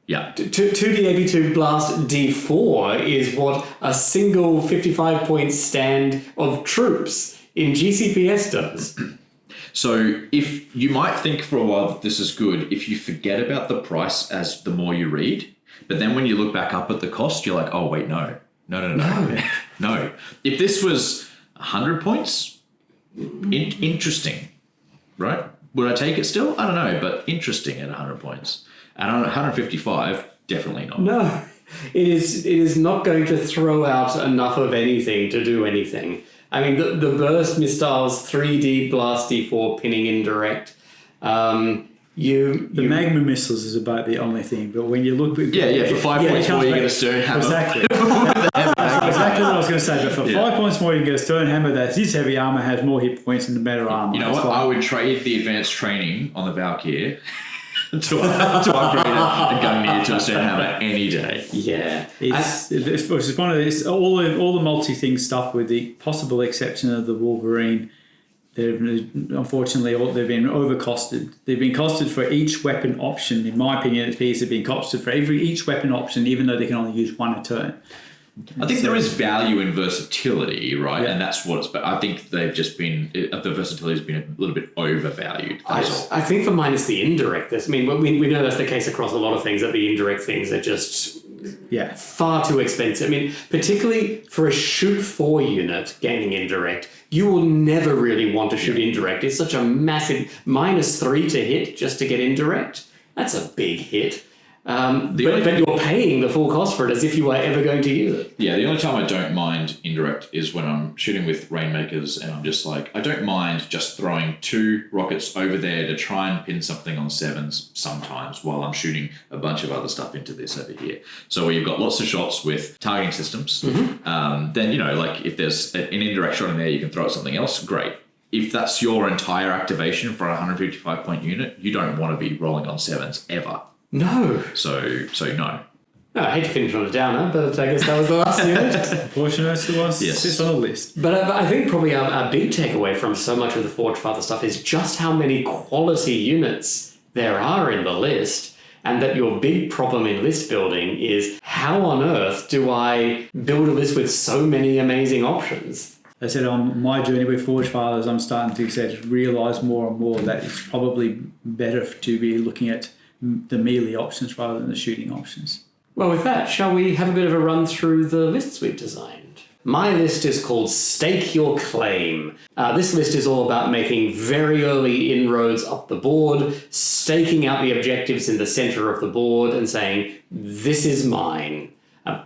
Yeah. 2D AP2 blast D4 is what a single 55-point stand of troops in GCPS does. So if you might think for a while that this is good, if you forget about the price as the more you read, but then when you look back up at the cost, you're like, oh, wait, no. No. If this was 100 points... interesting, right? Would I take it still? I don't know, but interesting at 100 points. At 155, definitely not. No, it is not going to throw out enough of anything to do anything. I mean, the burst missiles, 3D blast D4 pinning indirect. The magma missiles is about the only thing, but when you look at... for 5 points more you get a stern hammer. Exactly. That's exactly what I was going to say, but for 5 points more you can get a stern hammer. His heavy armour has more hit points and better armour. You know what? I would trade the advanced training on the Valkyr to upgrade it and go near to a stern hammer any day. Yeah. It's one of these, all the multi-thing stuff, with the possible exception of the Wolverine. Unfortunately, they've been overcosted. They've been costed for each weapon option. In my opinion, it appears to be costed for each weapon option, even though they can only use one a turn. I think there is value in versatility, right? Yeah. And that's what it's. But I think they've just been the versatility has been a little bit overvalued. I think for mine it's the indirect. I mean, we know that's the case across a lot of things, that the indirect things are just far too expensive. I mean, particularly for a shoot 4 unit gaining indirect, you will never really want to shoot indirect. It's such a massive -3 to hit just to get indirect. That's a big hit. But you're paying the full cost for it as if you were ever going to use it. Yeah, the only time I don't mind indirect is when I'm shooting with Rainmakers and I'm just like, I don't mind just throwing 2 rockets over there to try and pin something on 7s sometimes while I'm shooting a bunch of other stuff into this over here. So where you've got lots of shots with targeting systems, then, like if there's an indirect shot in there, you can throw at something else, great. If that's your entire activation for a 155 point unit, you don't want to be rolling on 7s ever. No. So no. No, I hate to finish on a downer, but I guess that was the last unit. Unfortunately, it's the one sits on the list. But I think probably our big takeaway from so much of the Forge Father stuff is just how many quality units there are in the list, and that your big problem in list building is how on earth do I build a list with so many amazing options? I said on my journey with Forge Fathers, I'm starting to realise more and more that it's probably better to be looking at the melee options rather than the shooting options. Well, with that, shall we have a bit of a run through the lists we've designed? My list is called Stake Your Claim. This list is all about making very early inroads up the board, staking out the objectives in the centre of the board and saying, this is mine.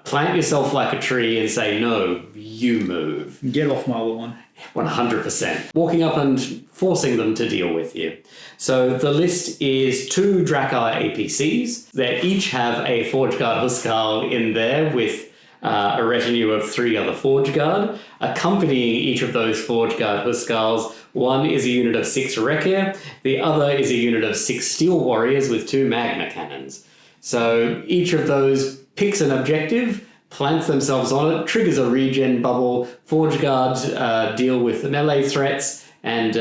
Plant yourself like a tree and say, no, you move. Get off my lawn. 100%. Walking up and forcing them to deal with you. So the list is 2 Drakkar APCs. They each have a Forge Guard Huskarl in there with a retinue of 3 other Forge Guard. Accompanying each of those Forge Guard Huskarls, one is a unit of 6 Wrecker, the other is a unit of 6 Steel Warriors with 2 Magma Cannons. So each of those picks an objective, plants themselves on it, triggers a regen bubble, Forge Guard deal with the melee threats, and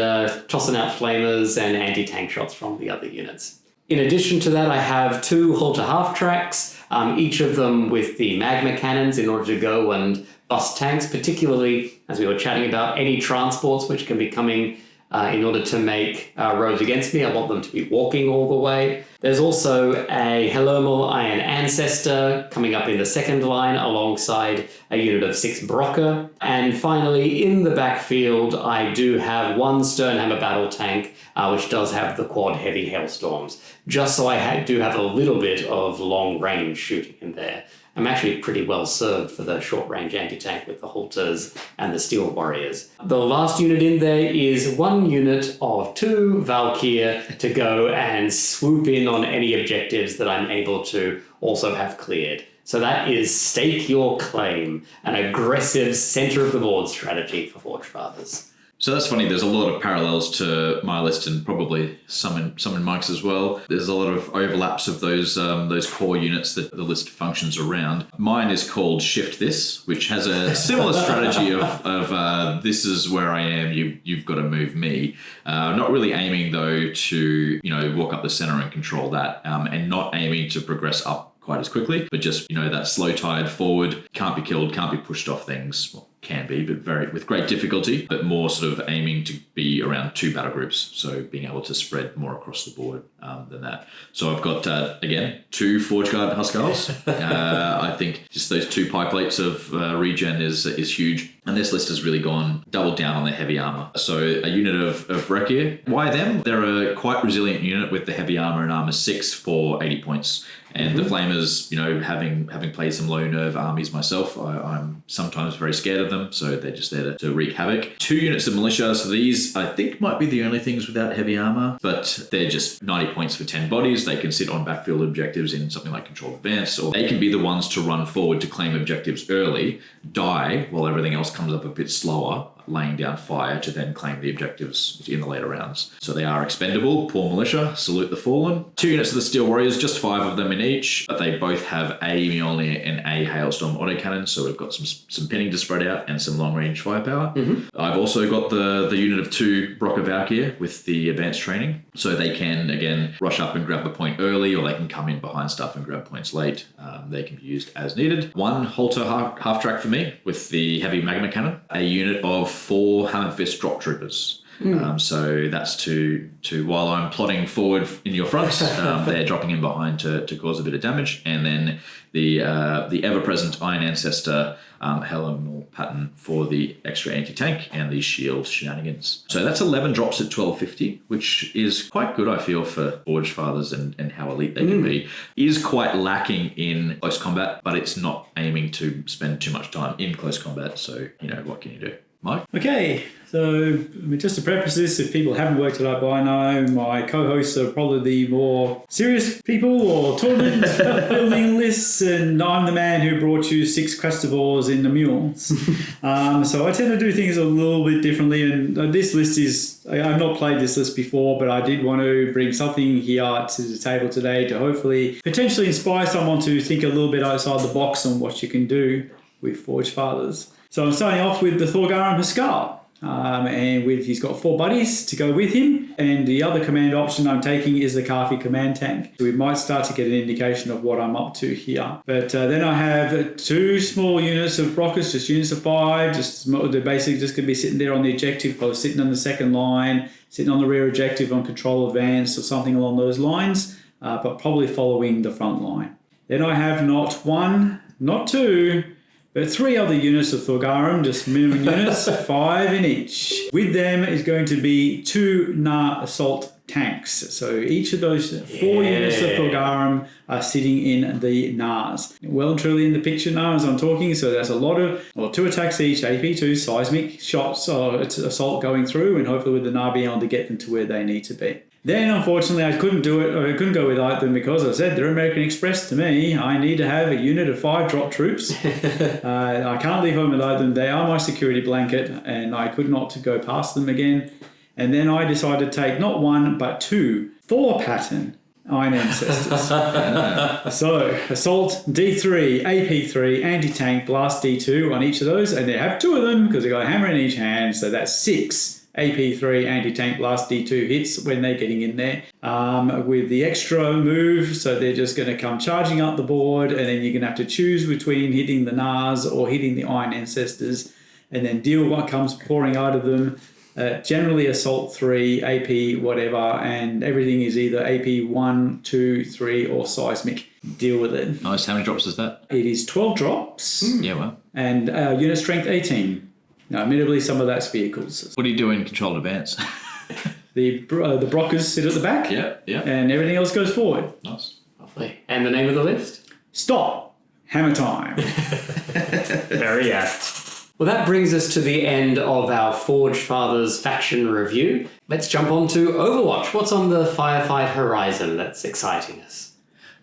tossing out flamers and anti-tank shots from the other units. In addition to that, I have 2 halter half-tracks, each of them with the magma cannons in order to go and bust tanks, particularly, as we were chatting about, any transports which can be coming in order to make roads against me. I want them to be walking all the way. There's also a Helomel Iron Ancestor coming up in the second line alongside a unit of 6 Brocker. And finally, in the backfield, I do have 1 Sternhammer Battle Tank, which does have the quad heavy Hailstorms, just so I do have a little bit of long range shooting in there. I'm actually pretty well served for the short-range anti-tank with the Halters and the Steel Warriors. The last unit in there is 1 unit of 2 Valkyr to go and swoop in on any objectives that I'm able to also have cleared. So that is Stake Your Claim, an aggressive centre-of-the-board strategy for Forge Fathers. So that's funny. There's a lot of parallels to my list and probably some in Mike's as well. There's a lot of overlaps of those core units that the list functions around. Mine is called Shift This, which has a similar strategy of this is where I am. You've got to move me. Not really aiming though to walk up the center and control that, and not aiming to progress up quite as quickly, but just that slow tide forward, can't be killed, can't be pushed off things. Well, can be, but with great difficulty, but more sort of aiming to be around 2 battle groups, so being able to spread more across the board than that. So I've got, again, 2 Forge Guard Huskarls. I think just those 2 pie plates of regen is huge. And this list has really doubled down on their heavy armor. So a unit of Wreckir. Why them? They're a quite resilient unit with the heavy armor and armor 6 for 80 points. And the Flamers, having played some low nerve armies myself, I'm sometimes very scared of them. So they're just there to wreak havoc. 2 units of militia. So these, I think, might be the only things without heavy armor. But they're just 90 points for 10 bodies. They can sit on backfield objectives in something like Controlled Advance. Or they can be the ones to run forward to claim objectives early, die while everything else comes up a bit slower, laying down fire to then claim the objectives in the later rounds. So they are expendable. Poor militia, salute the fallen. 2 units of the Steel Warriors, just 5 of them in each, but they both have a Mjolnir and a Hailstorm autocannon, so we've got some pinning to spread out and some long-range firepower. I've also got the unit of 2 Brocker Valkyr with the advanced training, so they can, again, rush up and grab a point early, or they can come in behind stuff and grab points late. They can be used as needed. 1 Halter half-track for me with the heavy magma cannon, a unit of 4 Hammer Fist drop troopers. So that's to while I'm plodding forward in your front, they're dropping in behind to cause a bit of damage. And then the ever-present Iron Ancestor Elemental pattern for the extra anti-tank and the shield shenanigans. So that's 11 drops at 1250, which is quite good, I feel, for Forge Fathers and how elite they can be. Is quite lacking in close combat, but it's not aiming to spend too much time in close combat. So, what can you do? Mike? Okay, so just to preface this, if people haven't worked it out by now, my co-hosts are probably the more serious people or tournament building lists, and I'm the man who brought you 6 Crestivores in the mules. So I tend to do things a little bit differently, and this list is, I've not played this list before, but I did want to bring something here to the table today to hopefully potentially inspire someone to think a little bit outside the box on what you can do with Forge Fathers. So I'm starting off with the Thorgarum Haskell, and he's got 4 buddies to go with him, and the other command option I'm taking is the Kafi command tank. So we might start to get an indication of what I'm up to here. But then I have 2 small units of Brockers, just units of 5, they're basically just going to be sitting there on the objective post, sitting on the second line, sitting on the rear objective on control advance or something along those lines, but probably following the front line. Then I have not 1, not 2, but 3 other units of Thorgarum, just minimum units, 5 in each. With them is going to be 2 Nar assault tanks. So each of those 4 units of Thorgarum are sitting in the Nars. Well and truly in the picture now as I'm talking, so that's a lot of, 2 attacks each, AP2 seismic shots, so it's assault going through, and hopefully with the Nar being able to get them to where they need to be. Then, unfortunately, I couldn't go without them because I said they're American Express to me. I need to have a unit of 5 drop troops. I can't leave home without them. They are my security blanket, and I could not go past them again. And then I decided to take not 1, but 2 Thor pattern Iron Ancestors. So, Assault D3, AP3, Anti-Tank, Blast D2 on each of those, and they have 2 of them because they've got a hammer in each hand, so that's 6. AP3 anti-tank blast D2 hits when they're getting in there with the extra move, so they're just going to come charging up the board, and then you're going to have to choose between hitting the Nars or hitting the Iron Ancestors and then deal what comes pouring out of them. Generally assault 3, AP whatever, and everything is either AP 1, 2, 3 or seismic. Deal with it. Nice. How many drops is that? It is 12 drops. Yeah, well. And unit strength 18. Now, admittedly, some of that's vehicles. What do you do in controlled advance? The Brockers sit at the back. Yeah. And everything else goes forward. Nice. Lovely. And the name of the list? Stop. Hammer time. Very apt. Well, that brings us to the end of our Forge Fathers faction review. Let's jump on to Overwatch. What's on the Firefight horizon that's exciting us?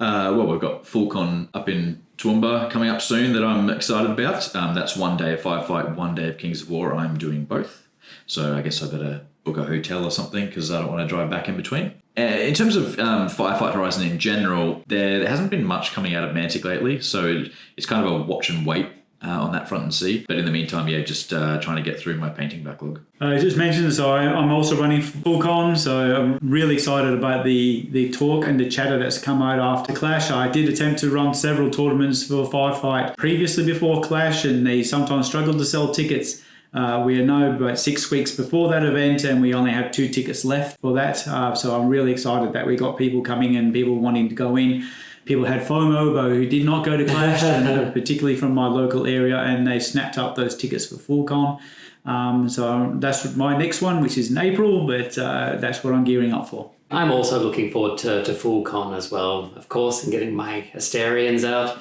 Well, we've got Fulcon up in Toowoomba coming up soon that I'm excited about. That's 1 day of Firefight, 1 day of Kings of War. I'm doing both. So I guess I better book a hotel or something because I don't want to drive back in between. In terms of Firefight Horizon in general, there hasn't been much coming out of Mantic lately. So it's kind of a watch and wait on that front and see. But in the meantime, just trying to get through my painting backlog. I just mentioned, so I'm also running Fulcon, so I'm really excited about the talk and the chatter that's come out after Clash. I did attempt to run several tournaments for Firefight previously before Clash, and they sometimes struggled to sell tickets. We are now about 6 weeks before that event, and we only have 2 tickets left for that. So I'm really excited that we got people coming and people wanting to go in. people had FOMO but who did not go to Clash, and particularly from my local area, and they snapped up those tickets for FullCon. So that's my next one, which is in April, but that's what I'm gearing up for. I'm also looking forward to FullCon as well, of course, and getting my Asterians out.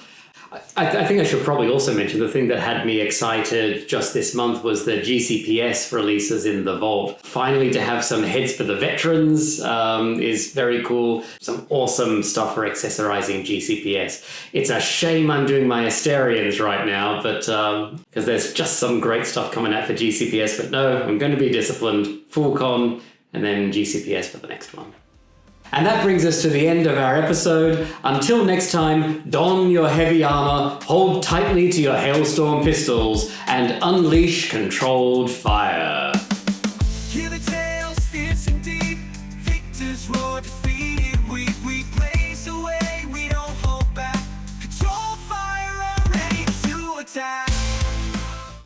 I think I should probably also mention the thing that had me excited just this month was the GCPS releases in the vault. Finally, to have some heads for the veterans is very cool. Some awesome stuff for accessorizing GCPS. It's a shame I'm doing my Asterians right now, but because there's just some great stuff coming out for GCPS. But no, I'm going to be disciplined. FullCon and then GCPS for the next one. And that brings us to the end of our episode. Until next time, don your heavy armor, hold tightly to your hailstorm pistols, and unleash controlled fire. Hear the tales, fierce and deep. Victors roar defeated. We blaze away, we don't hold back. Control fire, ready to attack.